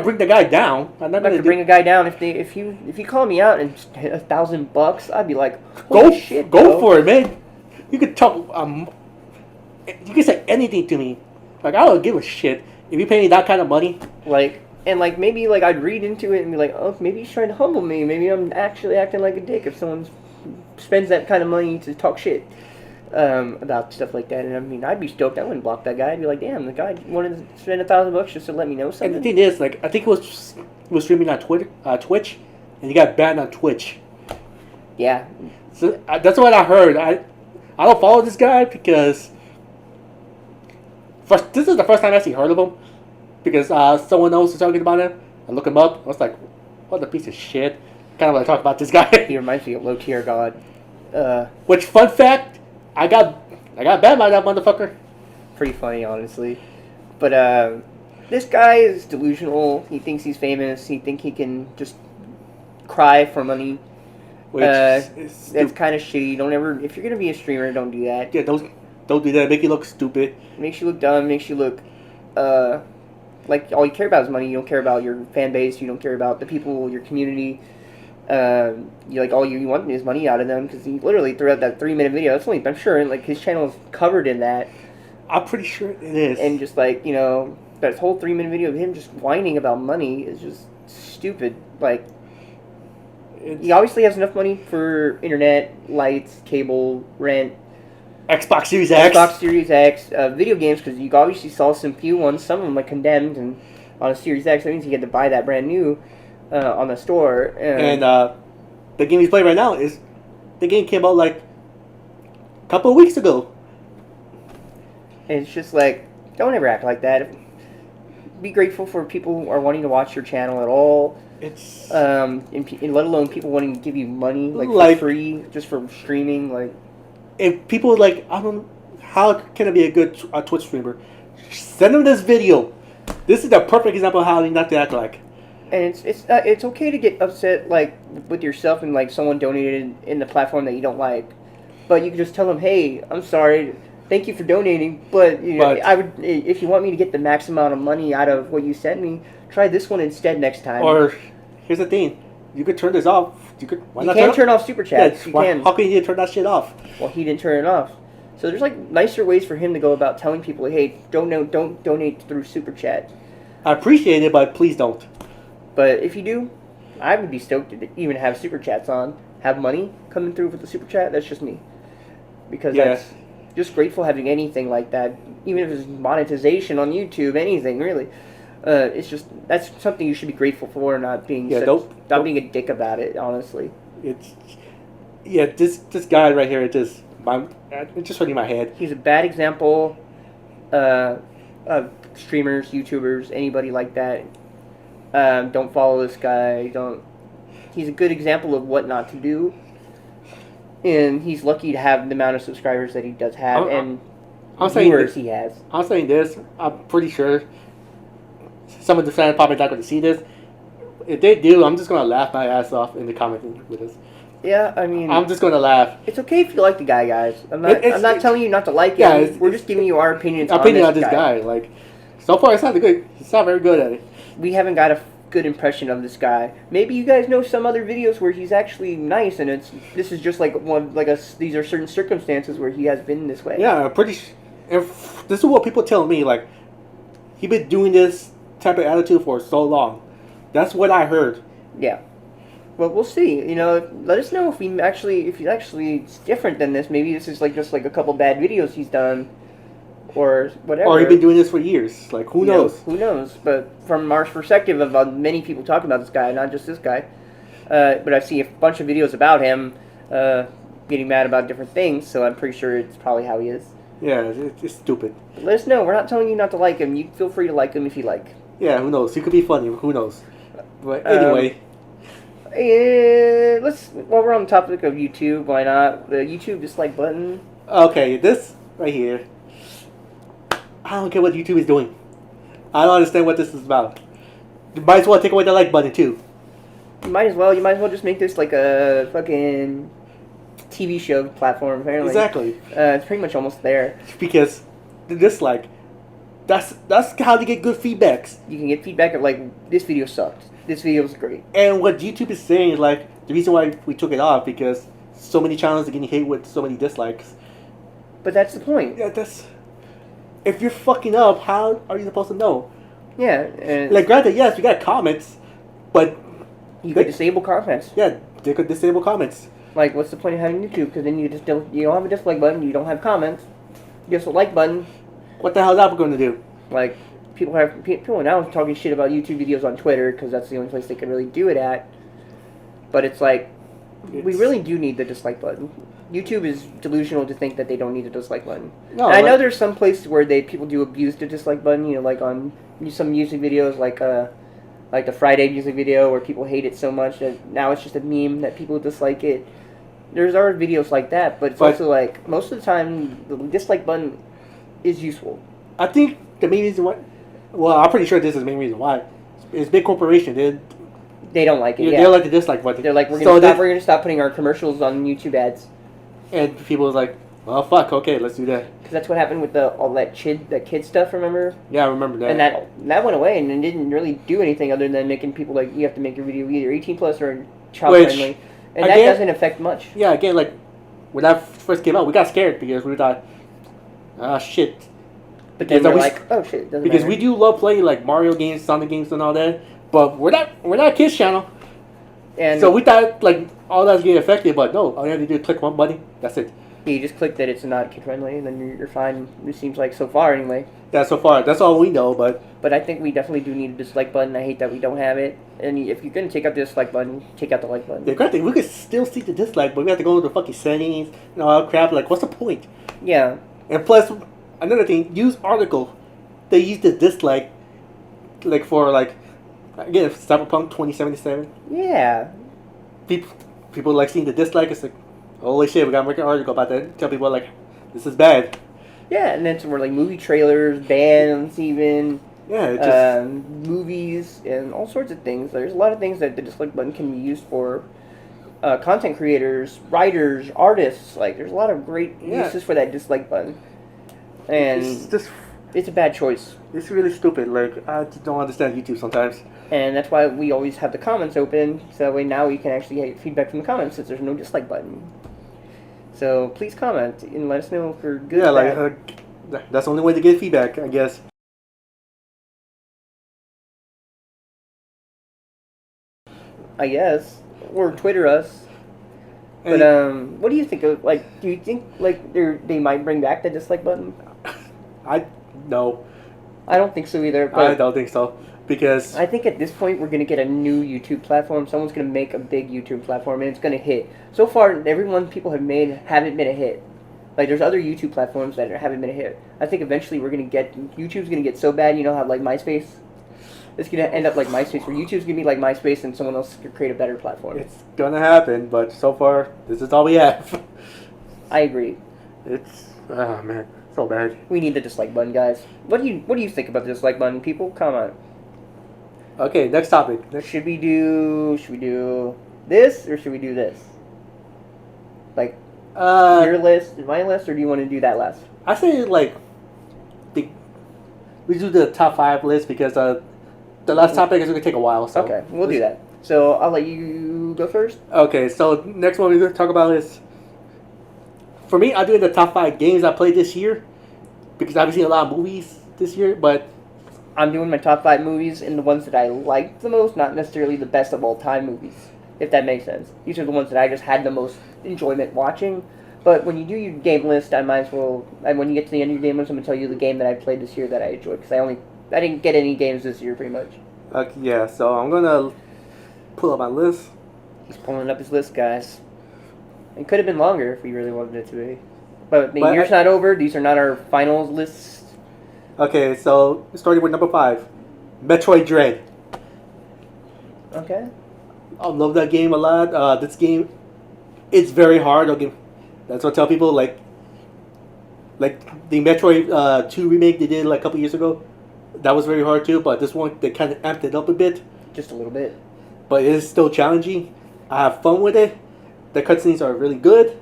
Speaker 2: bring the guy down.
Speaker 1: I'm not gonna bring a guy down. If you call me out and hit $1,000, I'd be like,
Speaker 2: holy
Speaker 1: shit,
Speaker 2: go for it, man. You could talk. You can say anything to me. Like, I don't give a shit if you pay me that kind of money.
Speaker 1: Like, and like maybe like I'd read into it and be like, oh, maybe he's trying to humble me. Maybe I'm actually acting like a dick if someone spends that kind of money to talk shit about stuff like that. And I mean, I'd be stoked. I wouldn't block that guy. I'd be like, damn, the guy wanted to spend $1,000 just to let me know something.
Speaker 2: And the thing is, like, I think he was streaming on Twitch, and he got banned on Twitch.
Speaker 1: Yeah.
Speaker 2: So that's what I heard. I don't follow this guy because this is the first time I actually heard of him, because someone else was talking about him. I look him up. I was like, what a piece of shit. Kind of want to talk about this guy.
Speaker 1: He reminds me of Low Tier God.
Speaker 2: Which, fun fact, I got banned by that motherfucker.
Speaker 1: Pretty funny, honestly. But this guy is delusional. He thinks he's famous. He thinks he can just cry for money. That's kind of shitty. Don't ever, if you're gonna be a streamer, don't do that.
Speaker 2: Yeah, don't do that. Make you look stupid.
Speaker 1: Makes you look dumb. Makes you look like all you care about is money. You don't care about your fan base. You don't care about the people, your community. You like all you want is money out of them, because he literally threw out that 3-minute video. That's only, I'm sure, like his channel is covered in that.
Speaker 2: I'm pretty sure it is.
Speaker 1: And just like that whole 3-minute video of him just whining about money is just stupid. Like. He obviously has enough money for internet, lights, cable, rent,
Speaker 2: Xbox Series X,
Speaker 1: video games, because you obviously saw some few ones, some of them like condemned, and on a Series X, that means you get to buy that brand new on the store.
Speaker 2: And the game he's playing right now the game came out like a couple of weeks ago.
Speaker 1: And it's just like, don't ever act like that. Be grateful for people who are wanting to watch your channel at all.
Speaker 2: It's
Speaker 1: and let alone people wanting to give you money like for free just for streaming. Like,
Speaker 2: if people like, I don't, how can I be a good Twitch streamer? Send them this video. This is the perfect example of how not to act like.
Speaker 1: And it's okay to get upset like with yourself and like someone donated in the platform that you don't like, but you can just tell them, hey, I'm sorry. Thank you for donating, but I would, if you want me to get the max amount of money out of what you sent me, try this one instead next time.
Speaker 2: Or here's the thing, you could turn this off. You
Speaker 1: can turn off super chats.
Speaker 2: Yeah, how can you turn that shit off?
Speaker 1: Well, he didn't turn it off. So there's like nicer ways for him to go about telling people, hey, don't donate through super chat.
Speaker 2: I appreciate it, but please don't.
Speaker 1: But if you do, I would be stoked to even have super chats on, have money coming through with the super chat. That's just me, because that's just grateful having anything like that, even if it's monetization on YouTube, anything really. It's just, that's something you should be grateful for, not being not being a dick about it. Honestly,
Speaker 2: this guy right here, it's just hurting my head.
Speaker 1: He's a bad example of streamers, YouTubers, anybody like that. Don't follow this guy. He's a good example of what not to do. And he's lucky to have the amount of subscribers that he does have and viewers he has.
Speaker 2: I'm saying this. I'm pretty sure some of the fans probably not going to see this. If they do, I'm just going to laugh my ass off in the comments with us.
Speaker 1: Yeah, I mean,
Speaker 2: I'm just going to laugh.
Speaker 1: It's okay if you like the guy, guys. I'm not telling you not to like him.
Speaker 2: Yeah,
Speaker 1: we're just giving you our opinions
Speaker 2: on this guy. Like, so far, it's not good. He's not very good at it.
Speaker 1: We haven't got a good impression of this guy. Maybe you guys know some other videos where he's actually nice, and this is just like these are certain circumstances where he has been this way.
Speaker 2: Yeah, I'm pretty. If this is what people tell me, like, he been doing this type of attitude for so long. That's what I heard.
Speaker 1: Yeah. Well, we'll see. You know, let us know if if actually it's different than this. Maybe this is like just like a couple bad videos he's done, or whatever.
Speaker 2: Or he's been doing this for years. Like, who knows?
Speaker 1: Who knows? But from our perspective of many people talking about this guy, not just this guy, but I've seen a bunch of videos about him getting mad about different things. So I'm pretty sure it's probably how he is.
Speaker 2: Yeah, it's stupid.
Speaker 1: But let us know. We're not telling you not to like him. You feel free to like him if you like.
Speaker 2: Yeah, who knows? He could be funny. Who knows? But anyway.
Speaker 1: While we're on the topic of YouTube, why not? The YouTube dislike button.
Speaker 2: Okay, this right here. I don't care what YouTube is doing. I don't understand what this is about. You might as well take away the like button too.
Speaker 1: You might as well just make this like a fucking TV show platform, apparently.
Speaker 2: Exactly.
Speaker 1: It's pretty much almost there.
Speaker 2: Because the dislike, that's how they get good feedbacks.
Speaker 1: You can get feedback of like, this video sucked. This video was great.
Speaker 2: And what YouTube is saying is like, the reason why we took it off, because so many channels are getting hit with so many dislikes.
Speaker 1: But that's the point.
Speaker 2: Yeah, if you're fucking up, how are you supposed to know?
Speaker 1: Yeah. And
Speaker 2: Like, granted, yes, we got comments, but
Speaker 1: you could disable comments.
Speaker 2: yeah, they could disable comments.
Speaker 1: Like, what's the point of having YouTube? Because then you don't have a dislike button, you don't have comments, just a like button.
Speaker 2: What the hell is that going to do?
Speaker 1: Like, people now are talking shit about YouTube videos on Twitter because that's the only place they can really do it at. But it's like, we really do need the dislike button. YouTube is delusional to think that they don't need a dislike button.
Speaker 2: No,
Speaker 1: and I know there's some places where people do abuse the dislike button. You know, like on some music videos, like the Friday music video, where people hate it so much that now it's just a meme that people dislike it. There's other videos like that, but it's also like most of the time the dislike button is useful.
Speaker 2: I think the main reason why, well, I'm pretty sure this is the main reason why, is big corporation.
Speaker 1: They don't like it.
Speaker 2: They like the dislike button.
Speaker 1: They're like, we're gonna stop putting our commercials on YouTube ads.
Speaker 2: And people was like, well, fuck, okay, let's do that.
Speaker 1: Because that's what happened with all that kid stuff. Remember?
Speaker 2: Yeah, I remember that.
Speaker 1: And that went away, and it didn't really do anything other than making people like, you have to make your video either 18 plus or child friendly, and that doesn't affect much.
Speaker 2: Yeah, again, like when that first came out, we got scared because we thought, shit.
Speaker 1: But then we're like, oh shit, it doesn't
Speaker 2: because
Speaker 1: matter.
Speaker 2: we do love playing like Mario games, Sonic games, and all that, but we're not a kids channel, and so we thought like all that's getting affected. But no, all you have to do is click one button. That's it.
Speaker 1: You just click that it's not kid friendly, and then you're fine. It seems like so far anyway.
Speaker 2: Yeah, so far that's all we know. But
Speaker 1: I think we definitely do need a dislike button. I hate that we don't have it. And if you're gonna take out the dislike button, take out the like button.
Speaker 2: Yeah, granted, we could still see the dislike, but we have to go into the fucking settings and all that crap. Like, what's the point?
Speaker 1: Yeah.
Speaker 2: And plus, another thing, news article, they use the dislike, like for like, again, Cyberpunk 2077.
Speaker 1: Yeah.
Speaker 2: People like seeing the dislike. It's like, holy shit, we gotta make an article about that. Tell people like, this is bad.
Speaker 1: Yeah, and then some more like movie trailers, bands, even.
Speaker 2: Yeah, it just
Speaker 1: movies and all sorts of things. There's a lot of things that the dislike button can be used for. Content creators, writers, artists. Like, there's a lot of great uses for that dislike button. And it's a bad choice.
Speaker 2: It's really stupid. Like, I just don't understand YouTube sometimes.
Speaker 1: And that's why we always have the comments open, so that way now we can actually get feedback from the comments since there's no dislike button. So please comment and let us know if we're good.
Speaker 2: Yeah,
Speaker 1: or
Speaker 2: like that's the only way to get feedback, I guess.
Speaker 1: I guess, or Twitter us. But what do you think of like? Do you think like they might bring back the dislike button?
Speaker 2: No.
Speaker 1: I don't think so either. But
Speaker 2: I don't think so. Because
Speaker 1: I think at this point we're gonna get a new YouTube platform. Someone's gonna make a big YouTube platform and it's gonna hit. So far, people have made haven't been a hit. Like, there's other YouTube platforms that haven't been a hit. I think eventually YouTube's gonna get so bad. You know how like MySpace, it's gonna end up like MySpace, where YouTube's gonna be like MySpace and someone else could create a better platform.
Speaker 2: it's gonna happen, but so far this is all we have.
Speaker 1: I agree.
Speaker 2: It's man, so bad.
Speaker 1: We need the dislike button, guys. What do you think about the dislike button? People, comment.
Speaker 2: Okay, next topic.
Speaker 1: Should we do this or should we do this? Like, your list, my list, or do you want to do that last?
Speaker 2: I say like we do the top 5 list because the last topic is gonna take a while. So
Speaker 1: okay, we'll do that. So I'll let you go first.
Speaker 2: Okay, so next one we're gonna talk about is, for me, I'm doing the top 5 games I played this year because I've seen a lot of movies this year, but
Speaker 1: I'm doing my top 5 movies and the ones that I liked the most, not necessarily the best of all time movies. if that makes sense. These are the ones that I just had the most enjoyment watching. But when you do your game list, I might as well. And when you get to the end of your game list, I'm gonna tell you the game that I played this year that I enjoyed because I didn't get any games this year pretty much.
Speaker 2: Okay, yeah. So I'm gonna pull up my list.
Speaker 1: He's pulling up his list, guys. It could have been longer if we really wanted it to be. But the year's not over. These are not our finals lists.
Speaker 2: Okay, so starting with number 5, Metroid Dread.
Speaker 1: Okay.
Speaker 2: I love that game a lot. This game, it's very hard. Okay, that's what I tell people. Like the Metroid 2 remake they did like a couple years ago, that was very hard too. But this one they kind of amped it up a bit.
Speaker 1: Just a little bit.
Speaker 2: But it is still challenging. I have fun with it. The cutscenes are really good.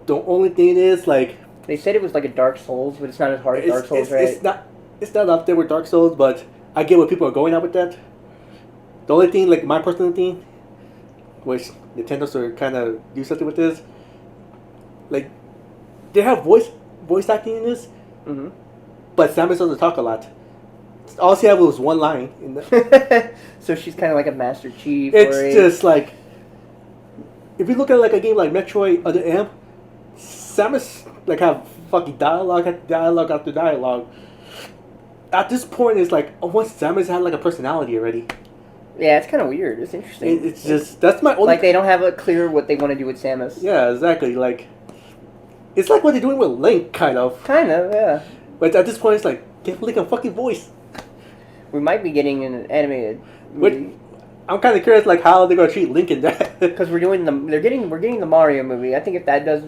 Speaker 2: The only thing is like
Speaker 1: they said it was like a Dark Souls, but it's not as hard as Dark Souls, right?
Speaker 2: It's not up there with Dark Souls, but I get what people are going at with that. The only thing, like my personal thing, which Nintendo's are kind of do something with this, like they have voice acting in this, but Samus doesn't talk a lot. All she had was one line. In the
Speaker 1: So she's kind of like a Master Chief.
Speaker 2: It's just like if you look at like a game like Metroid Other M, Samus like have fucking dialogue after dialogue. At this point, it's like once Samus had like a personality already.
Speaker 1: Yeah, it's kind of weird. It's interesting.
Speaker 2: It's just that's my only.
Speaker 1: Like they don't have a clear what they want to do with Samus.
Speaker 2: Yeah, exactly. Like it's like what they're doing with Link, kind of.
Speaker 1: Kind of, yeah.
Speaker 2: But at this point, it's like give Link a fucking voice.
Speaker 1: We might be getting an animated movie.
Speaker 2: I'm kind of curious, like how they're gonna treat Link in that.
Speaker 1: Because we're getting the Mario movie. I think if that does,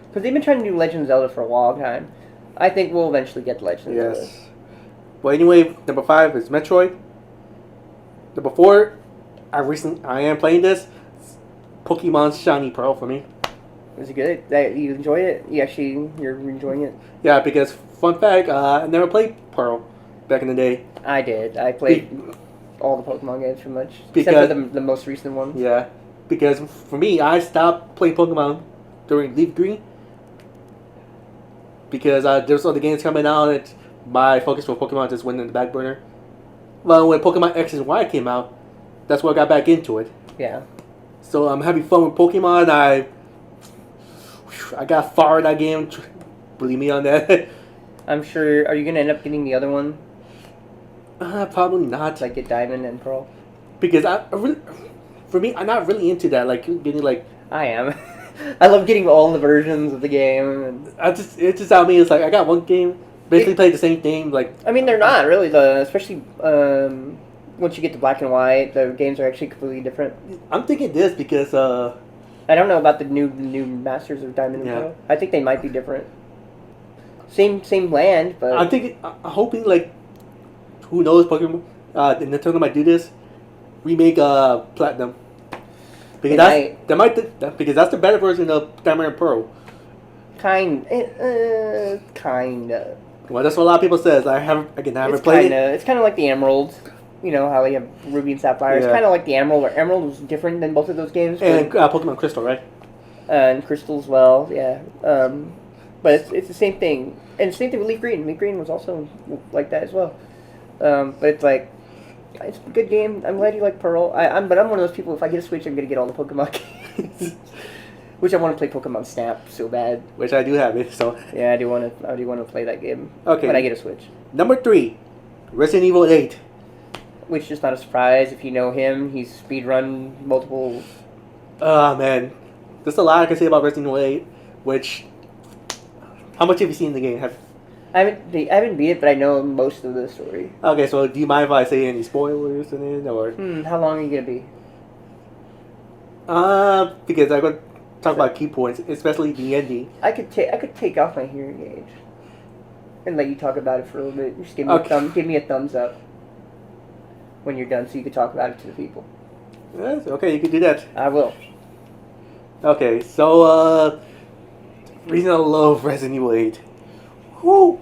Speaker 1: because they've been trying to do Legend of Zelda for a long time. I think we'll eventually get Legend of Zelda.
Speaker 2: Well, anyway, number 5 is Metroid. Number 4, I am playing this. Pokemon Shiny Pearl for me.
Speaker 1: Was it good? You enjoyed it? You're enjoying it?
Speaker 2: Yeah, because fun fact, I never played Pearl back in the day.
Speaker 1: I did. I played all the Pokemon games pretty much, except for the most recent one.
Speaker 2: Yeah, because for me, I stopped playing Pokemon during Leaf Green because there's other games coming out and my focus for Pokemon just went in the back burner. Well, when Pokemon X and Y came out, that's when I got back into it.
Speaker 1: Yeah.
Speaker 2: So I'm having fun with Pokemon. I got far in that game. Believe me on that.
Speaker 1: I'm sure. Are you gonna end up getting the other one?
Speaker 2: Probably not.
Speaker 1: Like get Diamond and Pearl.
Speaker 2: Because for me, I'm not really into that. Like getting like.
Speaker 1: I am. I love getting all the versions of the game. And
Speaker 2: it's just how me. It's like I got one game. Basically played the same thing. Like
Speaker 1: I mean, they're not really especially once you get to Black and White, the games are actually completely different.
Speaker 2: I'm thinking this because
Speaker 1: I don't know about the new Masters of Diamond and Pearl. I think they might be different. Same land, but
Speaker 2: I'm hoping like who knows Pokemon Nintendo might do this. Remake Platinum. Because because that's the better version of Diamond and Pearl.
Speaker 1: Kind of.
Speaker 2: Well, that's what a lot of people says. I haven't played it.
Speaker 1: It's kind of like the Emerald. You know how they have Ruby and Sapphire. It's kind of like the Emerald, where Emerald was different than both of those games.
Speaker 2: And Pokemon Crystal, right?
Speaker 1: And Crystal as well, yeah. But it's the same thing. And the same thing with Leaf Green. Leaf Green was also like that as well. But it's like, it's a good game. I'm glad you like Pearl. But I'm one of those people, if I get a Switch, I'm going to get all the Pokemon games. Which I want to play Pokemon Snap so bad.
Speaker 2: Which I do have it, so.
Speaker 1: Yeah, I do want to play that game.
Speaker 2: Okay.
Speaker 1: When I get a Switch.
Speaker 2: Number 3, Resident Evil 8.
Speaker 1: Which is not a surprise if you know him. He's speedrun multiple.
Speaker 2: Oh man, there's a lot I can say about Resident Evil 8. Which, how much have you seen in the game?
Speaker 1: I haven't beat it, but I know most of the story.
Speaker 2: Okay, so do you mind if I say any spoilers in it, or?
Speaker 1: How long are you gonna be?
Speaker 2: Because I'm gonna talk about key points, especially the ending.
Speaker 1: I could take off my hearing aid and let you talk about it for a little bit. Just give me a thumbs up when you're done, so you can talk about it to the people.
Speaker 2: Yes, okay, you can do that.
Speaker 1: I will.
Speaker 2: Okay, so reason I love Resident Evil 8. Woo!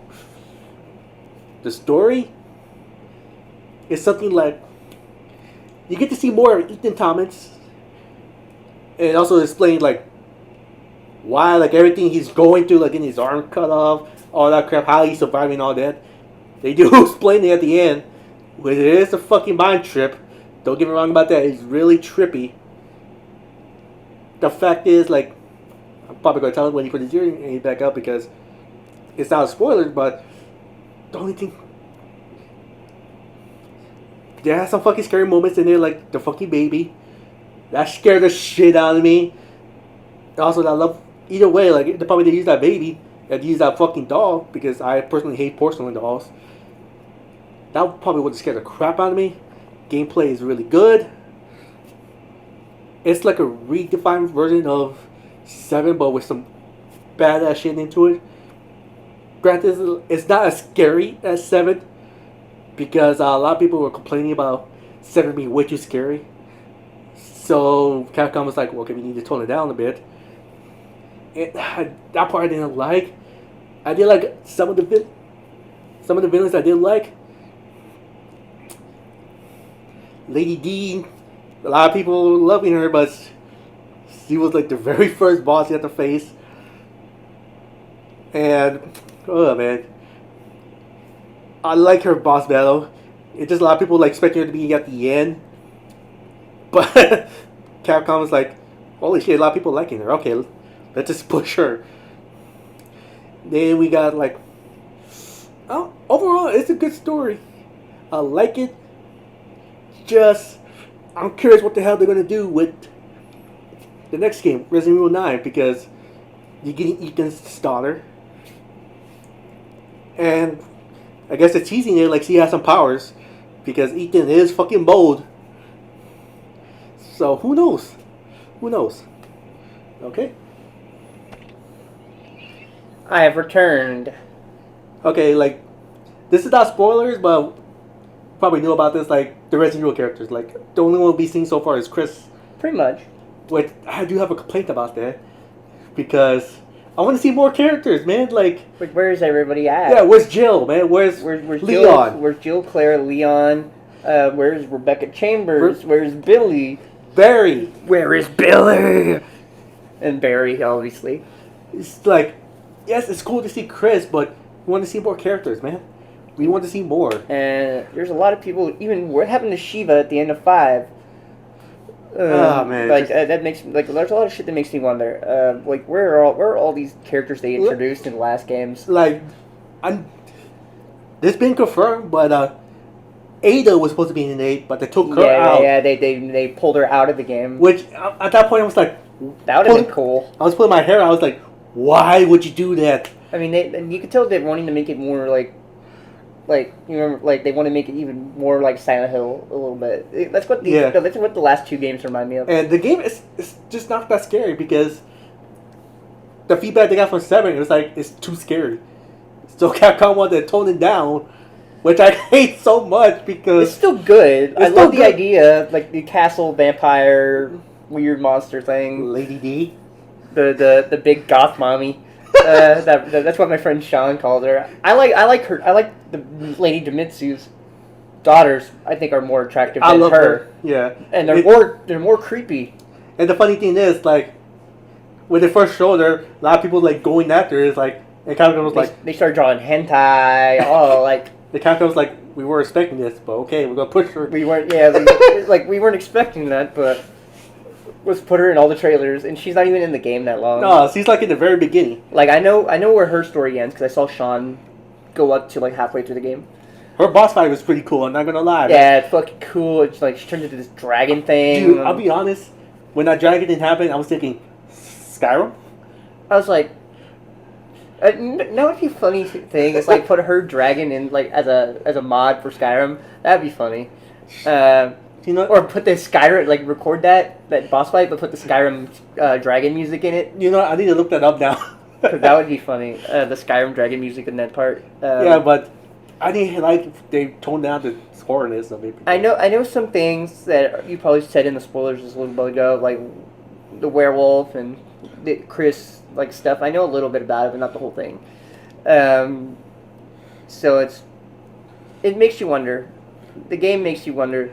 Speaker 2: The story is something like you get to see more of Ethan Thomas, and also explain like why like everything he's going through, like getting his arm cut off, all that crap, how he's surviving all that. They do explain it at the end. It is a fucking mind trip. Don't get me wrong about that. It's really trippy. the fact is, like, I'm probably going to tell it when you put the hearing aid back up because it's not a spoiler, but the only thing. There are some fucking scary moments in there, like the fucking baby. That scared the shit out of me. Also, I love. Either way, like, they probably did use that baby and use that fucking doll because I personally hate porcelain dolls. That probably would have scared the crap out of me. Gameplay is really good. It's like a redefined version of 7, but with some badass shit into it. Granted, it's not as scary as 7 because a lot of people were complaining about 7 being way too scary. So Capcom was like, well, okay, we need to tone it down a bit. And that part I didn't like. I did like some of the villains I did like. Lady D, a lot of people loving her, but she was like the very first boss you had to face. And oh man, I like her boss battle. It's just a lot of people like expecting her to be at the end, but Capcom was like, holy shit, a lot of people liking her. Okay, let's just push her. Then we got like, oh, overall, it's a good story. I like it. Just, I'm curious what the hell they're gonna do with the next game, Resident Evil 9, because you're getting Ethan's daughter, and I guess they're teasing it like she has some powers, because Ethan is fucking bold. So who knows? Who knows? Okay.
Speaker 1: I have returned.
Speaker 2: Okay, like, this is not spoilers, but probably knew about this, like, the Resident Evil characters. Like, the only one we've seen so far is Chris.
Speaker 1: Pretty much.
Speaker 2: Which, I do have a complaint about that. Because I want to see more characters, man. Like,
Speaker 1: where's everybody at?
Speaker 2: Yeah, where's Jill, man? Where's
Speaker 1: Leon?
Speaker 2: Jill,
Speaker 1: where's Jill, Claire, Leon? Where's Rebecca Chambers? Where's Billy?
Speaker 2: Barry.
Speaker 1: Where is Billy? And Barry, obviously.
Speaker 2: It's like, yes, it's cool to see Chris, but we want to see more characters, man. We want to see more.
Speaker 1: And there's a lot of people, even what happened to Shiva at the end of 5?
Speaker 2: Man,
Speaker 1: like that makes like there's a lot of shit that makes me wonder. Like where are all these characters they introduced in the last games?
Speaker 2: Like, this been confirmed, but Ada was supposed to be in 8, but they took her out.
Speaker 1: Yeah, they pulled her out of the game.
Speaker 2: Which at that point I was like,
Speaker 1: that would have been cool.
Speaker 2: I was pulling my hair. I was like, why would you do that?
Speaker 1: I mean, you could tell they're wanting to make it more like you remember, like they want to make it even more like Silent Hill a little bit. That's what that's what the last 2 games remind me of.
Speaker 2: And the game is just not that scary because the feedback they got from 7, it was like, it's too scary. So Capcom wanted to tone it down, which I hate so much because
Speaker 1: it's still good. I love the idea, like the castle vampire weird monster thing.
Speaker 2: Lady D,
Speaker 1: the big goth mommy. That's what my friend Sean called her. I like her. I like the Lady Dimitsu's daughters. I think are more attractive than her.
Speaker 2: Yeah,
Speaker 1: and they're more creepy.
Speaker 2: And the funny thing is, like, when they first showed her, a lot of people like going after her. It's like, and Capcom was like,
Speaker 1: they started drawing hentai. Like
Speaker 2: the Capcom was like, we were expecting this, but okay, we're gonna push her.
Speaker 1: We weren't. Yeah, we weren't expecting that, but. Was put her in all the trailers, and she's not even in the game that long.
Speaker 2: No, she's like in the very beginning.
Speaker 1: Like I know where her story ends because I saw Sean go up to like halfway through the game.
Speaker 2: Her boss fight was pretty cool. I'm not gonna lie.
Speaker 1: Yeah, it's fucking cool. It's like she turns into this dragon thing.
Speaker 2: Dude, I'll be honest. When that dragon didn't happen, I was thinking Skyrim.
Speaker 1: I was like, no, it'd be a funny thing. It's like put her dragon in like as a mod for Skyrim. That'd be funny.
Speaker 2: You know,
Speaker 1: or put the Skyrim, like record that boss fight, but put the Skyrim dragon music in it.
Speaker 2: You know, I need to look that up now.
Speaker 1: Cause that would be funny. The Skyrim dragon music in that part.
Speaker 2: Yeah, but I didn't like they toned down the horrorness of it.
Speaker 1: I know some things that you probably said in the spoilers just a little bit ago, like the werewolf and the Chris like stuff. I know a little bit about it, but not the whole thing. So it makes you wonder. The game makes you wonder.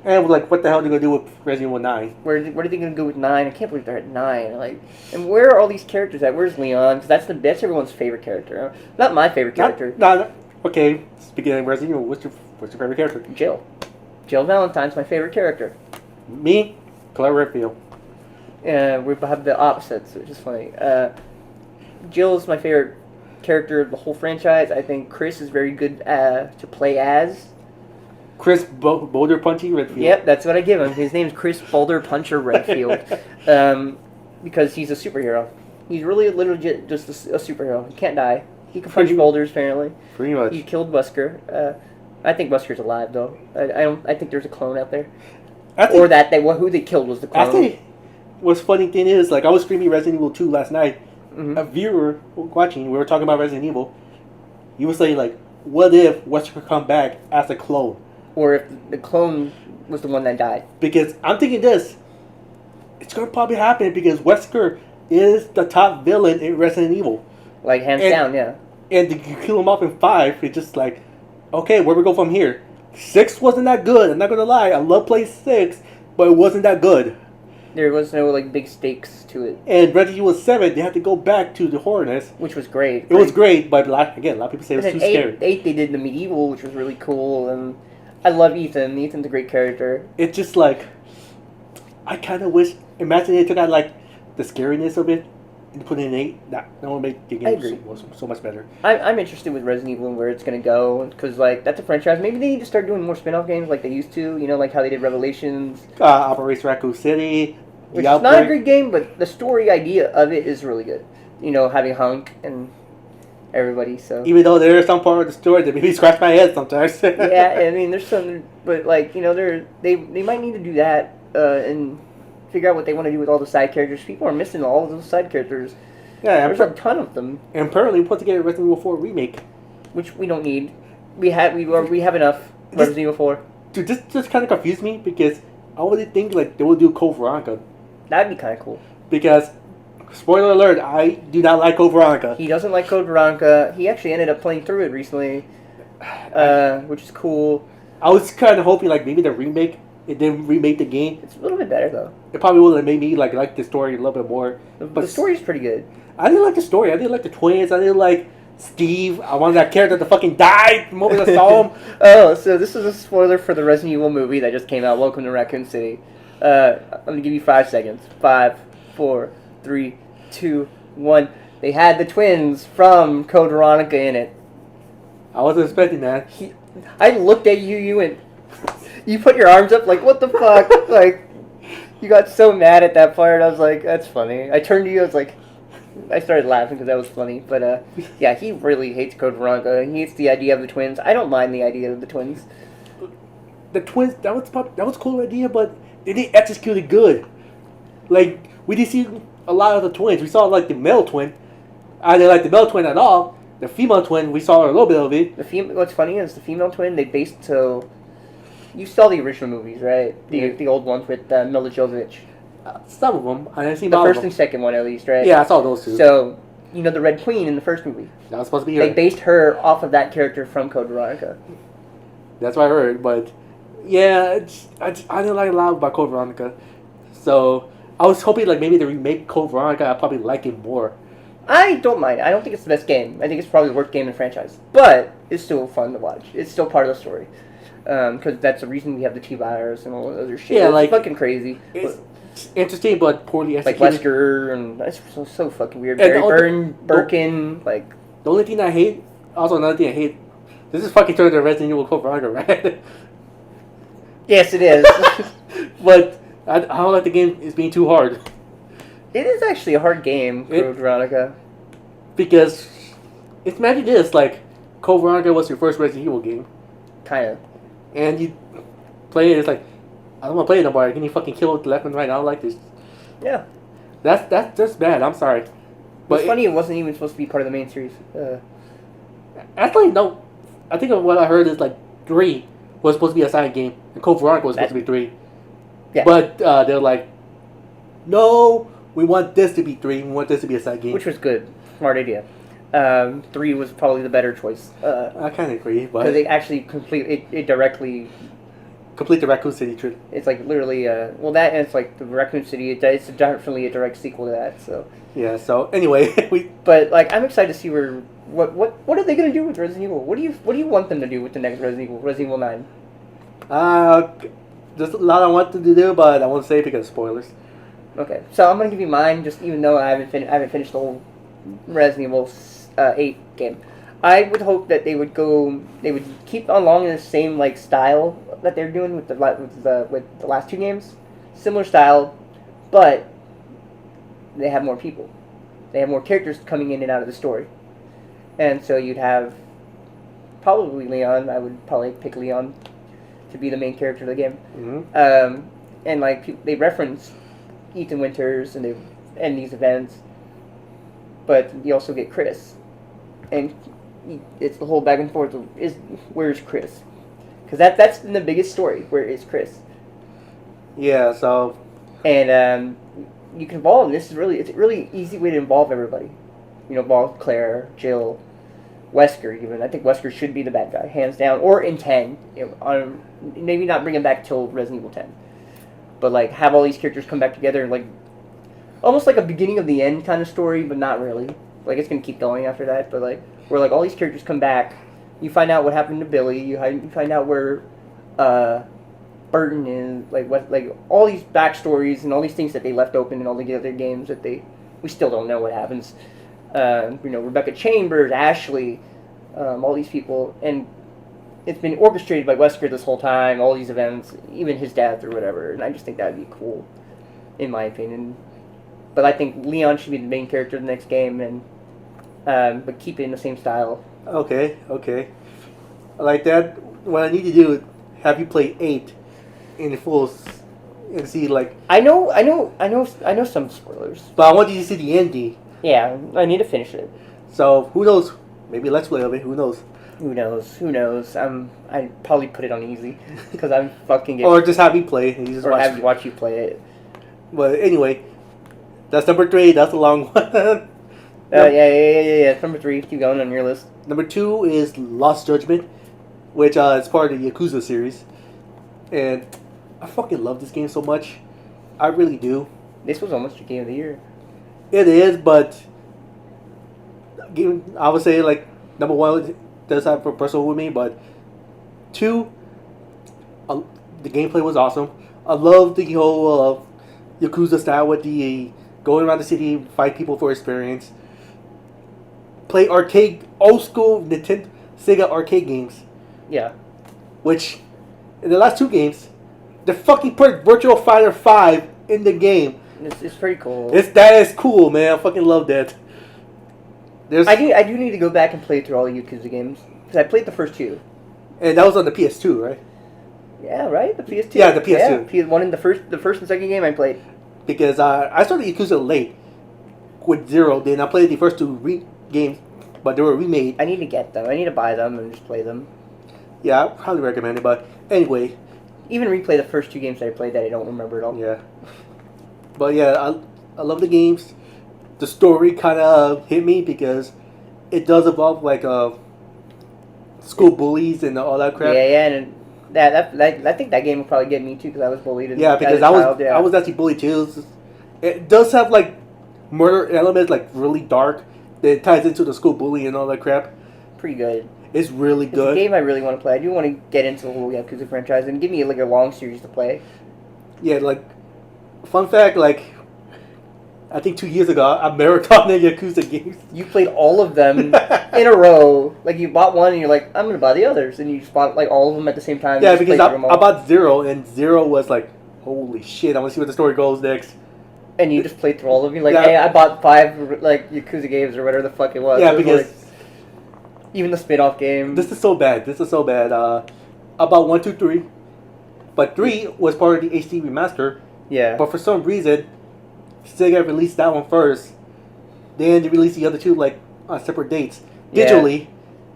Speaker 2: And like, what the hell are they gonna do with Resident Evil 9?
Speaker 1: What are they gonna go with 9? I can't believe they're at 9. Like, and where are all these characters at? Where's Leon? Because that's everyone's favorite character. Not my favorite character.
Speaker 2: No. Okay, speaking of Resident Evil, what's your favorite character?
Speaker 1: Jill. Jill Valentine's my favorite character.
Speaker 2: Me, Claire Redfield.
Speaker 1: We have the opposites, which is funny. Jill's my favorite character of the whole franchise. I think Chris is very good to play as.
Speaker 2: Chris Boulder Punchy Redfield.
Speaker 1: Yep, that's what I give him. His name's Chris Boulder Puncher Redfield. Because he's a superhero. He's really legit just a superhero. He can't die. He can punch boulders, apparently.
Speaker 2: Pretty much.
Speaker 1: He killed Busker. I think Busker's alive, though. I think there's a clone out there. Or that who they killed was the clone.
Speaker 2: I think what's funny thing is, like, I was streaming Resident Evil 2 last night.
Speaker 1: Mm-hmm.
Speaker 2: A viewer watching, we were talking about Resident Evil. He was saying, like, what if Wesker could come back as a clone?
Speaker 1: Or if the clone was the one that died. Because
Speaker 2: I'm thinking this. It's going to probably happen because Wesker is the top villain in Resident Evil.
Speaker 1: Like, hands down, yeah.
Speaker 2: And to kill him off in 5, it's just like, okay, where we go from here? 6 wasn't that good. I'm not going to lie. I love playing 6, but it wasn't that good.
Speaker 1: There was no, like, big stakes to it.
Speaker 2: And Resident Evil 7, they had to go back to the horror nest.
Speaker 1: Which was great.
Speaker 2: It was great, but again, a lot of people say it was too scary.
Speaker 1: 8 they did the medieval, which was really cool, and I love Ethan. Ethan's a great character.
Speaker 2: It's just like, I kind of wish, imagine they took out, like, the scariness of it and put it in 8. That would make the game so much better. I'm
Speaker 1: interested with Resident Evil and where it's going to go, because, like, that's a franchise. Maybe they need to start doing more spin-off games like they used to, you know, like how they did Revelations.
Speaker 2: Operation Raccoon City.
Speaker 1: Which is not a great game, but the story idea of it is really good. You know, having Hunk and everybody, so...
Speaker 2: Even though there is some part of the story that maybe scratch my head sometimes.
Speaker 1: Yeah, I mean, there's some... But, like, you know, they might need to do that and figure out what they want to do with all the side characters. People are missing all of those side characters.
Speaker 2: Yeah,
Speaker 1: there's a ton of them.
Speaker 2: And apparently we put together a Resident Evil 4 remake.
Speaker 1: Which we don't need. We have enough Resident Evil 4.
Speaker 2: Dude, this just kind of confused me because I would think, like, they would do Code Veronica.
Speaker 1: That'd be kind of cool.
Speaker 2: Because, spoiler alert, I do not like Code Veronica.
Speaker 1: He doesn't like Code Veronica. He actually ended up playing through it recently, which is cool.
Speaker 2: I was kind of hoping, like, maybe the remake, it didn't remake the game.
Speaker 1: It's a little bit better, though.
Speaker 2: It probably would have made me, like the story a little bit more.
Speaker 1: But the story's pretty good.
Speaker 2: I didn't like the story. I didn't like the twins. I didn't like Steve. I wanted that character to fucking die the moment I saw him.
Speaker 1: Oh, so this is a spoiler for the Resident Evil movie that just came out. Welcome to Raccoon City. I'm going to give you 5 seconds. 5, 4, 3, 2, 1. They had the twins from Code Veronica in it.
Speaker 2: I wasn't expecting that.
Speaker 1: I looked at you and you put your arms up like, what the fuck? Like, you got so mad at that part. I was like, that's funny. I turned to you, I was like, I started laughing because that was funny. But, yeah, he really hates Code Veronica. He hates the idea of the twins. I don't mind the idea of the twins.
Speaker 2: The twins, that was a cool idea, but they didn't execute it good. Like, we didn't see a lot of the twins. We saw, like, the male twin. I didn't like the male twin at all. The female twin, we saw a little bit of it.
Speaker 1: What's funny is the female twin, they based so... You saw the original movies, right? The old ones with Mila Jovovich.
Speaker 2: Some of them. I didn't see
Speaker 1: the
Speaker 2: all
Speaker 1: first
Speaker 2: of them.
Speaker 1: And second one, at least, right?
Speaker 2: Yeah, I saw those two.
Speaker 1: So, you know the Red Queen in the first movie?
Speaker 2: That was supposed to be her.
Speaker 1: They based her off of that character from Code Veronica.
Speaker 2: That's what I heard, but... Yeah, I didn't like a lot about Code Veronica. So, I was hoping, like, maybe they remake Code Veronica, I'd probably like it more.
Speaker 1: I don't mind. I don't think it's the best game. I think it's probably the worst game in the franchise. But, it's still fun to watch. It's still part of the story. Because that's the reason we have the T-Virus and all that other shit.
Speaker 2: Yeah,
Speaker 1: it's
Speaker 2: like...
Speaker 1: fucking crazy.
Speaker 2: It's interesting, but poorly executed.
Speaker 1: Like Wesker, and it's so fucking weird. Barry Birkin, like...
Speaker 2: The only thing I hate... Also, another thing I hate... This is fucking turning to Resident Evil Code Veronica, right?
Speaker 1: Yes, it is.
Speaker 2: But I don't like the game is being too hard.
Speaker 1: It is actually a hard game, Code Veronica.
Speaker 2: Because, imagine this, like, Code Veronica was your first Resident Evil game.
Speaker 1: Kinda.
Speaker 2: And you play it, it's like, I don't want to play it no more. Can you fucking kill it left and right? I don't like this.
Speaker 1: Yeah.
Speaker 2: That's just bad, I'm sorry.
Speaker 1: But it's funny it wasn't even supposed to be part of the main series.
Speaker 2: Actually, no. I think what I heard is, like, 3 was supposed to be a side game. And Code Veronica was supposed to be 3.
Speaker 1: Yeah.
Speaker 2: But they're like, no, we want this to be 3. We want this to be a side game.
Speaker 1: Which was good. Smart idea. 3 was probably the better choice.
Speaker 2: I kind of agree.
Speaker 1: Because they actually complete it directly...
Speaker 2: Complete the Raccoon City trip.
Speaker 1: It's like literally... well, that and it's like the Raccoon City. It's definitely a direct sequel to that, so...
Speaker 2: Yeah, so anyway...
Speaker 1: But, like, I'm excited to see where... What are they going to do with Resident Evil? What do you want them to do with the next Resident Evil 9?
Speaker 2: There's a lot I want them to do, but I won't say because of spoilers.
Speaker 1: Okay, so I'm gonna give you mine, just even though I haven't finished the whole Resident Evil 8 game. I would hope that they would keep along in the same like style that they're doing with the last two games, similar style, but they have more people. They have more characters coming in and out of the story, and so you'd have probably Leon. I would probably pick Leon to be the main character of the game.
Speaker 2: Mm-hmm.
Speaker 1: And like they reference Ethan Winters and these events, but you also get Chris, and it's the whole back and forth of where's Chris, because that's been the biggest story. Where is Chris?
Speaker 2: Yeah. So.
Speaker 1: And you can involve. It's a really easy way to involve everybody. You know, involve Claire, Jill, Wesker. Even I think Wesker should be the bad guy, hands down. Or in 10, maybe not bring him back till Resident Evil 10, but like have all these characters come back together and like almost like a beginning of the end kind of story, but not really. Like it's gonna keep going after that, but like where like all these characters come back, you find out what happened to Billy, you find out where Burton is, like what, like all these backstories and all these things that they left open in all the other games that we still don't know what happens. You know, Rebecca Chambers, Ashley, all these people, and it's been orchestrated by Wesker this whole time. All these events, even his death or whatever, and I just think that would be cool, in my opinion. But I think Leon should be the main character of the next game, and but keep it in the same style.
Speaker 2: Okay. I like that. What I need to do is have you play 8 in full and see like.
Speaker 1: I know some spoilers.
Speaker 2: But I want you to see the ending.
Speaker 1: Yeah, I need to finish it.
Speaker 2: So who knows? Maybe let's play of it. Who knows?
Speaker 1: Who knows? I'd probably put it on easy because I'm fucking.
Speaker 2: Or just have you play and you just
Speaker 1: have you watch you play it.
Speaker 2: But anyway, that's number 3. That's a long one.
Speaker 1: Yeah. Number 3. Keep going on your list.
Speaker 2: Number 2 is Lost Judgment, which is part of the Yakuza series, and I fucking love this game so much. I really do.
Speaker 1: This was almost your game of the year.
Speaker 2: It is, but I would say like number 1 does have a personal with me, but 2, the gameplay was awesome. I love the whole Yakuza style with the going around the city, fight people for experience. Play old school Nintendo Sega arcade games.
Speaker 1: Yeah.
Speaker 2: Which, in the last 2 games, they fucking put Virtual Fighter 5 in the game.
Speaker 1: It's pretty cool.
Speaker 2: That is cool, man. I fucking love that.
Speaker 1: I do need to go back and play through all the Yakuza games because I played the first 2.
Speaker 2: And that was on the PS2, right?
Speaker 1: Yeah, right. The PS2.
Speaker 2: Yeah, the PS2.
Speaker 1: Yeah, PS1 in the first and second game I played.
Speaker 2: Because I started Yakuza late with 0. Then I played the first 2 games, but they were remade.
Speaker 1: I need to get them. I need to buy them and just play them.
Speaker 2: Yeah, I highly recommend it. But anyway,
Speaker 1: even replay the first 2 games that I played that I don't remember at all.
Speaker 2: Yeah. But yeah, I love the games. The story kind of hit me because it does involve like school bullies and all that crap.
Speaker 1: Yeah, and that I think that game will probably get me too because I was bullied.
Speaker 2: Yeah, because I was actually bullied too. It does have like murder elements, like really dark. That ties into the school bullying and all that crap.
Speaker 1: Pretty good.
Speaker 2: It's really good.
Speaker 1: It's a game I really want to play. I do want to get into the whole Yakuza franchise and give me like a long series to play.
Speaker 2: Yeah, like fun fact, like I think 2 years ago I marathoned Yakuza games.
Speaker 1: You played all of them in a row. Like you bought one and you're like, I'm gonna buy the others, and you just bought like all of them at the same time.
Speaker 2: Yeah, because I bought 0 and 0 was like, holy shit! I want to see where the story goes next.
Speaker 1: And you just played through all of them. Like, hey, I bought 5 like Yakuza games or whatever the fuck it was.
Speaker 2: Yeah,
Speaker 1: it was
Speaker 2: because
Speaker 1: like, even the spin-off game.
Speaker 2: This is so bad. About 1, 2, 3, but 3 was part of the HD remaster.
Speaker 1: Yeah.
Speaker 2: But for some reason, Sega released that one first. Then they released the other 2 like on separate dates digitally.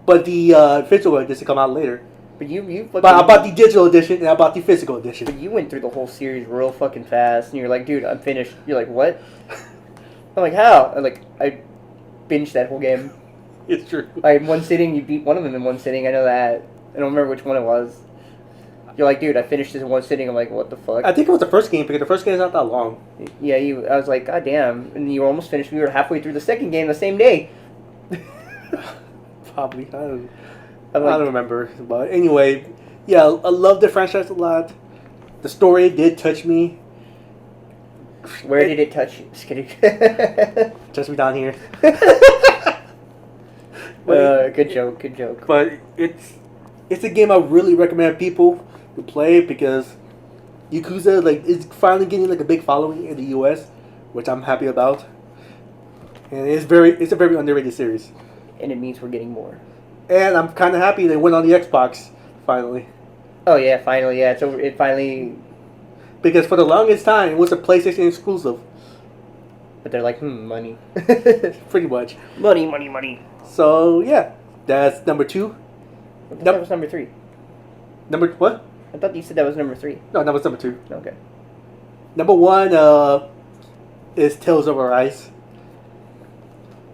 Speaker 2: But the physical edition come out later.
Speaker 1: But
Speaker 2: But I bought the digital edition and I bought the physical edition.
Speaker 1: But you went through the whole series real fucking fast, and you're like, dude, I'm finished. You're like, what? I'm like, how? I'm like, I binged that whole game.
Speaker 2: It's true.
Speaker 1: Like in one sitting, you beat one of them in one sitting. I know that. I don't remember which one it was. You're like, dude, I finished this in one sitting. I'm like, what the fuck?
Speaker 2: I think it was the first game because the first game is not that long.
Speaker 1: Yeah, I was like, god damn, and you were almost finished. We were halfway through the second game the same day.
Speaker 2: Probably. I don't remember. But anyway, yeah, I love the franchise a lot. The story did touch me.
Speaker 1: Where did it touch you? Just kidding.
Speaker 2: Touch me down here.
Speaker 1: Good joke. Good joke.
Speaker 2: But it's a game I really recommend people to play because Yakuza is finally getting a big following in the U.S., which I'm happy about. And it's a very underrated series.
Speaker 1: And it means we're getting more.
Speaker 2: And I'm kind of happy they went on the Xbox finally.
Speaker 1: Oh yeah, finally, yeah. So it finally.
Speaker 2: Because for the longest time it was a PlayStation exclusive.
Speaker 1: But they're like, money.
Speaker 2: Pretty much.
Speaker 1: Money.
Speaker 2: So yeah, that's number 2.
Speaker 1: That was number 3.
Speaker 2: Number what?
Speaker 1: I thought you said that was number 3.
Speaker 2: No, that was number 2.
Speaker 1: Okay.
Speaker 2: Number 1 is Tales of Arise.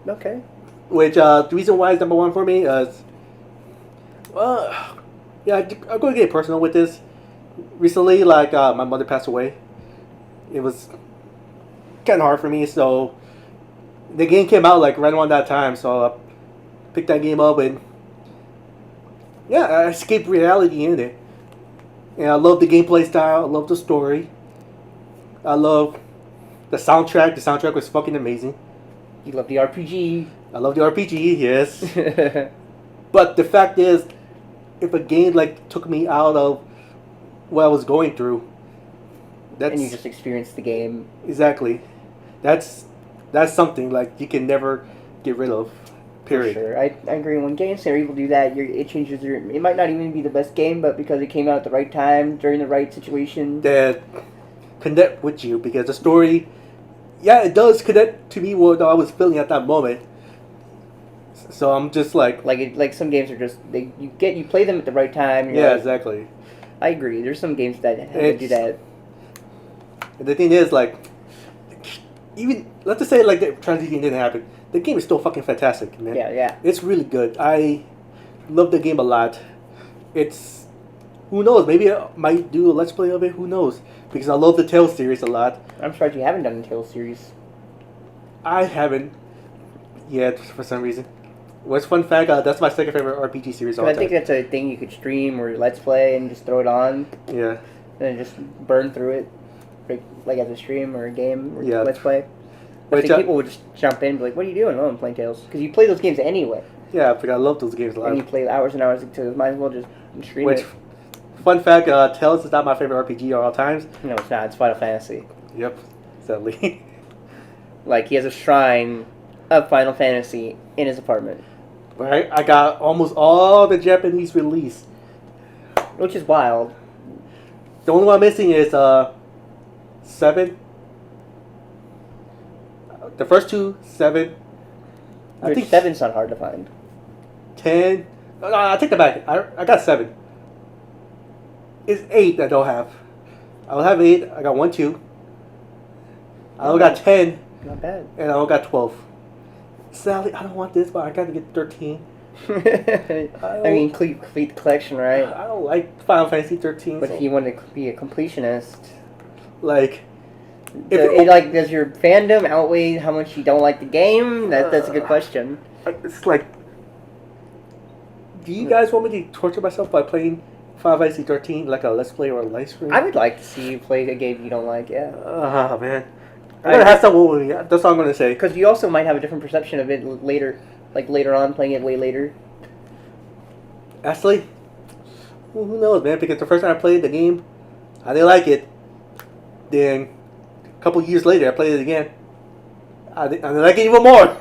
Speaker 1: Okay.
Speaker 2: Which the reason why it's number 1 for me is, yeah, I'm going to get personal with this. Recently, my mother passed away. It was kind of hard for me, so the game came out right around that time. So I picked that game up and yeah, I escaped reality in it. And I love the gameplay style. I love the story. I love the soundtrack. The soundtrack was fucking amazing.
Speaker 1: You love the RPG.
Speaker 2: I love the RPG, yes. But the fact is, if a game took me out of what I was going through,
Speaker 1: and you just experienced the game.
Speaker 2: Exactly. That's something you can never get rid of. Period.
Speaker 1: For sure. I agree. When games are able to do that, it changes your. It might not even be the best game, but because it came out at the right time during the right situation,
Speaker 2: that connect with you because the story, yeah, it does connect to me what I was feeling at that moment. So I'm just like
Speaker 1: some games are just you play them at the right time. And
Speaker 2: yeah, exactly.
Speaker 1: I agree. There's some games that have to do that.
Speaker 2: And the thing is, even let's just say the transition didn't happen. The game is still fucking fantastic, man.
Speaker 1: Yeah.
Speaker 2: It's really good. I love the game a lot. It's who knows? Maybe I might do a let's play of it. Who knows? Because I love the Tales series a lot.
Speaker 1: I'm surprised you haven't done the Tales series.
Speaker 2: I haven't yet for some reason. What's fun fact? That's my second favorite RPG series.
Speaker 1: I think that's a thing you could stream or let's play and just throw it on.
Speaker 2: Yeah.
Speaker 1: And just burn through it, as a stream or a game or let's play. I
Speaker 2: Which,
Speaker 1: think people would just jump in and be like, "What are you doing?" "Oh, I'm playing Tales." Because you play those games anyway.
Speaker 2: Yeah, I love those games a lot.
Speaker 1: And you play hours and hours, so might as well just stream it.
Speaker 2: Fun fact, Tales is not my favorite RPG of all times.
Speaker 1: No, it's not. It's Final Fantasy.
Speaker 2: Yep, sadly.
Speaker 1: He has a shrine of Final Fantasy in his apartment.
Speaker 2: Right, I got almost all the Japanese release.
Speaker 1: Which is wild.
Speaker 2: The only one I'm missing is 7. The first 2, 7. I think
Speaker 1: 7's not hard to find.
Speaker 2: 10. No, I take that back. I got 7. It's 8 I don't have. I don't have 8. I got 1, 2. I only got 10.
Speaker 1: Not bad.
Speaker 2: And I only got 12. Sadly, I don't want this, but I got to get 13.
Speaker 1: I mean, complete the collection, right?
Speaker 2: I don't like Final Fantasy 13.
Speaker 1: But if you want to be a completionist,
Speaker 2: does
Speaker 1: your fandom outweigh how much you don't like the game? That's a good question.
Speaker 2: It's do you guys want me to torture myself by playing Final Fantasy 13 like a let's play or a live stream?
Speaker 1: I would like to see you play a game you don't like. Yeah.
Speaker 2: Oh man, I'm gonna have someone with me. That's all I'm gonna say.
Speaker 1: Because you also might have a different perception of it later, later on, playing it way later.
Speaker 2: Actually, who knows, man? Because the first time I played the game, I didn't like it. Then, a couple years later, I played it again. I didn't like it even more.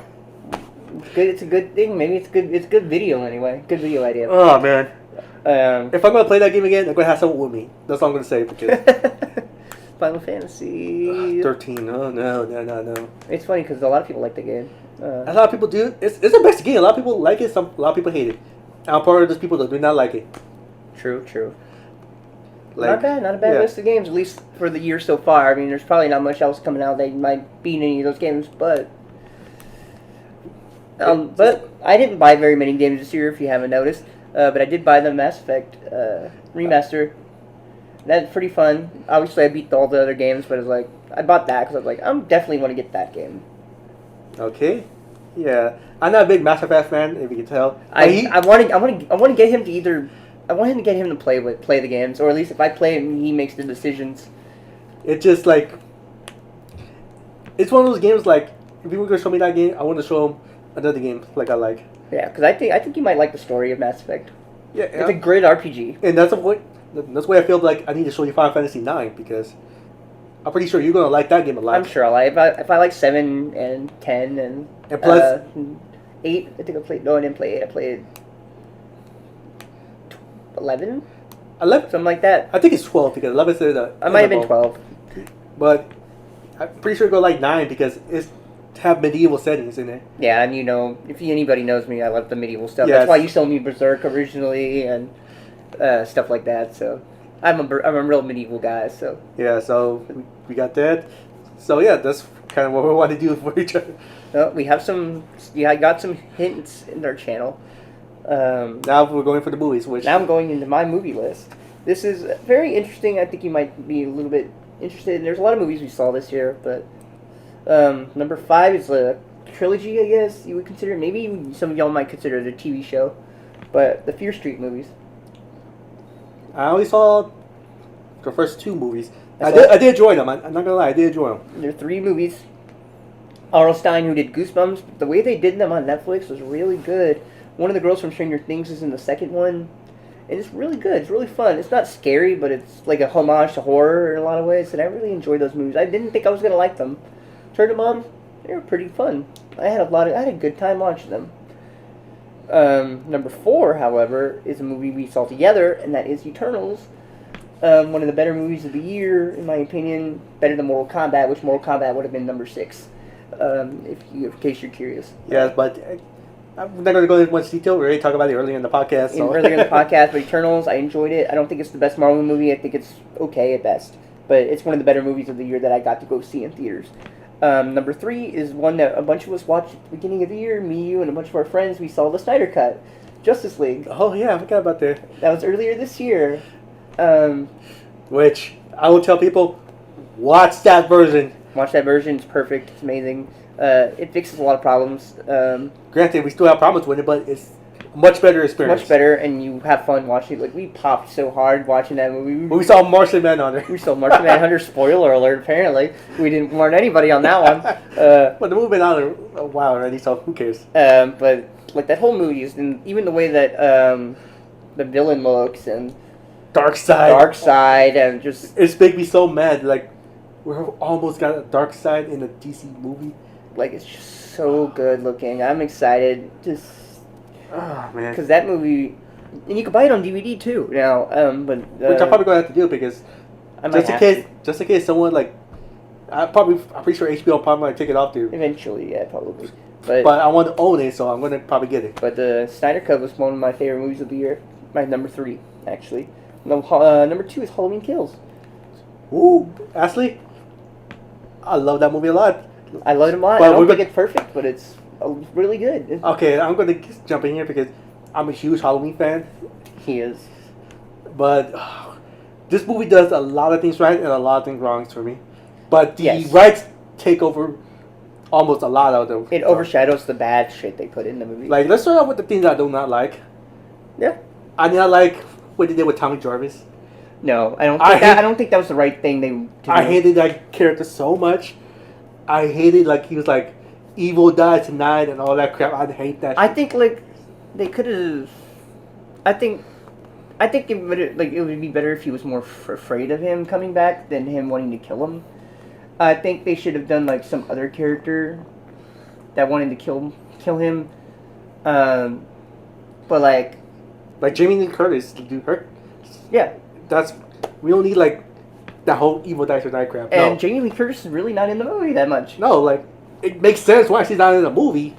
Speaker 1: Good. It's a good thing. Maybe it's good. It's good video anyway. Good video idea.
Speaker 2: Oh man. If I'm gonna play that game again, I'm gonna have someone with me. That's all I'm gonna say. Because
Speaker 1: Final Fantasy
Speaker 2: 13. Oh no.
Speaker 1: It's funny because a lot of people like the game.
Speaker 2: A lot of people do. It's the best game. A lot of people like it. A lot of people hate it. I'm part of those people that do not like it.
Speaker 1: True. Not a bad list of games, at least for the year so far. I mean, there's probably not much else coming out that might beat any of those games, but I didn't buy very many games this year, if you haven't noticed. But I did buy the Mass Effect remaster. That's pretty fun. Obviously, I beat all the other games, but I bought that because I was like, I'm definitely want to get that game.
Speaker 2: Okay. Yeah, I'm not a big Mass Effect fan, if you can tell.
Speaker 1: I want to get him to either. I want him to get him to play the games, or at least if I play him, he makes the decisions.
Speaker 2: It's just it's one of those games like if you were gonna show me that game, I want to show him another game like I like.
Speaker 1: Yeah, because I think you might like the story of Mass Effect.
Speaker 2: Yeah,
Speaker 1: It's a great RPG.
Speaker 2: and that's why I feel like I need to show you Final Fantasy 9 because I'm pretty sure you're gonna like that game a lot.
Speaker 1: I'm sure I'll like if I like 7 and 10 and
Speaker 2: plus
Speaker 1: 8. I think I played. No, I didn't play 8. I played 11,
Speaker 2: 11.
Speaker 1: something like that.
Speaker 2: I think it's 12 because 11 said that.
Speaker 1: I might have been 12.
Speaker 2: But I'm pretty sure you're gonna like 9 because it's have medieval settings in it.
Speaker 1: Yeah, and if anybody knows me, I love the medieval stuff.
Speaker 2: Yes.
Speaker 1: That's why you sold me Berserk originally and stuff like that. So I'm a real medieval guy. So
Speaker 2: Yeah, so we got that. So yeah, that's kind of what we want to do for each other.
Speaker 1: we have some. Yeah, I got some hints in our channel.
Speaker 2: Now we're going for the movies, which
Speaker 1: Now I'm going into my movie list. This is very interesting. I think you might be a little bit interested. There's a lot of movies we saw this year, but number 5 is a trilogy, I guess you would consider. Maybe some of y'all might consider it a TV show, but the Fear Street movies.
Speaker 2: I only saw the first 2 movies. I
Speaker 1: saw-
Speaker 2: did enjoy them. I'm not gonna lie, I did enjoy them.
Speaker 1: There are 3 movies. R.L. Stein, who did Goosebumps, the way they did them on Netflix was really good. One of the girls from Stranger Things is in the second one, and it's really good. It's really fun. It's not scary, but it's like a homage to horror in a lot of ways, and I really enjoyed those movies. I didn't think I was gonna like them. Turned them on. They were pretty fun. I had a good time watching them. Number 4, however, is a movie we saw together, and that is Eternals. One of the better movies of the year, in my opinion. Better than Mortal Kombat, which Mortal Kombat would have been number 6, in case you're curious.
Speaker 2: Yes, but I'm not going to go into much detail. We already talked about it earlier in the podcast. So.
Speaker 1: Earlier in the podcast, but Eternals, I enjoyed it. I don't think it's the best Marvel movie. I think it's okay at best. But it's one of the better movies of the year that I got to go see in theaters. Number 3 is one that a bunch of us watched at the beginning of the year. Me, you, and a bunch of our friends. We saw the Snyder Cut, Justice League.
Speaker 2: Oh yeah, I forgot about that.
Speaker 1: That was earlier this year.
Speaker 2: Which I will tell people, watch that version.
Speaker 1: Watch that version. It's perfect. It's amazing. It fixes a lot of problems.
Speaker 2: Granted, we still have problems with it, but it's a much better experience.
Speaker 1: Much better, and you have fun watching it. Like, we popped so hard watching that movie.
Speaker 2: We saw Martian Manhunter.
Speaker 1: We saw Martian Manhunter. Spoiler alert, apparently. We didn't warn anybody on that one.
Speaker 2: But the movie been out a while already, so who cares?
Speaker 1: But, like, that whole movie, and even the way that the villain looks, and Darkseid, and just...
Speaker 2: It's making me so mad, like, we're almost got a Darkseid in a DC movie.
Speaker 1: Like, it's just so good looking. I'm excited. Just...
Speaker 2: Oh, man.
Speaker 1: Because that movie... And you can buy it on DVD, too, now. But
Speaker 2: which I'm probably going to have to do, because just in case someone, like... I'm pretty sure HBO probably might take it off, dude.
Speaker 1: Eventually, yeah, probably.
Speaker 2: But I want to own it, so I'm going to probably get it.
Speaker 1: But the Snyder Cut was one of my favorite movies of the year. My number 3, actually. Number 2 is Halloween Kills.
Speaker 2: Ooh, Ashley, I love that movie a lot.
Speaker 1: I love it a lot.
Speaker 2: But
Speaker 1: I don't think it's perfect, but it's really good.
Speaker 2: Okay, I'm going to jump in here because I'm a huge Halloween fan.
Speaker 1: He is.
Speaker 2: But this movie does a lot of things right and a lot of things wrong for me. But the
Speaker 1: Yes.
Speaker 2: rights take over almost a lot of them.
Speaker 1: It overshadows the bad shit they put in the movie.
Speaker 2: Like, let's start out with the things I do not like.
Speaker 1: Yeah.
Speaker 2: I do not like what they did with Tommy Jarvis.
Speaker 1: No, I don't think that was the right thing they to do.
Speaker 2: I hated that character so much. I hated, like, he was like, evil died tonight and all that crap. I hate that
Speaker 1: I
Speaker 2: shit.
Speaker 1: think, like, they could have... I think it would be better if he was more afraid of him coming back than him wanting to kill him. I think they should have done, like, some other character that wanted to kill him. But, like...
Speaker 2: Like, Jamie Lee Curtis to do her.
Speaker 1: Yeah.
Speaker 2: We don't need, like, that whole evil dies tonight crap.
Speaker 1: And
Speaker 2: No.
Speaker 1: Jamie Lee Curtis is really not in the movie that much.
Speaker 2: No, like, it makes sense why she's not in the movie.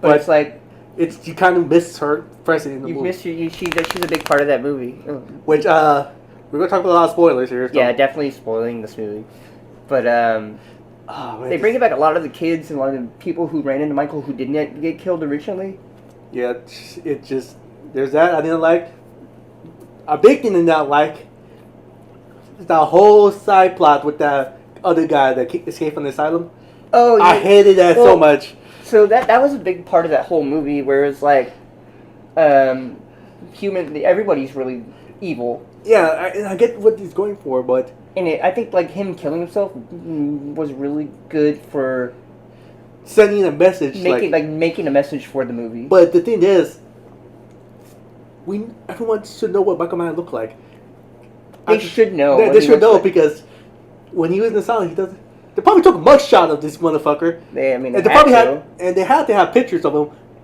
Speaker 1: But it's like...
Speaker 2: you kind of miss her presence in the
Speaker 1: You
Speaker 2: movie.
Speaker 1: miss she's a big part of that movie.
Speaker 2: Which, we're going to talk about a lot of spoilers here. So.
Speaker 1: Yeah, definitely spoiling this movie. But, they bring back a lot of the kids and a lot of the people who ran into Michael who didn't get killed originally.
Speaker 2: Yeah, it just... There's that I didn't like. A big thing I did not like is that whole side plot with that other guy that escaped from the asylum.
Speaker 1: Oh, yeah.
Speaker 2: I hated that so much.
Speaker 1: So that was a big part of that whole movie, where it's like, everybody's really evil.
Speaker 2: Yeah, I get what he's going for, but
Speaker 1: And I think like him killing himself was really good for
Speaker 2: sending a message,
Speaker 1: making a message for the movie.
Speaker 2: But the thing is, everyone should know what Michael Myers looked like.
Speaker 1: They should know.
Speaker 2: They should know because when he was in the asylum, they probably took a mugshot of this motherfucker. They had to have pictures of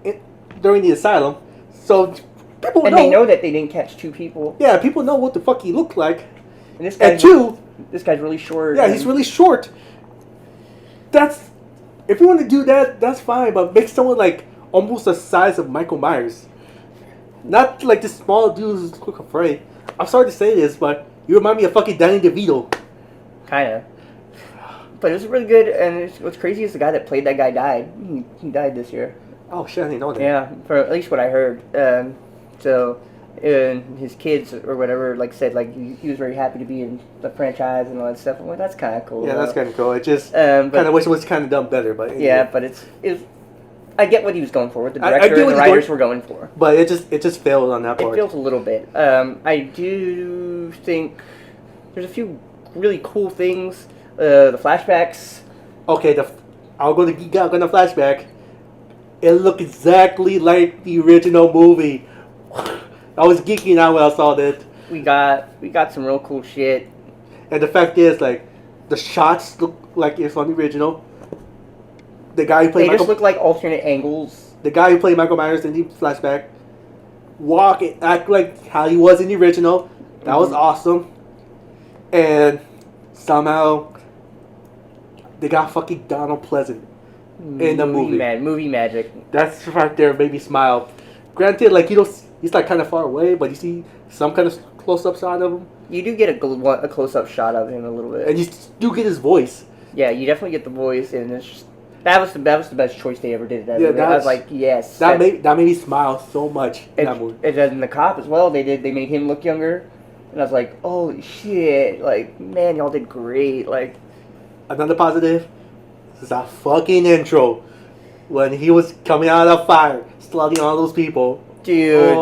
Speaker 2: him during the asylum, so people know.
Speaker 1: And they know that they didn't catch 2 people.
Speaker 2: Yeah, people know what the fuck he looked like.
Speaker 1: And this guy's really short.
Speaker 2: Yeah, he's really short. If you want to do that, that's fine, but make someone like almost the size of Michael Myers. Not like this small dude who's quick afraid. I'm sorry to say this, but you remind me of fucking Danny DeVito.
Speaker 1: Kinda. But it was really good, and what's crazy is the guy that played that guy died. He died this year.
Speaker 2: Oh shit, I didn't know that.
Speaker 1: Yeah, for at least what I heard. And his kids or whatever said he was very happy to be in the franchise and all that stuff. I'm like, that's kind of cool.
Speaker 2: Yeah, that's kind of cool. It just kind of wish it was kind of done better, but
Speaker 1: yeah, but it's I get what he was going for. What the director and the writers were going for.
Speaker 2: But it just failed on that part.
Speaker 1: It failed a little bit. I do think there's a few really cool things. The flashbacks.
Speaker 2: Okay, I'll go to geek out on the flashback. It looked exactly like the original movie. I was geeking out when I saw that.
Speaker 1: We got some real cool shit.
Speaker 2: And the fact is, the shots look like it's on the original. The guy who played
Speaker 1: just look like alternate angles.
Speaker 2: The guy who played Michael Myers in the flashback walk and act like how he was in the original. That was awesome. And somehow they got fucking Donald Pleasant in the movie.
Speaker 1: Movie magic.
Speaker 2: That's right there, made me smile. Granted, he's kind of far away, but you see some kind of close-up shot of him.
Speaker 1: You do get a close-up shot of him a little bit,
Speaker 2: and you do get his voice.
Speaker 1: Yeah, you definitely get the voice, and it's just, that was the best choice they ever did. I was like, yes.
Speaker 2: That made me smile so much in that movie.
Speaker 1: And then the cop as well. They made him look younger, and I was like, holy shit! Man, y'all did great.
Speaker 2: Another positive is that fucking intro when he was coming out of the fire, slugging all those people.
Speaker 1: Dude,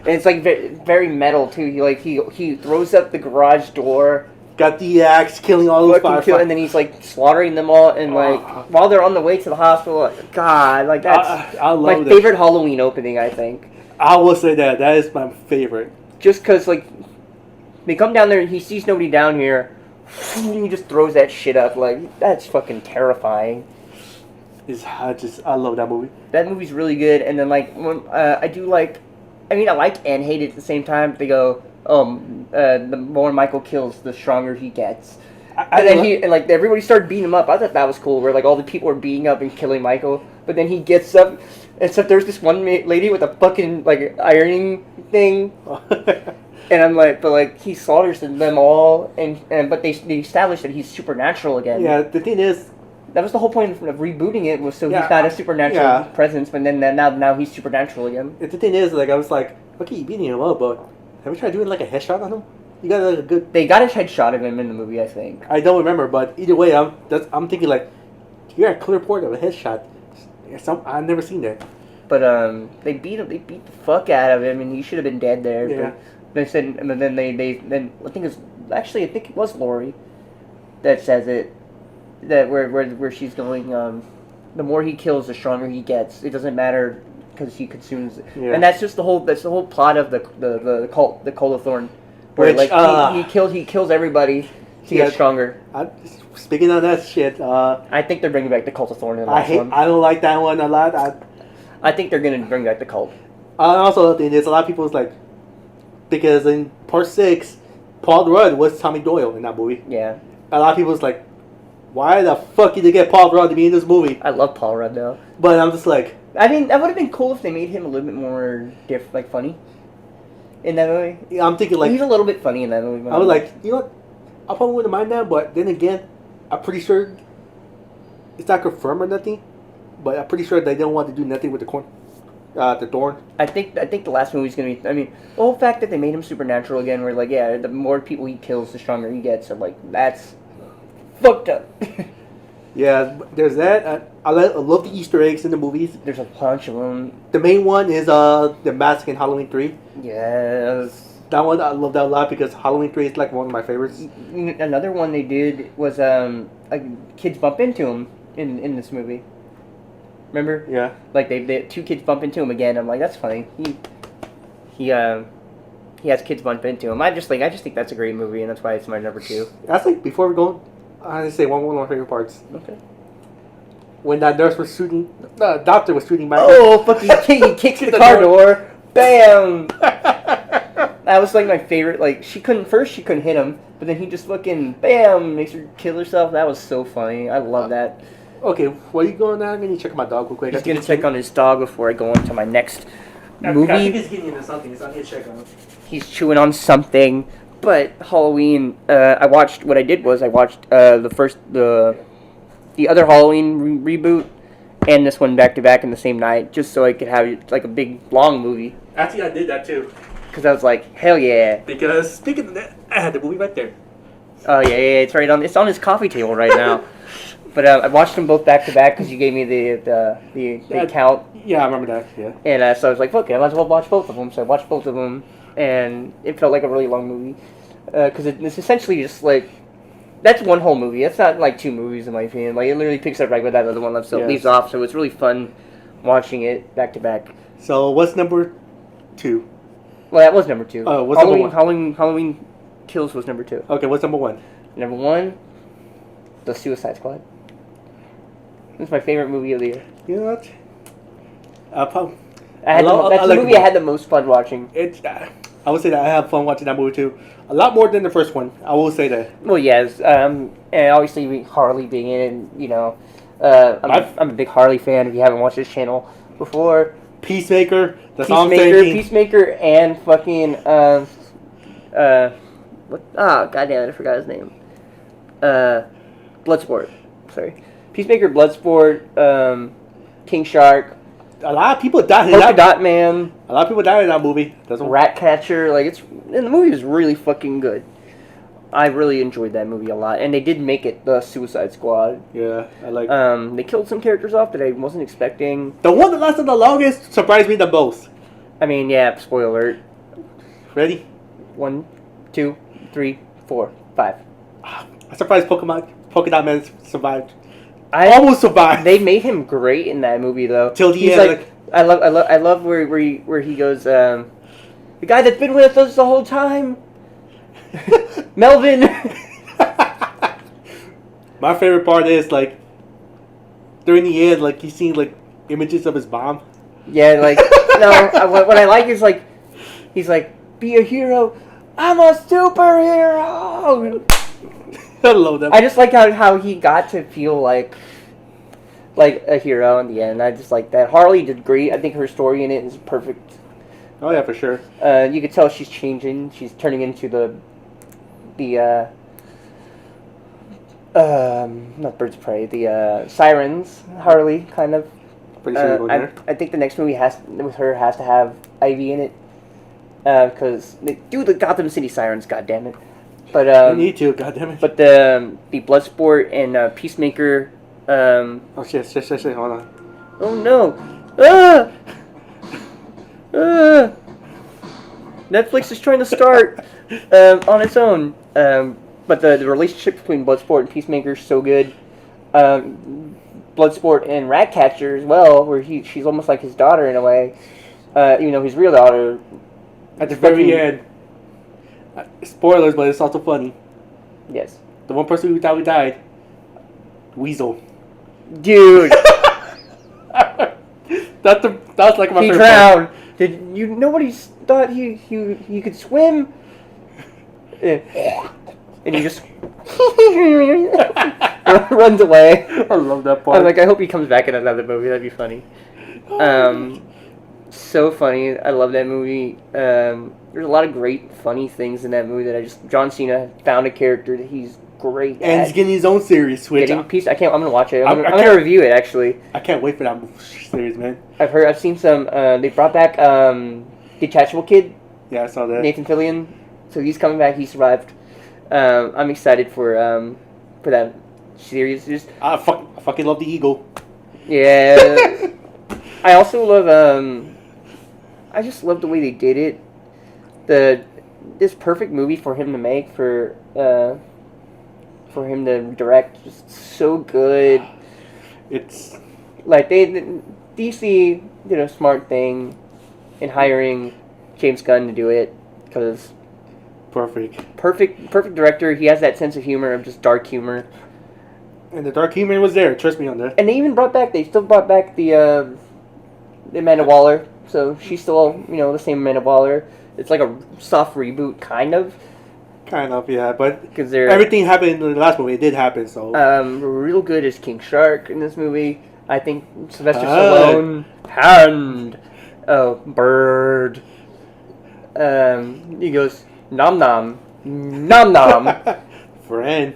Speaker 1: it's very, very metal too. He throws up the garage door,
Speaker 2: got the axe, killing all those firefighters,
Speaker 1: and then he's slaughtering them all. And while they're on the way to the hospital, God, that's
Speaker 2: I love
Speaker 1: my favorite Halloween opening. I think
Speaker 2: I will say that is my favorite.
Speaker 1: Just because they come down there and he sees nobody down here, and he just throws that shit up. That's fucking terrifying.
Speaker 2: I love that movie.
Speaker 1: That movie's really good, and then I like and hate it at the same time. They go, the more Michael kills, the stronger he gets. Everybody started beating him up. I thought that was cool, where all the people were beating up and killing Michael, but then he gets up, and so there's this one lady with a fucking ironing thing, and I'm like, but he slaughters them all, but they established that he's supernatural again.
Speaker 2: Yeah, the thing is,
Speaker 1: that was the whole point of rebooting it, was so he's not a supernatural presence, but then now he's supernatural again.
Speaker 2: The thing is, I was like, okay, you beating him up, but have you tried doing a headshot on him? You got a good.
Speaker 1: They got a headshot of him in the movie, I think.
Speaker 2: I don't remember, but either way, I'm thinking you got a clear point of a headshot. I've never seen that.
Speaker 1: But they beat the fuck out of him, and he should have been dead there.
Speaker 2: Yeah.
Speaker 1: But they said, and then I think it was Lori that says it. That where she's going, the more he kills, the stronger he gets. It doesn't matter because he consumes it. Yeah. And that's the whole plot of the cult of Thorn, where he kills everybody to get stronger.
Speaker 2: Speaking of that shit,
Speaker 1: I think they're bringing back the Cult of Thorn in the last one.
Speaker 2: I don't like that one a lot.
Speaker 1: I think they're gonna bring back the cult.
Speaker 2: Also, the thing is, a lot of people's because in part 6, Paul Rudd was Tommy Doyle in that movie.
Speaker 1: Yeah.
Speaker 2: A lot of people's like, why the fuck did they get Paul Rudd to be in this movie?
Speaker 1: I love Paul Rudd though.
Speaker 2: But I'm just like,
Speaker 1: that would have been cool if they made him a little bit more funny in that movie.
Speaker 2: Yeah, I'm thinking
Speaker 1: he's a little bit funny in that movie.
Speaker 2: I was like, you know what? I probably wouldn't mind that, but then again, I'm pretty sure it's not confirmed or nothing. But I'm pretty sure they don't want to do nothing with the Thorn.
Speaker 1: I think the last movie's gonna be. The whole fact that they made him supernatural again, where the more people he kills, the stronger he gets. So that's fucked up.
Speaker 2: Yeah, there's that. I love the Easter eggs in the movies.
Speaker 1: There's a bunch of them.
Speaker 2: The main one is the mask in Halloween 3.
Speaker 1: Yes.
Speaker 2: That one I love that a lot because Halloween 3 is like one of my favorites.
Speaker 1: Another one they did was kids bump into him in this movie. Remember?
Speaker 2: Yeah.
Speaker 1: Like they two kids bump into him again. I'm like, that's funny. He has kids bump into him. I just think that's a great movie, and that's why it's my number 2.
Speaker 2: That's like before we go. I just say one of my favorite parts.
Speaker 1: Okay.
Speaker 2: When that nurse was shooting, the doctor was shooting back.
Speaker 1: Oh, fucking he kicks the car door. Bam! That was like my favorite. Like she couldn't hit him, but then he just fucking bam makes her kill herself. That was so funny. I love that.
Speaker 2: Okay, where are you going now? I'm gonna check my dog real quick.
Speaker 1: He's gonna check on his dog before I go on to my next movie.
Speaker 2: I think he's getting into something. So I'm gonna check on him.
Speaker 1: He's chewing on something. But Halloween, I watched the other Halloween reboot and this one back to back in the same night, just so I could have like a big long movie.
Speaker 2: Actually, I did that too.
Speaker 1: Because I was like, hell yeah.
Speaker 2: Because speaking of that, I had the movie right there.
Speaker 1: Oh yeah, it's right on. It's on his coffee table right now. But I watched them both back to back because you gave me the account.
Speaker 2: Yeah, I remember that. Yeah.
Speaker 1: And so I was like, fuck it, I might as well watch both of them. So I watched both of them, and it felt like a really long movie because it's essentially just like that's one whole movie. It's not like 2 movies in my opinion. Like it literally picks up right where that other one leaves off. So it's really fun watching it back to back.
Speaker 2: So what's number 2?
Speaker 1: Well, that was number 2.
Speaker 2: Oh, what's number 1?
Speaker 1: Halloween Kills was number 2.
Speaker 2: Okay, what's number 1?
Speaker 1: Number 1, The Suicide Squad. It's my favorite movie of the year.
Speaker 2: You know what?
Speaker 1: That's the movie I had the most fun watching.
Speaker 2: I would say that I have fun watching that movie too. A lot more than the first one. I will say that.
Speaker 1: Well, yes, and obviously Harley being in it, you know, I'm a big Harley fan. If you haven't watched this channel before,
Speaker 2: Peacemaker,
Speaker 1: Peacemaker, and fucking what? Ah, goddamn it, I forgot his name. Bloodsport. Sorry, Peacemaker, Bloodsport, King Shark.
Speaker 2: A lot of people died.
Speaker 1: Polka Dot Man.
Speaker 2: A lot of people died in that movie.
Speaker 1: Ratcatcher. Like and the movie was really fucking good. I really enjoyed that movie a lot, and they did make it the Suicide Squad.
Speaker 2: Yeah, I like.
Speaker 1: They killed some characters off that I wasn't expecting.
Speaker 2: The one that lasted the longest surprised me the most.
Speaker 1: I mean, yeah. Spoiler alert.
Speaker 2: Ready?
Speaker 1: 1, 2, 3, 4, 5.
Speaker 2: I'm surprised Polka Dot Man survived.
Speaker 1: I
Speaker 2: almost survived.
Speaker 1: They made him great in that movie, though.
Speaker 2: Till the end,
Speaker 1: like, I love where he goes. The guy that's been with us the whole time, Melvin.
Speaker 2: My favorite part is like during the end, like he's seeing like images of his mom.
Speaker 1: Yeah, like no. What I like is like he's like, be a hero. I'm a superhero.
Speaker 2: I love that.
Speaker 1: I just like how he got to feel like a hero in the end. I just like that. Harley did great. I think her story in it is perfect.
Speaker 2: Oh yeah, for sure.
Speaker 1: You could tell she's changing. She's turning into the not Birds of Prey, the Sirens. Harley kind of.
Speaker 2: Pretty sure you're going there.
Speaker 1: I think the next movie has to have Ivy in it because they do the Gotham City Sirens. God damn it. But
Speaker 2: you need to, goddammit.
Speaker 1: But the Bloodsport and Peacemaker.
Speaker 2: Oh shit! Hold on.
Speaker 1: Oh no! Ah! Netflix is trying to start on its own. But the relationship between Bloodsport and Peacemaker is so good. Bloodsport and Ratcatcher as well, where she's almost like his daughter in a way. Even though his real daughter.
Speaker 2: At the very end. Spoilers, but it's also funny.
Speaker 1: Yes.
Speaker 2: The one person who thought we died, Weasel.
Speaker 1: Dude.
Speaker 2: That was like my
Speaker 1: he
Speaker 2: favorite
Speaker 1: drowned. Part. Did you? Nobody thought he could swim. And he just runs away.
Speaker 2: I love that part.
Speaker 1: I'm like, I hope he comes back in another movie. That'd be funny. So funny. I love that movie. There's a lot of great, funny things in that movie that John Cena found a character that he's great at.
Speaker 2: And he's getting his own series.
Speaker 1: I'm gonna watch it. I'm gonna review it actually.
Speaker 2: I can't wait for that series, man.
Speaker 1: I've seen some. They brought back Detachable Kid.
Speaker 2: Yeah, I saw that.
Speaker 1: Nathan Fillion. So he's coming back. He survived. I'm excited for that series.
Speaker 2: I fucking love the Eagle.
Speaker 1: Yeah. I also love. I just love the way they did it. this perfect movie for him to make for him to direct. Just so good.
Speaker 2: It's
Speaker 1: Like DC did a smart thing in hiring James Gunn to do it because perfect director. He has that sense of humor of just dark humor.
Speaker 2: And the dark humor was there. Trust me on that.
Speaker 1: And they still brought back the Amanda Waller. So she's still, the same Amanda Waller. It's like a soft reboot, kind of.
Speaker 2: Kind of, yeah. But
Speaker 1: Because
Speaker 2: everything happened in the last movie. It did happen, so.
Speaker 1: Real good as King Shark in this movie. I think Sylvester Stallone. Hand. Oh, bird. He goes, nom nom. Nom nom.
Speaker 2: Friend.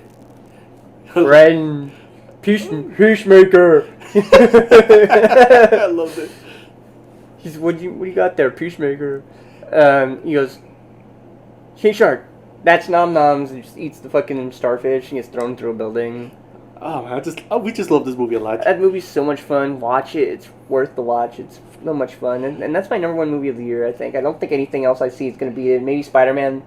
Speaker 1: Peacemaker.
Speaker 2: I love it.
Speaker 1: He's what you got there, Peacemaker? He goes, King Shark. That's Nom Noms. He just eats the fucking starfish and gets thrown through a building.
Speaker 2: Oh man, we just love this movie a lot.
Speaker 1: That movie's so much fun. Watch it. It's worth the watch. It's so much fun, and that's my number one movie of the year. I think. I don't think anything else I see is going to beat it. Maybe Spider-Man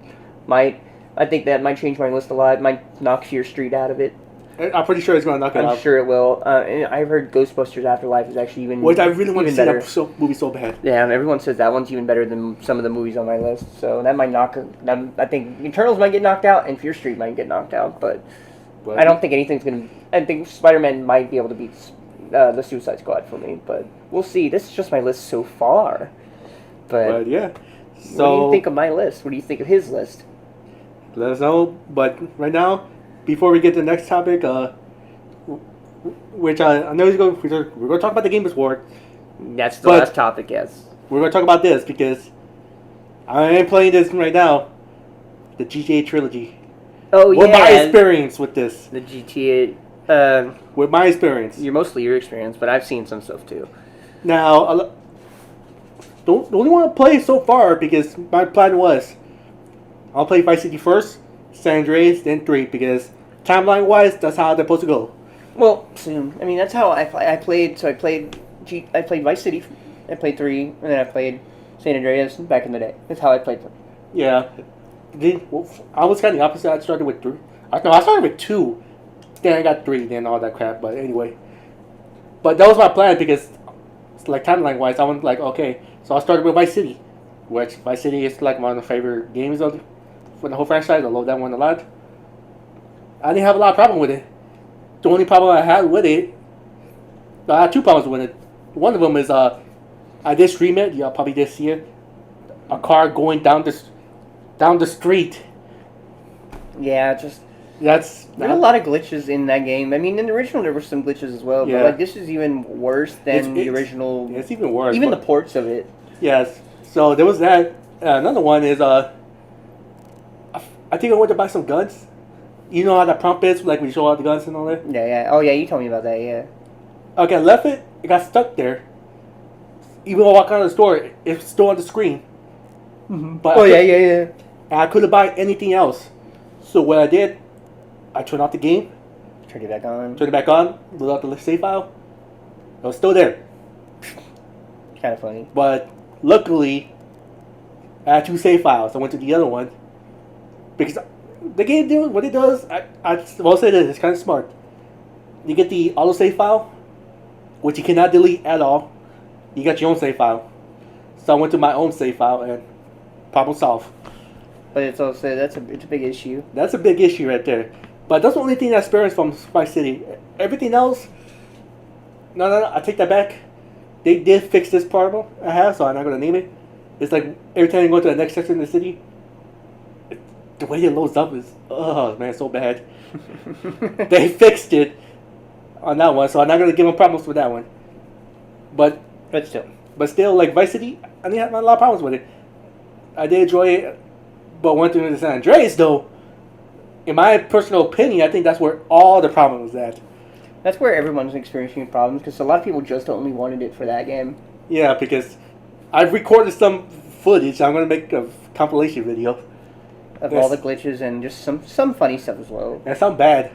Speaker 1: might. I think that might change my list a lot. It might knock Fear Street out of it.
Speaker 2: I'm pretty sure it's going to knock it out.
Speaker 1: I'm sure it will. And I've heard Ghostbusters Afterlife is actually even.
Speaker 2: Which I really want to see
Speaker 1: better.
Speaker 2: that movie so bad.
Speaker 1: Yeah, and everyone says that one's even better than some of the movies on my list. So that might knock. I think Eternals might get knocked out, and Fear Street might get knocked out, but I don't think anything's gonna. I think Spider-Man might be able to beat the Suicide Squad for me, but we'll see. This is just my list so far. But
Speaker 2: yeah. So
Speaker 1: what do you think of my list? What do you think of his list?
Speaker 2: Let us know. But right now, before we get to the next topic, which I know we're going to talk about the Game Award.
Speaker 1: That's the last topic, yes.
Speaker 2: We're going to talk about this because I am playing this right now, the GTA trilogy.
Speaker 1: Oh,
Speaker 2: With my experience with this.
Speaker 1: The GTA.
Speaker 2: With my experience.
Speaker 1: Mostly your experience, but I've seen some stuff too.
Speaker 2: Now, don't only want to play so far because my plan was I'll play Vice City first, San Andreas, then 3 because timeline-wise, that's how they're supposed to go.
Speaker 1: Well, soon. I mean, that's how I played. So I played Vice City. I played 3, and then I played San Andreas back in the day. That's how I played them.
Speaker 2: Yeah. I was kind of the opposite. I started with 3. I started with 2. Then I got 3, then all that crap. But anyway. But that was my plan because, like, timeline-wise, I went like, okay. So I started with Vice City. Which, Vice City is, like, one of my favorite games for the whole franchise. I love that one a lot. I didn't have a lot of problem with it. The only problem I had with it, I had 2 problems with it. One of them is I did stream it. Y'all probably did see it. A car going down the street.
Speaker 1: Yeah, there's a lot of glitches in that game. I mean, in the original there were some glitches as well, but like this is even worse than the original.
Speaker 2: It's even worse.
Speaker 1: Even the ports of it.
Speaker 2: Yes. So there was that. Another one is I think I went to buy some guns. You know how that prompt is, like we show all the guns and all that?
Speaker 1: Yeah. Oh, yeah, you told me about that, yeah.
Speaker 2: Okay, I left it. It got stuck there. Even when I walked out of the store, it's still on the screen.
Speaker 1: Mm-hmm. But yeah.
Speaker 2: And I couldn't buy anything else. So what I did, I turned off the game.
Speaker 1: Turned it back on.
Speaker 2: Loaded out the save file. It was still there.
Speaker 1: Kind of funny.
Speaker 2: But luckily, I had 2 save files. I went to the other one. Because the game, what it does, I will say this, it's kind of smart. You get the autosave file, which you cannot delete at all. You got your own save file. So I went to my own save file and problem solved.
Speaker 1: But it's also, it's a big issue.
Speaker 2: That's a big issue right there. But that's the only thing I experienced from Vice City. Everything else, no, I take that back. They did fix this problem I have, so I'm not going to name it. It's like every time you go to the next section in the city, the way it loads up is, oh man, so bad. They fixed it on that one, so I'm not going to give them problems with that one. But still, like Vice City, I didn't have a lot of problems with it. I did enjoy it, but went through the San Andreas though. In my personal opinion, I think that's where all the problem was at.
Speaker 1: That's where everyone's experiencing problems because a lot of people just only wanted it for that game.
Speaker 2: Yeah, because I've recorded some footage. I'm going to make a compilation video
Speaker 1: of all the glitches and just some funny stuff as well.
Speaker 2: And some bad.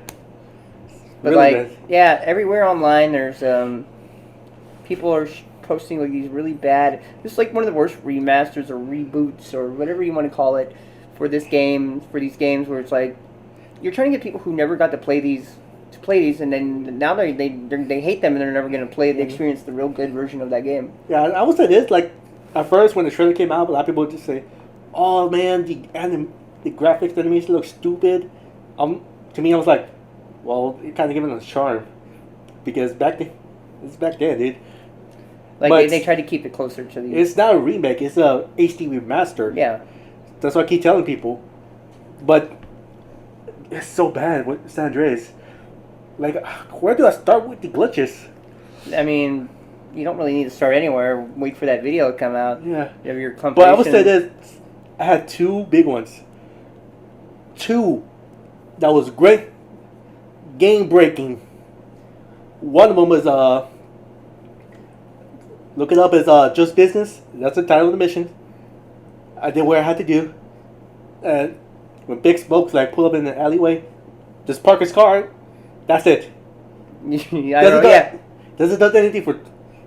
Speaker 1: But really bad. Yeah, everywhere online there's people are posting like these really bad, just like one of the worst remasters or reboots or whatever you want to call it for these games where it's like you're trying to get people who never got to play these, and then now they hate them and they're never going to play the experience the real good version of that game.
Speaker 2: Yeah, I would say this, like, at first when the trailer came out, a lot of people would just say, "Oh man, the graphics, the animation looks stupid." To me, I was like, "Well, it kind of giving it a charm," because it's back then, dude.
Speaker 1: Like they tried to keep it closer to the.
Speaker 2: It's not a remake; it's a HD remaster.
Speaker 1: Yeah,
Speaker 2: that's what I keep telling people. But it's so bad with San Andreas. Like, where do I start with the glitches?
Speaker 1: I mean, you don't really need to start anywhere. Wait for that video to come out.
Speaker 2: Yeah.
Speaker 1: You have your compilation.
Speaker 2: But I would say this: I had two big ones. Two that was great, game breaking. One of them was look it up as Just Business. That's the title of the mission. I did what I had to do. And when big smokes like pull up in the alleyway, just park his car. That's it. Doesn't do anything for.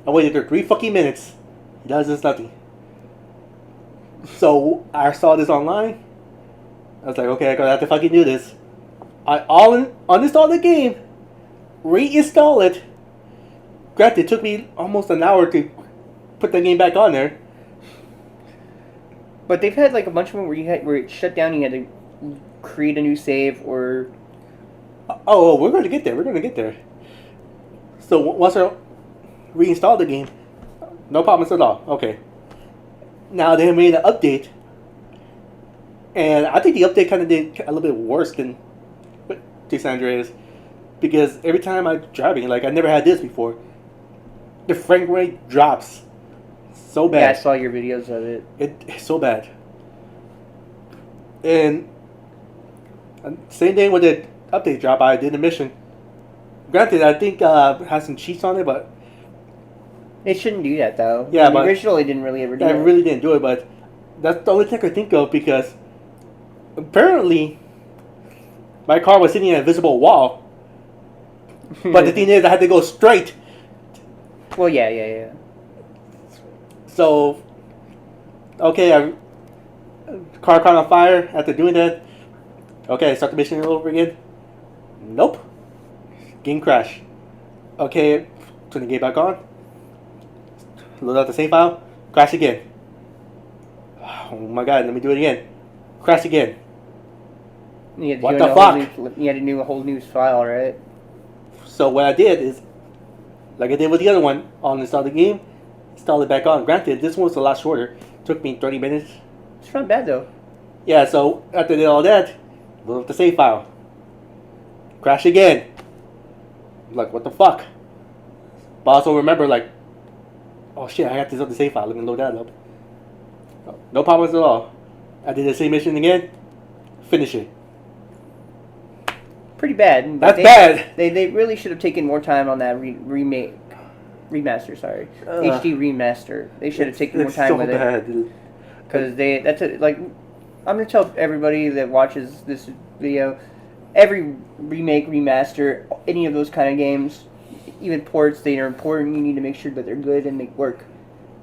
Speaker 2: I waited there 3 fucking minutes. He does just nothing. So I saw this online. I was like, okay, I'm gonna have to fucking do this. I uninstalled the game, reinstall it. Granted, it took me almost an hour to put the game back on there.
Speaker 1: But they've had like a bunch of them where it shut down. You had to create a new save or.
Speaker 2: Oh, we're going to get there. We're going to get there. So once I reinstalled the game, no problems at all. Okay. Now they made an update, and I think the update kind of did a little bit worse than San Andreas, because every time I'm driving, like I never had this before, the frame rate drops so bad.
Speaker 1: Yeah, I saw your videos of it.
Speaker 2: It's so bad. And same thing with the update drop. I did the mission. Granted, I think it has some cheats on it, but
Speaker 1: it shouldn't do that though.
Speaker 2: Yeah,
Speaker 1: but originally didn't really ever do
Speaker 2: it.
Speaker 1: that.
Speaker 2: I really didn't do it, but that's the only thing I could think of, because apparently my car was hitting an invisible wall. But the thing is, I had to go straight.
Speaker 1: Well, yeah.
Speaker 2: So, okay, car caught on fire after doing that. Okay, start the mission all over again. Nope. Game crash. Okay, turn the game back on. Load out the save file. Crash again. Oh my god, let me do it again. Crash again. What the fuck?
Speaker 1: You had to do a whole new file, right?
Speaker 2: So what I did is, like I did with the other one, uninstall the game, install it back on. Granted, this one was a lot shorter. Took me 30 minutes.
Speaker 1: It's not bad though.
Speaker 2: Yeah, so after I did all that, load up the save file. Crash again. Like, what the fuck? But also remember, like, oh shit, I got this on the save file. Let me load that up. No problems at all. I did the same mission again. Finish it.
Speaker 1: Pretty bad.
Speaker 2: That's bad.
Speaker 1: They really should have taken more time on that remaster. Sorry, HD remaster. They should have taken more time with it. Because I'm gonna tell everybody that watches this video, every remake, remaster, any of those kind of games, even ports, they are important. You need to make sure that they're good and they work.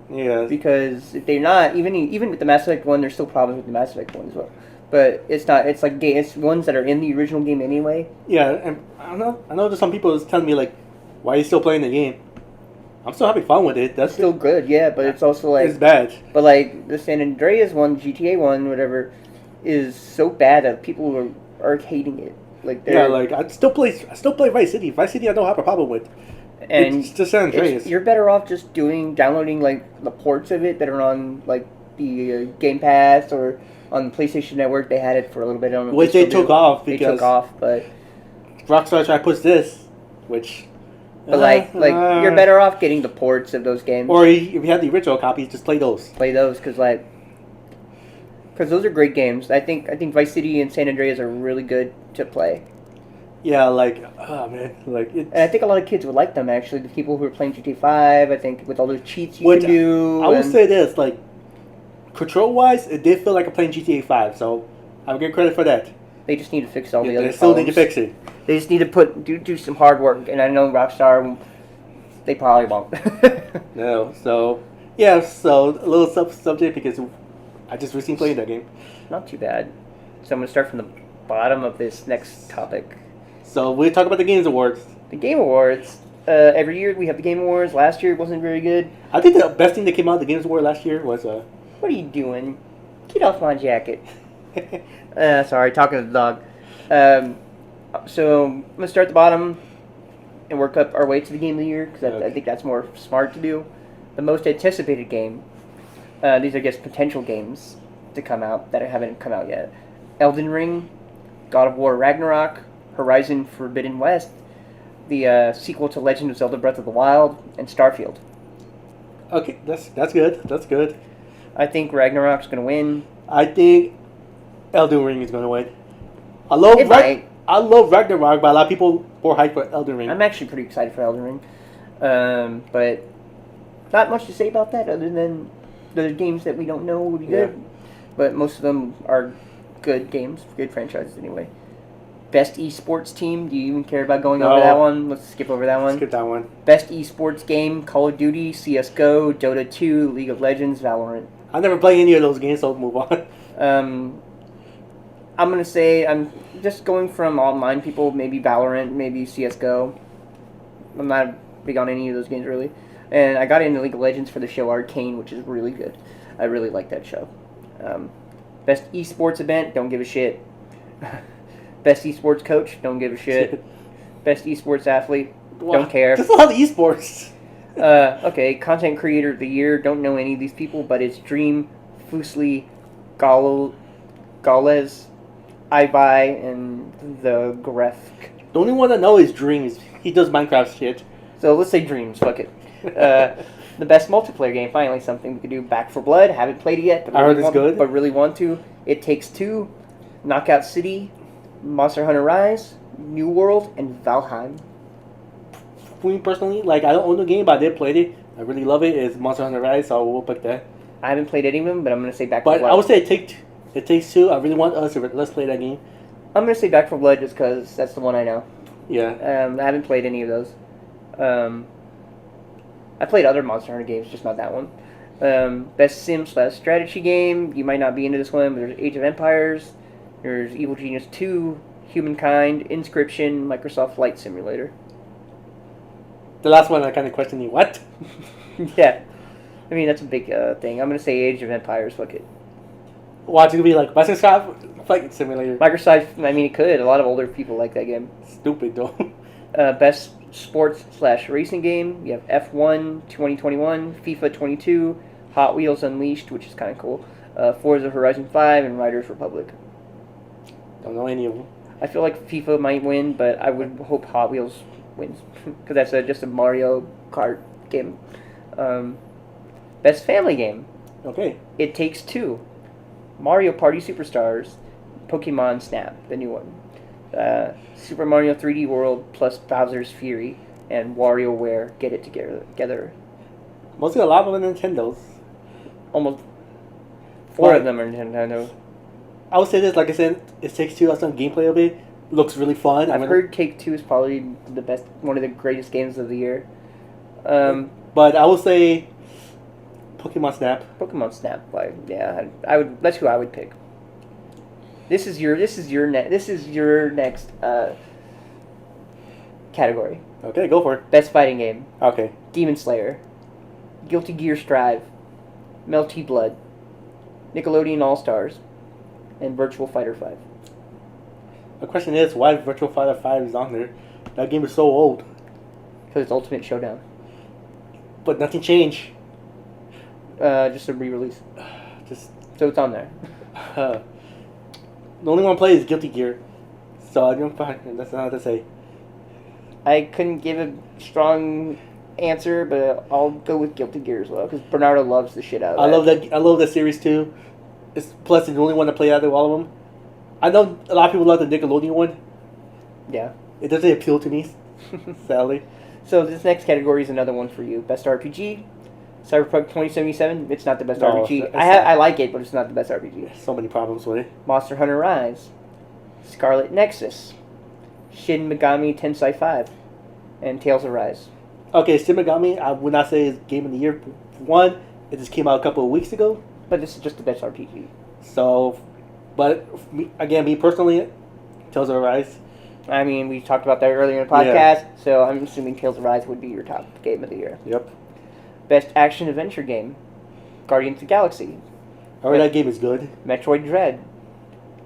Speaker 2: Yeah.
Speaker 1: Because if they're not, even with the Mass Effect 1, there's still problems with the Mass Effect 1 as well. But it's not. It's like it's ones that are in the original game anyway.
Speaker 2: Yeah, and I know there's some people that's telling me like, why are you still playing the game? I'm still having fun with it. That's
Speaker 1: still good, yeah. But it's also like
Speaker 2: it's bad.
Speaker 1: But like the San Andreas one, GTA 1, whatever, is so bad that people are hating it. Like
Speaker 2: like I still play Vice City. Vice City I don't have a problem with.
Speaker 1: And
Speaker 2: it's just San Andreas.
Speaker 1: You're better off just downloading like the ports of it that are on like the Game Pass or on the PlayStation Network. They had it for a little bit. I don't know
Speaker 2: which they took off because
Speaker 1: they took off, but
Speaker 2: Rockstar tried to push this, which.
Speaker 1: But you're better off getting the ports of those games.
Speaker 2: Or if you have the original copies, just play those.
Speaker 1: Play those because those are great games. I think Vice City and San Andreas are really good to play.
Speaker 2: Yeah, oh man,
Speaker 1: and I think a lot of kids would like them actually. The people who are playing GTA 5, I think with all those cheats you can do.
Speaker 2: I will say this, control wise, it did feel like I'm playing GTA 5, so I'll give credit for that.
Speaker 1: They just need to fix all the other
Speaker 2: problems. They still need to fix it.
Speaker 1: They just need to do some hard work, and I know Rockstar, they probably won't.
Speaker 2: No, so yeah, so a little subject because I just recently played that game.
Speaker 1: not too bad. So I'm going to start from the bottom of this next topic.
Speaker 2: So we'll talk about the Games Awards.
Speaker 1: The Game Awards. Every year we have the Game Awards. Last year it wasn't very good.
Speaker 2: I think the best thing that came out of the Games Award last year was...
Speaker 1: What are you doing? Get off my jacket. Sorry, talking to the dog. So I'm going to start at the bottom and work up our way to the Game of the Year, because I think that's more smart to do. The most anticipated game. These are, I guess, potential games to come out that haven't come out yet. Elden Ring, God of War Ragnarok, Horizon Forbidden West, the sequel to Legend of Zelda Breath of the Wild, and Starfield.
Speaker 2: Okay, that's good. That's good.
Speaker 1: I think Ragnarok's going to win.
Speaker 2: I think Elden Ring is going to win. I love Ragnarok, but a lot of people more hyped for Elden Ring.
Speaker 1: I'm actually pretty excited for Elden Ring. But not much to say about that other than the games that we don't know will be good. But most of them are good games, good franchises anyway. Best esports team, do you even care about going over that one? Let's skip over that one.
Speaker 2: Skip that one.
Speaker 1: Best esports game, Call of Duty, CSGO, Dota 2, League of Legends, Valorant.
Speaker 2: I never played any of those games, so move on.
Speaker 1: I'm going to say, I'm just going from online people, maybe Valorant, maybe CSGO. I'm not big on any of those games, really. And I got into League of Legends for the show Arcane, which is really good. I really like that show. Best esports event, don't give a shit. Best esports coach, don't give a shit. Best esports athlete, don't care.
Speaker 2: That's a lot of esports.
Speaker 1: Okay, content creator of the year, don't know any of these people, but it's Dream, Fusli, Gales, Ibai, and the Grefk.
Speaker 2: The only one I know is Dreams. He does Minecraft shit.
Speaker 1: So let's say Dreams, fuck it. The best multiplayer game, finally something we could do. Back for Blood, haven't played it yet, but
Speaker 2: I heard it's good.
Speaker 1: But really want to. It Takes Two, Knockout City, Monster Hunter Rise, New World, and Valheim.
Speaker 2: For me personally, I don't own the game, but I did play it. I really love it. It's Monster Hunter Rise, so we'll pick that.
Speaker 1: I haven't played any of them, but I'm going to say Back for Blood.
Speaker 2: But I would say It Takes Two. I really want us to let's play that game.
Speaker 1: I'm going to say Back for Blood just because that's the one I know.
Speaker 2: Yeah.
Speaker 1: I haven't played any of those. I played other Monster Hunter games, just not that one. Best sim/strategy game. You might not be into this one, but there's Age of Empires. There's Evil Genius 2, Humankind, Inscription, Microsoft Flight Simulator.
Speaker 2: The last one I kind of questioned you. What?
Speaker 1: Yeah. I mean, that's a big thing. I'm going to say Age of Empires, fuck it.
Speaker 2: Watch it be like Microsoft Flight Simulator.
Speaker 1: Microsoft, I mean, it could. A lot of older people like that game.
Speaker 2: Stupid, though.
Speaker 1: Best sports/racing game. You have F1 2021, FIFA 22, Hot Wheels Unleashed, which is kind of cool, Forza Horizon 5, and Riders Republic.
Speaker 2: Don't know any of them.
Speaker 1: I feel like FIFA might win, but I would hope Hot Wheels wins, because that's just a Mario Kart game. Best family game.
Speaker 2: Okay.
Speaker 1: It Takes Two, Mario Party Superstars, Pokemon Snap, the new one, Super Mario 3D World plus Bowser's Fury, and WarioWare Get It Together.
Speaker 2: Mostly a lot of them are Nintendos.
Speaker 1: Almost four of them are Nintendo.
Speaker 2: I would say this, like I said, It Takes Two. I saw some gameplay of it. Looks really fun.
Speaker 1: I've heard Take Two is probably the best, one of the greatest games of the year.
Speaker 2: But I would say Pokemon Snap.
Speaker 1: Pokemon Snap, yeah, I would. That's who I would pick. This is your next category.
Speaker 2: Okay, go for it.
Speaker 1: Best fighting game.
Speaker 2: Okay.
Speaker 1: Demon Slayer, Guilty Gear Strive, Melty Blood, Nickelodeon All Stars, and Virtual Fighter 5.
Speaker 2: The question is, why Virtual Fighter 5 is on there? That game is so old.
Speaker 1: Because it's Ultimate Showdown.
Speaker 2: But nothing changed.
Speaker 1: Just a re-release. So it's on there.
Speaker 2: The only one I play is Guilty Gear. So I don't find that's not to say.
Speaker 1: I couldn't give a strong answer, but I'll go with Guilty Gear as well, because Bernardo loves the shit out of that.
Speaker 2: I love that series too. Plus, it's the only one to play out of all of them. I know a lot of people love the Nickelodeon one.
Speaker 1: Yeah.
Speaker 2: It doesn't appeal to me, sadly.
Speaker 1: So this next category is another one for you. Best RPG, Cyberpunk 2077. It's not the best RPG. I like it, but it's not the best RPG.
Speaker 2: So many problems with it.
Speaker 1: Monster Hunter Rise, Scarlet Nexus, Shin Megami Tensei 5, and Tales of Rise.
Speaker 2: Okay, Shin Megami, I would not say is Game of the Year. One, it just came out a couple of weeks ago.
Speaker 1: But this is just the best RPG.
Speaker 2: So, But me personally, Tales of Arise.
Speaker 1: I mean, we talked about that earlier in the podcast, so I'm assuming Tales of Rise would be your top game of the year.
Speaker 2: Yep.
Speaker 1: Best action adventure game, Guardians of the Galaxy.
Speaker 2: I heard that game is good.
Speaker 1: Metroid Dread,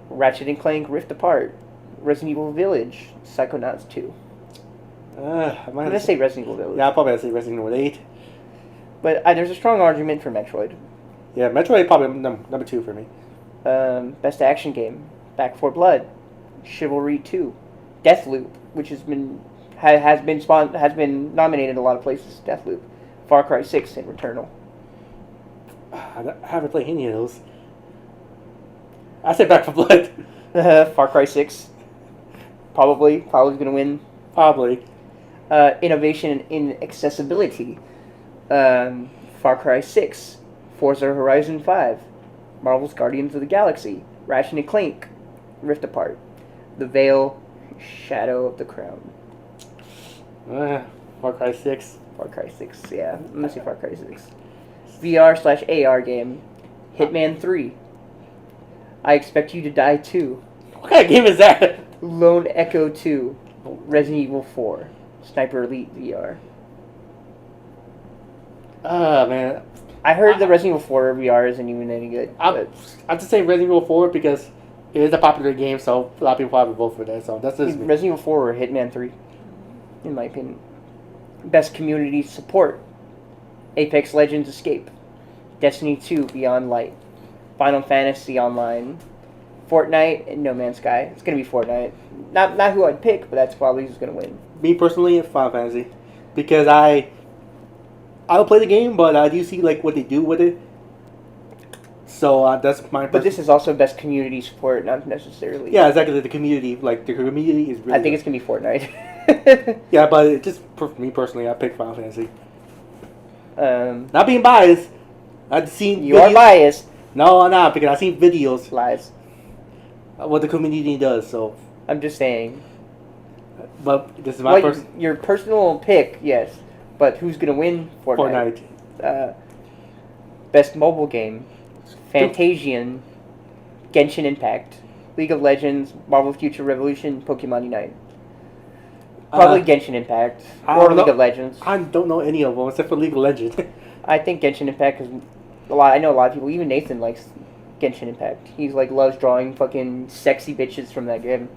Speaker 1: Ratchet and Clank Rift Apart, Resident Evil Village, Psychonauts 2. I'm going to say Resident Evil Village.
Speaker 2: Yeah, I'll probably say Resident Evil 8.
Speaker 1: But there's a strong argument for Metroid.
Speaker 2: Yeah, Metroid probably number 2 for me.
Speaker 1: Best action game, Back 4 Blood, Chivalry 2, Deathloop, which has been nominated in a lot of places. Deathloop, Far Cry 6, and Returnal.
Speaker 2: I haven't played any of those. I said Back 4 Blood.
Speaker 1: Far Cry 6, probably going to win.
Speaker 2: Probably.
Speaker 1: Innovation in accessibility, Far Cry 6, Forza Horizon 5, Marvel's Guardians of the Galaxy, Ratchet and Clank, Rift Apart, The Veil, Shadow of the Crown.
Speaker 2: Far Cry 6.
Speaker 1: Far Cry 6, yeah. I'm going to say Far Cry 6. VR/AR game, Hitman 3, I Expect You to Die 2.
Speaker 2: What kind of game is that?
Speaker 1: Lone Echo 2, Resident Evil 4, Sniper Elite VR.
Speaker 2: Man.
Speaker 1: I heard the Resident Evil 4 VR isn't even any good.
Speaker 2: I'm just saying Resident Evil 4 because it is a popular game, so a lot of people probably vote for that. So that's just me.
Speaker 1: Resident Evil 4 or Hitman 3, in my opinion. Best community support, Apex Legends Escape, Destiny 2 Beyond Light, Final Fantasy Online, Fortnite, and No Man's Sky. It's going to be Fortnite. Not who I'd pick, but that's probably who's going to win.
Speaker 2: Me personally, Final Fantasy, because I don't play the game, but I do see like what they do with it. So that's my.
Speaker 1: But this is also best community support, not necessarily.
Speaker 2: Yeah, exactly. The community, like the community, is really.
Speaker 1: I think
Speaker 2: good.
Speaker 1: it's gonna be Fortnite.
Speaker 2: Yeah, but it just for me personally, I pick Final Fantasy.
Speaker 1: Not
Speaker 2: being biased, I've seen.
Speaker 1: You are biased.
Speaker 2: No, I'm not, because I've seen videos.
Speaker 1: Lies.
Speaker 2: What the community does. So
Speaker 1: I'm just saying.
Speaker 2: But this is my
Speaker 1: your personal pick, yes. But who's gonna win Fortnite? Best mobile game, Fantasian, Genshin Impact, League of Legends, Marvel Future Revolution, Pokemon Unite. Probably Genshin Impact or League of Legends.
Speaker 2: I don't know any of them except for League of Legends.
Speaker 1: I think Genshin Impact is I know a lot of people. Even Nathan likes Genshin Impact. He's like loves drawing fucking sexy bitches from that game.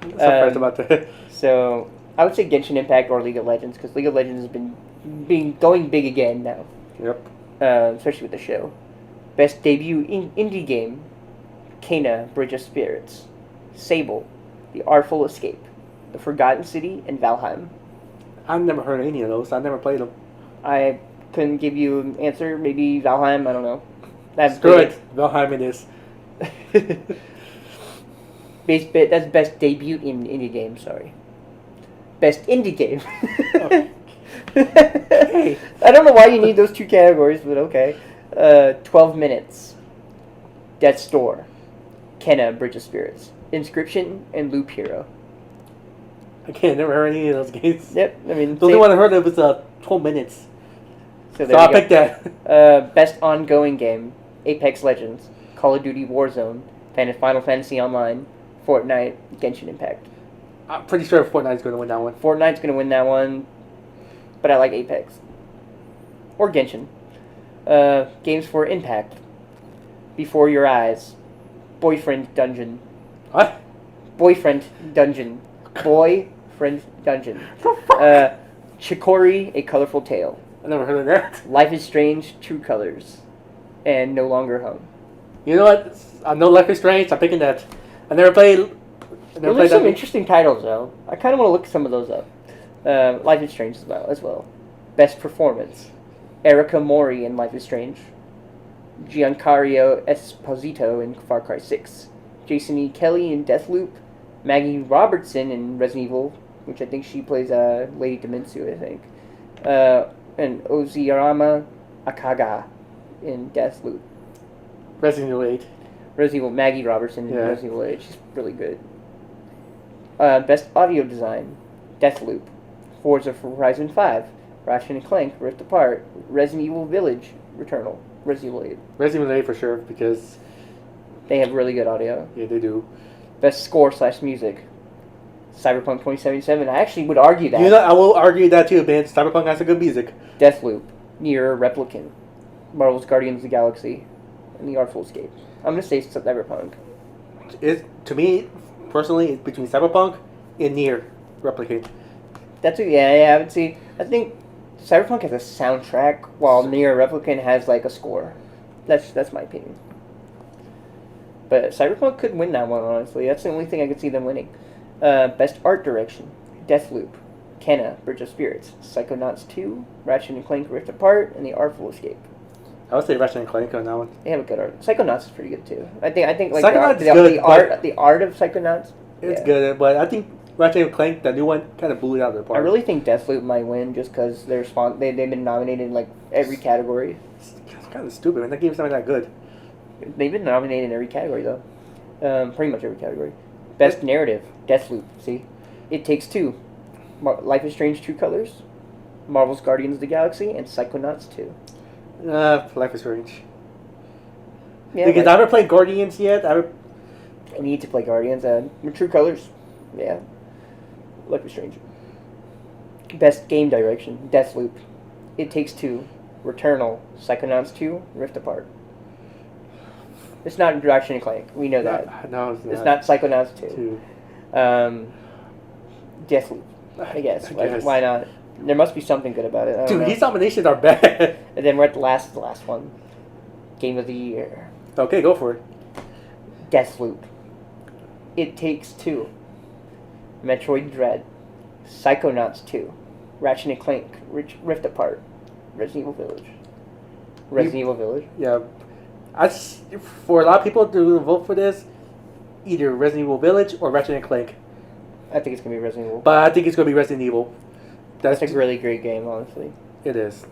Speaker 2: Surprised about that.
Speaker 1: So I would say Genshin Impact or League of Legends, because League of Legends has been going big again now.
Speaker 2: Yep.
Speaker 1: Especially with the show. Best debut indie game, Kena, Bridge of Spirits, Sable, The Artful Escape, The Forgotten City, and Valheim.
Speaker 2: I've never heard of any of those. I've never played them.
Speaker 1: I couldn't give you an answer. Maybe Valheim. I don't know.
Speaker 2: Screw it. Valheim it is.
Speaker 1: That's best debut in indie game. Sorry. Best indie game.
Speaker 2: Hey.
Speaker 1: I don't know why you need those two categories, but okay. 12 Minutes, Death's Door, Kena, Bridge of Spirits, Inscription, and Loop Hero.
Speaker 2: Again, never heard any of those games.
Speaker 1: Yep, I mean...
Speaker 2: The only one I heard of was 12 Minutes.
Speaker 1: So
Speaker 2: I picked that.
Speaker 1: Best ongoing game, Apex Legends, Call of Duty Warzone, Final Fantasy Online, Fortnite, Genshin Impact.
Speaker 2: I'm pretty sure Fortnite's going to win that one.
Speaker 1: Fortnite's going to win that one, but I like Apex. Or Genshin. Games for Impact, Before Your Eyes, Boyfriend Dungeon.
Speaker 2: What?
Speaker 1: Boyfriend Dungeon. Boyfriend Dungeon. Chicory, A Colorful Tale.
Speaker 2: I never heard of that.
Speaker 1: Life is Strange, True Colors, and No Longer Home.
Speaker 2: You know what? I know Life is Strange. I'm picking that. I never played.
Speaker 1: There's some interesting titles though. I kind of want to look some of those up. Life is Strange as well. Best Performance, Erica Mori in Life is Strange, Giancarlo Esposito in Far Cry 6, Jason E. Kelly in Deathloop, Maggie Robertson in Resident Evil, which I think she plays Lady Dementsu, I think, and Ozirama Akaga in Deathloop.
Speaker 2: Resident Evil 8.
Speaker 1: Resident Evil, Maggie Robertson in Resident Evil 8. She's really good. Best Audio Design, Deathloop, Forza Horizon 5, Ratchet and Clank, Rift Apart, Resident Evil Village, Returnal, Resident Evil 8.
Speaker 2: Resident Evil 8 for sure, because
Speaker 1: They have really good audio.
Speaker 2: Yeah, they do.
Speaker 1: Best score / music. Cyberpunk 2077. I actually would argue that.
Speaker 2: You know, I will argue that too, man. Cyberpunk has a good music.
Speaker 1: Deathloop, Nier Replicant, Marvel's Guardians of the Galaxy, and The Artful Escape. I'm gonna say Cyberpunk.
Speaker 2: To me, personally, it's between Cyberpunk and Nier Replicate.
Speaker 1: I would see. I think Cyberpunk has a soundtrack, while Nier Replicant has like a score. That's my opinion. But Cyberpunk could win that one, honestly. That's the only thing I could see them winning. Best art direction: Deathloop, Kenna, Bridge of Spirits, Psychonauts 2, Ratchet and Clank Rift Apart, and The Artful Escape.
Speaker 2: I would say Ratchet and Clank on that one.
Speaker 1: They have a good art. Psychonauts is pretty good too. I think like
Speaker 2: Psychonauts
Speaker 1: the art of Psychonauts.
Speaker 2: It's good, but I think Ratchet and Clank, the new one, kind of blew it out of the park.
Speaker 1: I really think Deathloop might win just because they've been nominated in like every category.
Speaker 2: It's kind of stupid, man. That game's not that good.
Speaker 1: They've been nominated in every category though. Pretty much every category. Best narrative: Deathloop. See, It Takes Two, Life is Strange: True Colors, Marvel's Guardians of the Galaxy, and Psychonauts 2.
Speaker 2: Life is Strange.
Speaker 1: Yeah,
Speaker 2: Because I haven't played Guardians yet.
Speaker 1: I need to play Guardians. True Colors. Yeah. Life is Strange. Best game direction: Deathloop, It Takes Two, Returnal, Psychonauts 2, Rift Apart. It's not Ratchet and Clank. We know that.
Speaker 2: No, it's not.
Speaker 1: It's not Psychonauts 2. Deathloop, I guess. Why not? There must be something good about it. I don't
Speaker 2: Dude,
Speaker 1: know.
Speaker 2: these nominations are bad.
Speaker 1: And then we're at the last one. Game of the Year.
Speaker 2: Okay, go for it.
Speaker 1: Deathloop, It Takes Two, Metroid Dread, Psychonauts 2, Ratchet and Clank Rift Apart, Resident Evil Village. Resident Evil Village?
Speaker 2: Yeah. For a lot of people to vote for this, either Resident Evil Village or Ratchet and Clank.
Speaker 1: I think it's going to be Resident Evil.
Speaker 2: But I think it's going to be Resident Evil.
Speaker 1: That's a really great game, honestly.
Speaker 2: It is.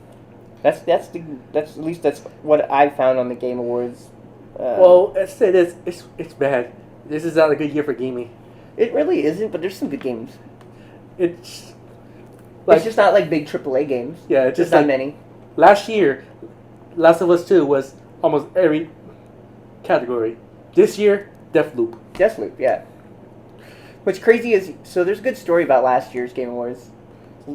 Speaker 1: That's at least that's what I found on the Game Awards.
Speaker 2: Well, let's say this: it's bad. This is not a good year for gaming.
Speaker 1: It really isn't, but there's some good games.
Speaker 2: It's
Speaker 1: just not like big AAA games.
Speaker 2: Yeah, it's just
Speaker 1: not
Speaker 2: like,
Speaker 1: many.
Speaker 2: Last year, Last of Us 2 was almost every category. This year, Deathloop.
Speaker 1: Deathloop, yeah. What's crazy is, so there's a good story about last year's Game Awards.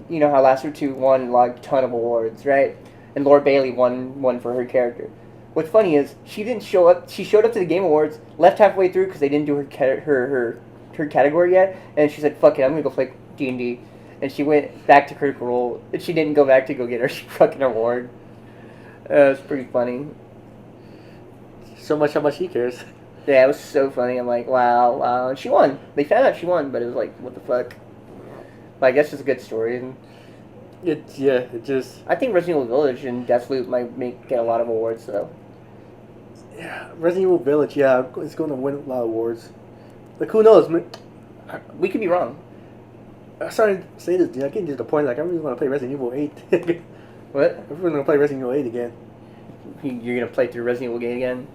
Speaker 1: You know how Last of Us 2 won like a ton of awards, right? And Laura Bailey won one for her character. What's funny is she didn't show up. She showed up to the Game Awards, left halfway through because they didn't do her category yet, and she said, "Fuck it, I'm gonna go play D&D." And she went back to Critical Role, and she didn't go back to go get her fucking award. It's pretty funny.
Speaker 2: So much how much he cares.
Speaker 1: Yeah, it was so funny. I'm like, wow. And she won. They found out she won, but it was like, what the fuck? Like, that's just a good story. And
Speaker 2: it just...
Speaker 1: I think Resident Evil Village and Deathloop might get a lot of awards, though.
Speaker 2: Yeah, Resident Evil Village, yeah, it's going to win a lot of awards. Like, who knows?
Speaker 1: We could be wrong.
Speaker 2: I'm starting to say this, dude. I'm getting to the point, like, I really want to play Resident Evil 8.
Speaker 1: What?
Speaker 2: I'm really going to play Resident Evil 8 again.
Speaker 1: You're going to play through Resident Evil game again?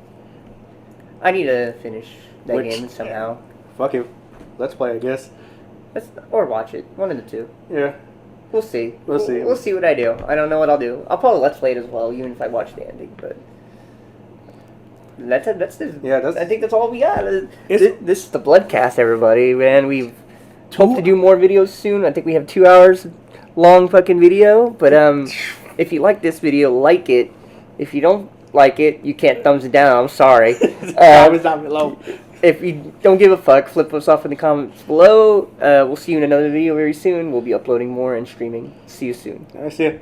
Speaker 1: I need to finish that game somehow.
Speaker 2: Fuck it. Let's play, I guess.
Speaker 1: Or watch it. One of the two.
Speaker 2: Yeah.
Speaker 1: We'll see.
Speaker 2: We'll see.
Speaker 1: We'll see what I do. I don't know what I'll do. I'll probably Let's Play it as well, even if I watch the ending, but... I think that's all we got. This is the Bludcast, everybody, man. We hope to do more videos soon. I think we have 2 hours long fucking video, but if you like this video, like it. If you don't like it, you can't thumbs it down. I'm sorry.
Speaker 2: Comments down below.
Speaker 1: If you don't give a fuck, flip us off in the comments below. We'll see you in another video very soon. We'll be uploading more and streaming. See you soon.
Speaker 2: I see you.